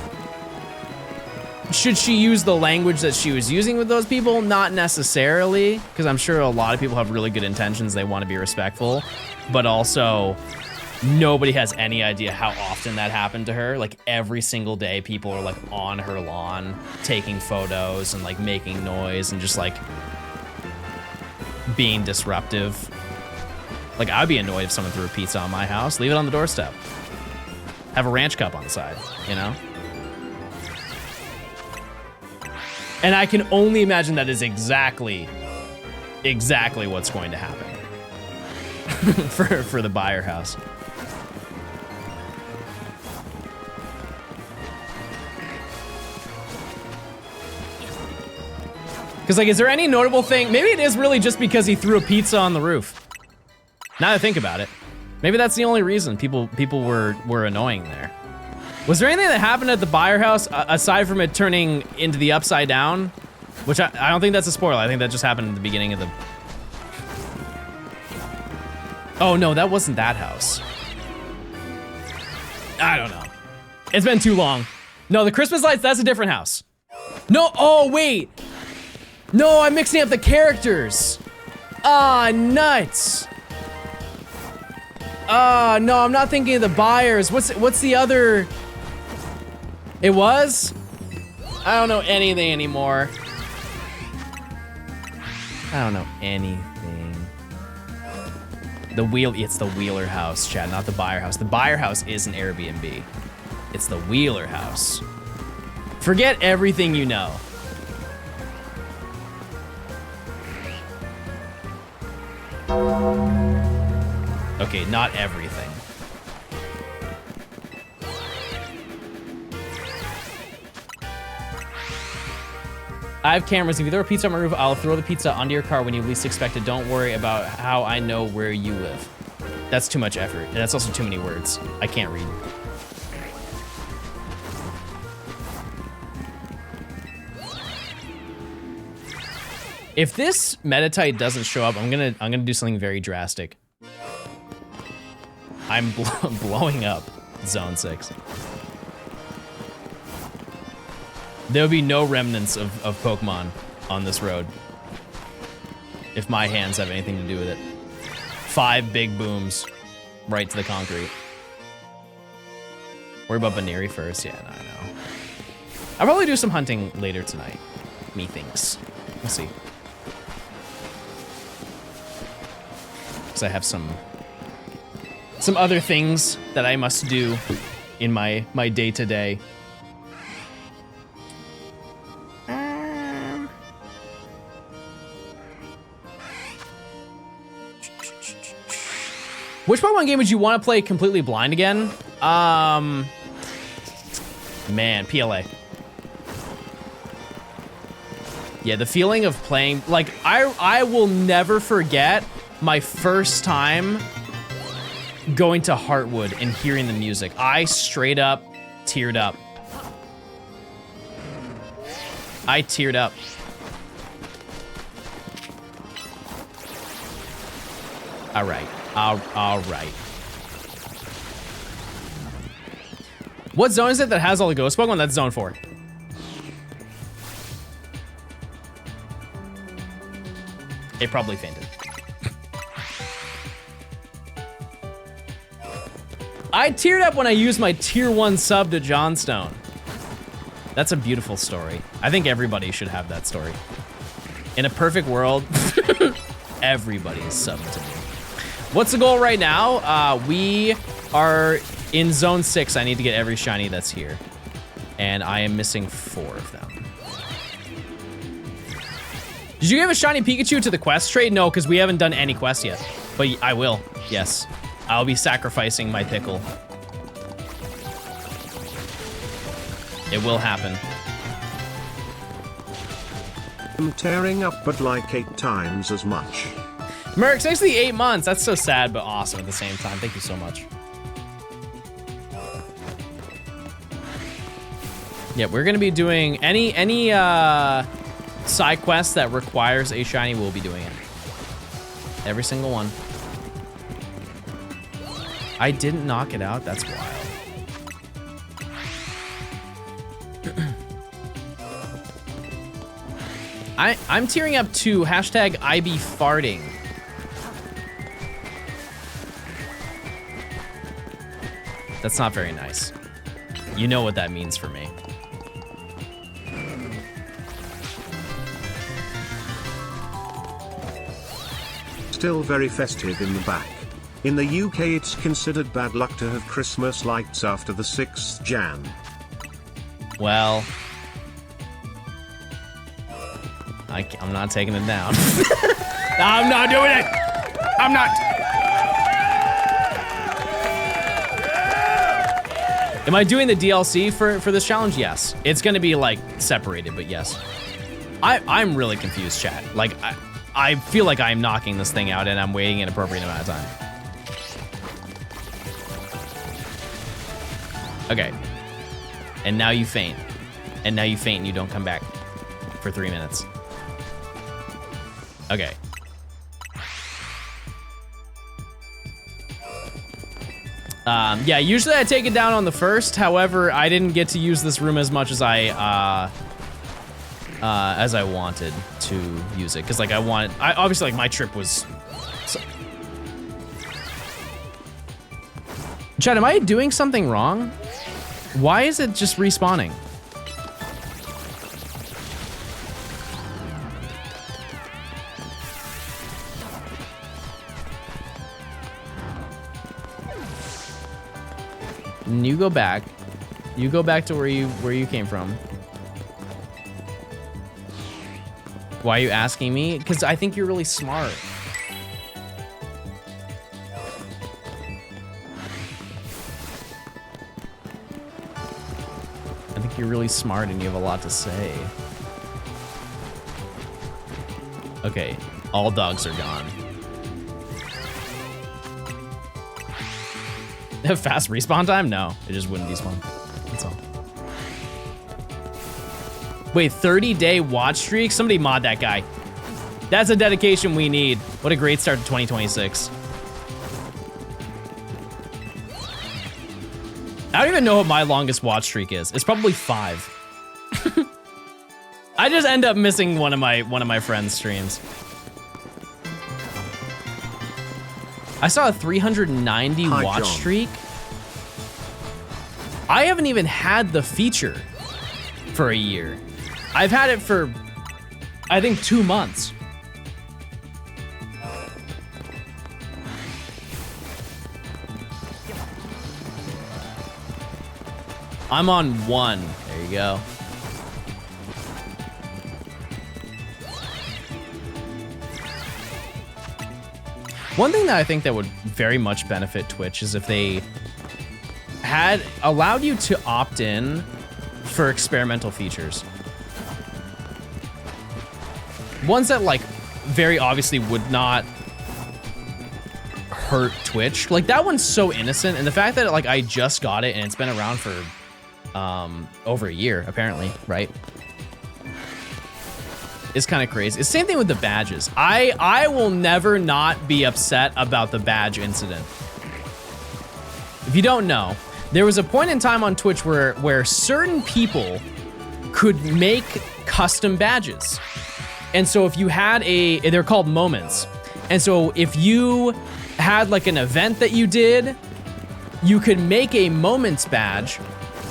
should she use the language that she was using with those people? Not necessarily, because I'm sure a lot of people have really good intentions. They want to be respectful, but also nobody has any idea how often that happened to her. Like every single day, people are like on her lawn, taking photos and like making noise and just like being disruptive. Like I'd be annoyed if someone threw a pizza on my house. Leave it on the doorstep. Have a ranch cup on the side, you know? And I can only imagine that is exactly what's going to happen for the Buyer house. Because, like, is there any notable thing? Maybe it is really just because he threw a pizza on the roof. Now that I think about it. Maybe that's the only reason people were annoying there. Was there anything that happened at the Buyer house aside from it turning into the Upside Down? Which I don't think that's a spoiler. I think that just happened at the beginning of the... Oh, no, that wasn't that house. I don't know. It's been too long. No, the Christmas lights, that's a different house. No, oh, wait. No, I'm mixing up the characters. Ah, nuts. No, I'm not thinking of the buyers. What's the other? It was? I don't know anything anymore. I don't know anything. It's the Wheeler house, Chad, not the Buyer house. The Buyer house is an Airbnb. It's the Wheeler house. Forget everything you know. Okay, not everything. I have cameras. If you throw a pizza on my roof, I'll throw the pizza onto your car when you least expect it. Don't worry about how I know where you live. That's too much effort. And that's also too many words. I can't read. If this Metatite doesn't show up, I'm gonna do something very drastic. I'm blowing up Zone 6. There'll be no remnants of Pokemon on this road. If my hands have anything to do with it. 5 big booms right to the concrete. Worry about Baneri first. Yeah, no, I know. I'll probably do some hunting later tonight. Methinks. We'll see. Because I have some other things that I must do in my day-to-day. Which Pokemon game would you want to play completely blind again? Man, PLA. Yeah, the feeling of playing, like, I will never forget my first time going to Heartwood and hearing the music. I straight up teared up. I teared up. All right. All right. What zone is it that has all the ghost Pokemon? That's zone 4. It probably fainted. I teared up when I used my tier 1 sub to Johnstone. That's a beautiful story. I think everybody should have that story. In a perfect world, everybody is subbed to me. What's the goal right now? We are in zone 6. I need to get every shiny that's here. And I am missing 4 of them. Did you give a shiny Pikachu to the quest trade? No, because we haven't done any quests yet. But I will, yes. I'll be sacrificing my pickle. It will happen. I'm tearing up, but like 8 times as much. Merrick, thanks for the 8 months. That's so sad, but awesome at the same time. Thank you so much. Yeah, we're gonna be doing any side quest that requires a shiny. We'll be doing it. Every single one. I didn't knock it out. That's wild. I'm tearing up to hashtag IB farting. That's not very nice. You know what that means for me. Still very festive in the back. In the UK it's considered bad luck to have Christmas lights after the 6th Jan. Well, I'm not taking it down. I'm not doing it! I'm not! Am I doing the DLC for this challenge? Yes. It's gonna be like separated, but yes. I'm really confused, chat. Like, I feel like I'm knocking this thing out and I'm waiting an appropriate amount of time. Okay. And now you faint. And now you faint and you don't come back for 3 minutes. Okay. Yeah, usually I take it down on the first. However, I didn't get to use this room as much as I wanted to use it. Cause like obviously like my trip was. Chad, am I doing something wrong? Why is it just respawning? And you go back. You go back to where you came from. Why are you asking me? Because I think you're really smart. I think you're really smart and you have a lot to say. Okay, all dogs are gone. Fast respawn time? No, it just wouldn't despawn. That's all. Wait, 30-day watch streak? Somebody mod that guy. That's a dedication we need. What a great start to 2026. I don't even know what my longest watch streak is. It's probably 5. I just end up missing one of my friends' streams. I saw a 390 watch streak. I haven't even had the feature for a year. I've had it for, I think, 2 months. I'm on 1. There you go. One thing that I think that would very much benefit Twitch is if they had allowed you to opt in for experimental features. Ones that like very obviously would not hurt Twitch. Like that one's so innocent, and the fact that like I just got it and it's been around for over a year apparently, right? It's kind of crazy. It's the same thing with the badges. I will never not be upset about the badge incident. If you don't know, there was a point in time on Twitch where certain people could make custom badges. And so if you had they're called moments. And so if you had like an event that you did, you could make a moments badge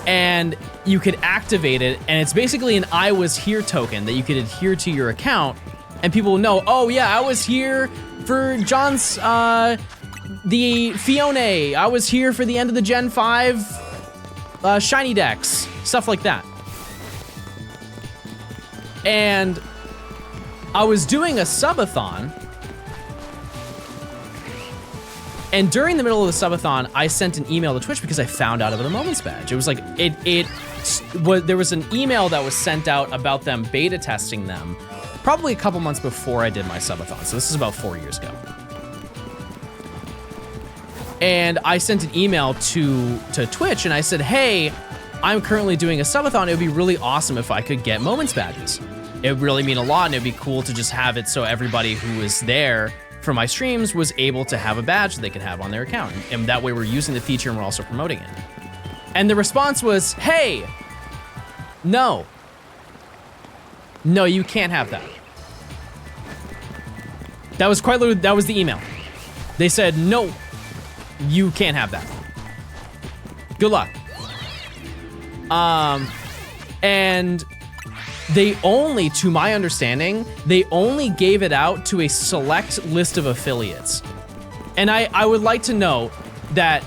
and you could activate it, and it's basically an I was here token that you could adhere to your account, and people will know, oh yeah, I was here for John's, the Fiona, I was here for the end of the Gen 5 shiny decks, stuff like that. And I was doing a subathon, and during the middle of the subathon, I sent an email to Twitch because I found out about the Moments badge. It was like, there was an email that was sent out about them beta testing them probably a couple months before I did my subathon. So this is about 4 years ago. And I sent an email to Twitch and I said, hey, I'm currently doing a subathon. It would be really awesome if I could get Moments badges. It would really mean a lot, and it'd be cool to just have it so everybody who was there for my streams was able to have a badge that they could have on their account. And that way we're using the feature and we're also promoting it. And the response was, hey, no, you can't have that. That was quite literally, that was the email. They said, no, you can't have that. Good luck. And they only, to my understanding, they only gave it out to a select list of affiliates. And I would like to know that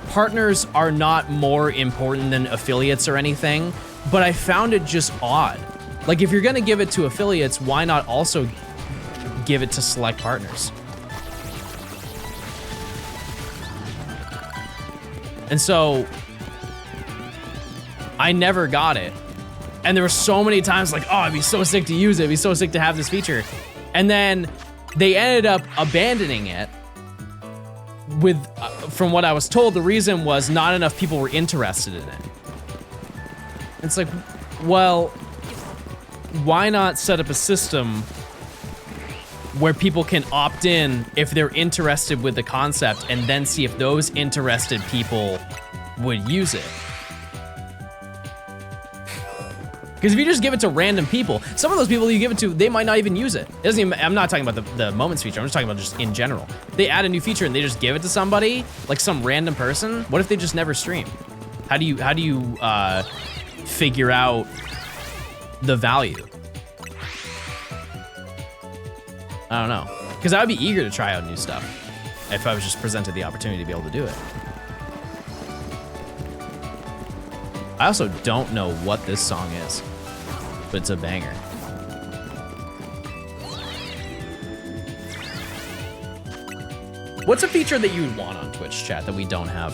partners are not more important than affiliates or anything, but I found it just odd. Like if you're gonna give it to affiliates, why not also give it to select partners? And so I never got it. And there were so many times like, oh, I'd be so sick to use it. It'd be so sick to have this feature. And then they ended up abandoning it with, from what I was told, the reason was not enough people were interested in it. It's like, well, why not set up a system where people can opt in if they're interested with the concept and then see if those interested people would use it. Because if you just give it to random people, some of those people you give it to, they might not even use it. It doesn't even, I'm not talking about the moments feature, I'm just talking about just in general. They add a new feature and they just give it to somebody, like some random person. What if they just never stream? How do you figure out the value? I don't know. Because I would be eager to try out new stuff if I was just presented the opportunity to be able to do it. I also don't know what this song is, but it's a banger. What's a feature that you would want on Twitch chat that we don't have?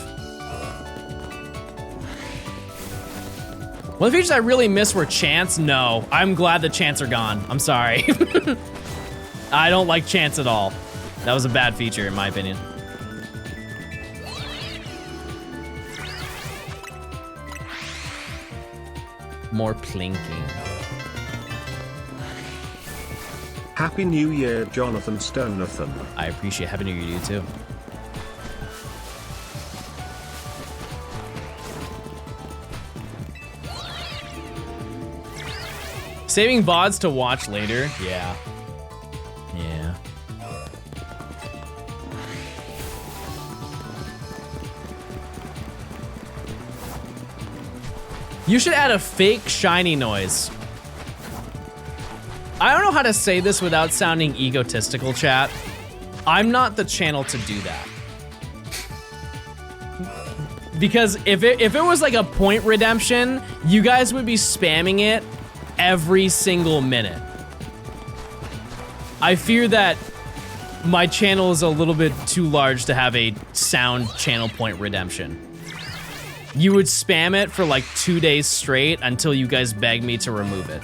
One of the features I really miss were chants. No, I'm glad the chants are gone. I'm sorry. I don't like chants at all. That was a bad feature in my opinion. More plinking. Happy New Year, Jonathan Stonathan. I appreciate Happy New Year to you too. Saving VODs to watch later? Yeah. Yeah. You should add a fake shiny noise. I don't know how to say this without sounding egotistical, chat. I'm not the channel to do that. Because if it was like a point redemption, you guys would be spamming it every single minute. I fear that my channel is a little bit too large to have a sound channel point redemption. You would spam it for like 2 days straight until you guys beg me to remove it.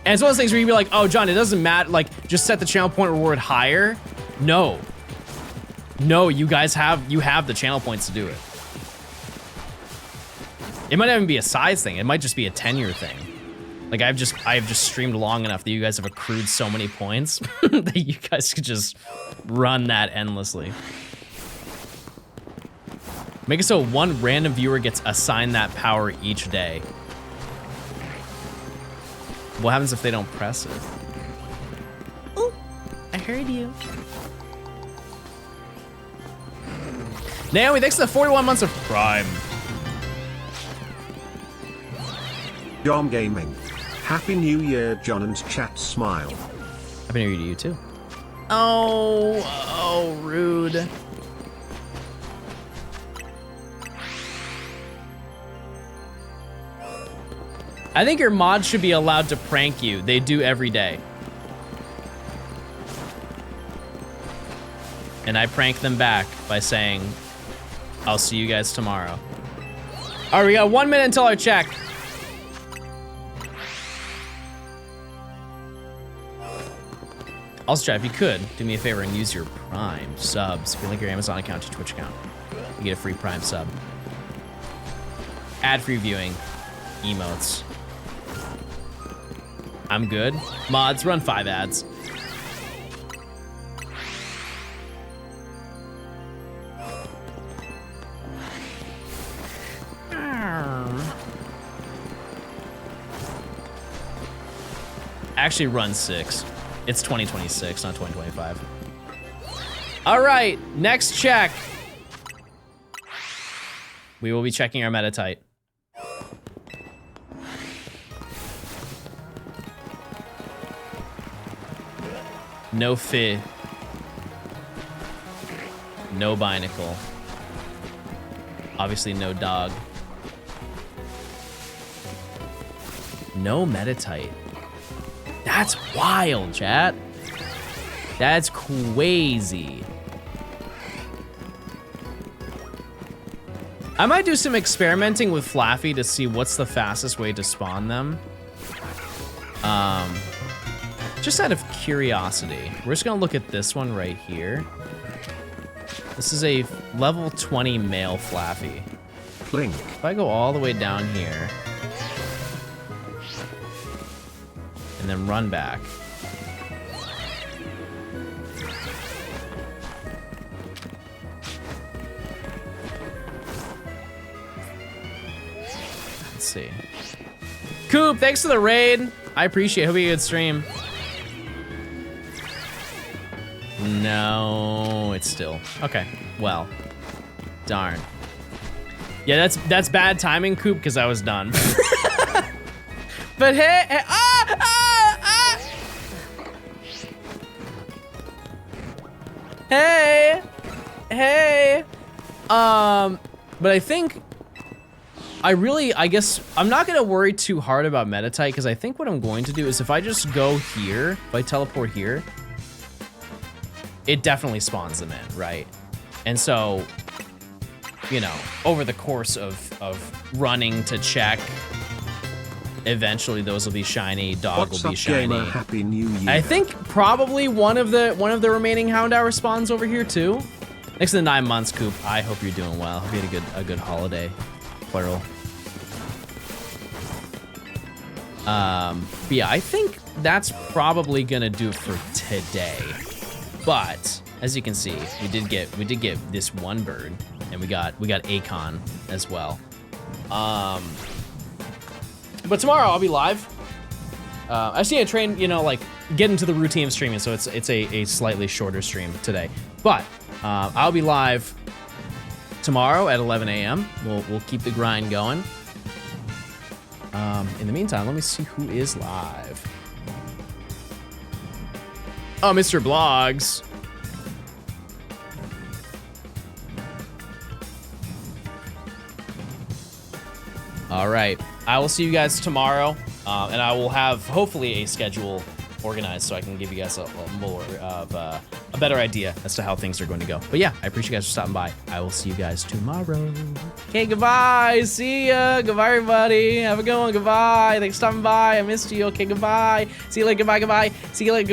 And it's one of those things where you'd be like, oh, John, it doesn't matter, like, just set the channel point reward higher. No. No, you guys have the channel points to do it. It might not even be a size thing. It might just be a tenure thing. Like, I've just streamed long enough that you guys have accrued so many points that you guys could just run that endlessly. Make it so one random viewer gets assigned that power each day. What happens if they don't press it? Ooh, I heard you. Naomi, thanks for the 41 months of Prime. Dom Gaming. Happy New Year, John and chat smile. Happy New Year to you too. Oh, rude. I think your mods should be allowed to prank you. They do every day. And I prank them back by saying, I'll see you guys tomorrow. All right, we got 1 minute until our check. Also, chat, if you could, do me a favor and use your Prime subs. If you link your Amazon account to your Twitch account, you get a free Prime sub. Ad-free viewing, emotes. I'm good. Mods, run 5 ads. Actually, run 6. It's 2026, not 2025. All right, next check. We will be checking our metatite. No fi. No binacle. Obviously no dog. No metatite. That's wild, chat. That's crazy. I might do some experimenting with Flaffy to see what's the fastest way to spawn them. Just out of curiosity. We're just gonna look at this one right here. This is a level 20 male Flaffy. Blink. If I go all the way down here and then run back. Let's see. Coop, thanks for the raid. I appreciate it. Hope you had a good stream. No, it's still. Okay, well, darn. Yeah, that's bad timing, Coop, because I was done. But hey, hey. But I think I guess I'm not gonna worry too hard about Metatite, because I think what I'm going to do is if I just go here, if I teleport here, it definitely spawns them in, right? And so, you know, over the course of running to check, eventually those will be shiny, dog will be shiny. Gamer? Happy New Year. I think probably one of the remaining Hound Hour spawns over here too. Next to the 9 months, Coop. I hope you're doing well. Hope you had a good holiday, plural. But yeah, I think that's probably gonna do it for today. But as you can see, we did get this one bird, and we got Akon as well. But tomorrow I'll be live. I've seen a train, you know, like get into the routine of streaming, so it's a slightly shorter stream today. But I'll be live tomorrow at 11 a.m. We'll keep the grind going. In the meantime, let me see who is live. Oh, Mr. Blogs. All right, I will see you guys tomorrow, and I will have hopefully a schedule organized so I can give you guys a more of a better idea as to how things are going to go. But yeah, I appreciate you guys for stopping by. I will see you guys tomorrow. Okay, goodbye. See ya. Goodbye, everybody. Have a good one. Goodbye. Thanks for stopping by. I missed you. Okay, goodbye. See you later. Goodbye. Goodbye. See you later. Goodbye.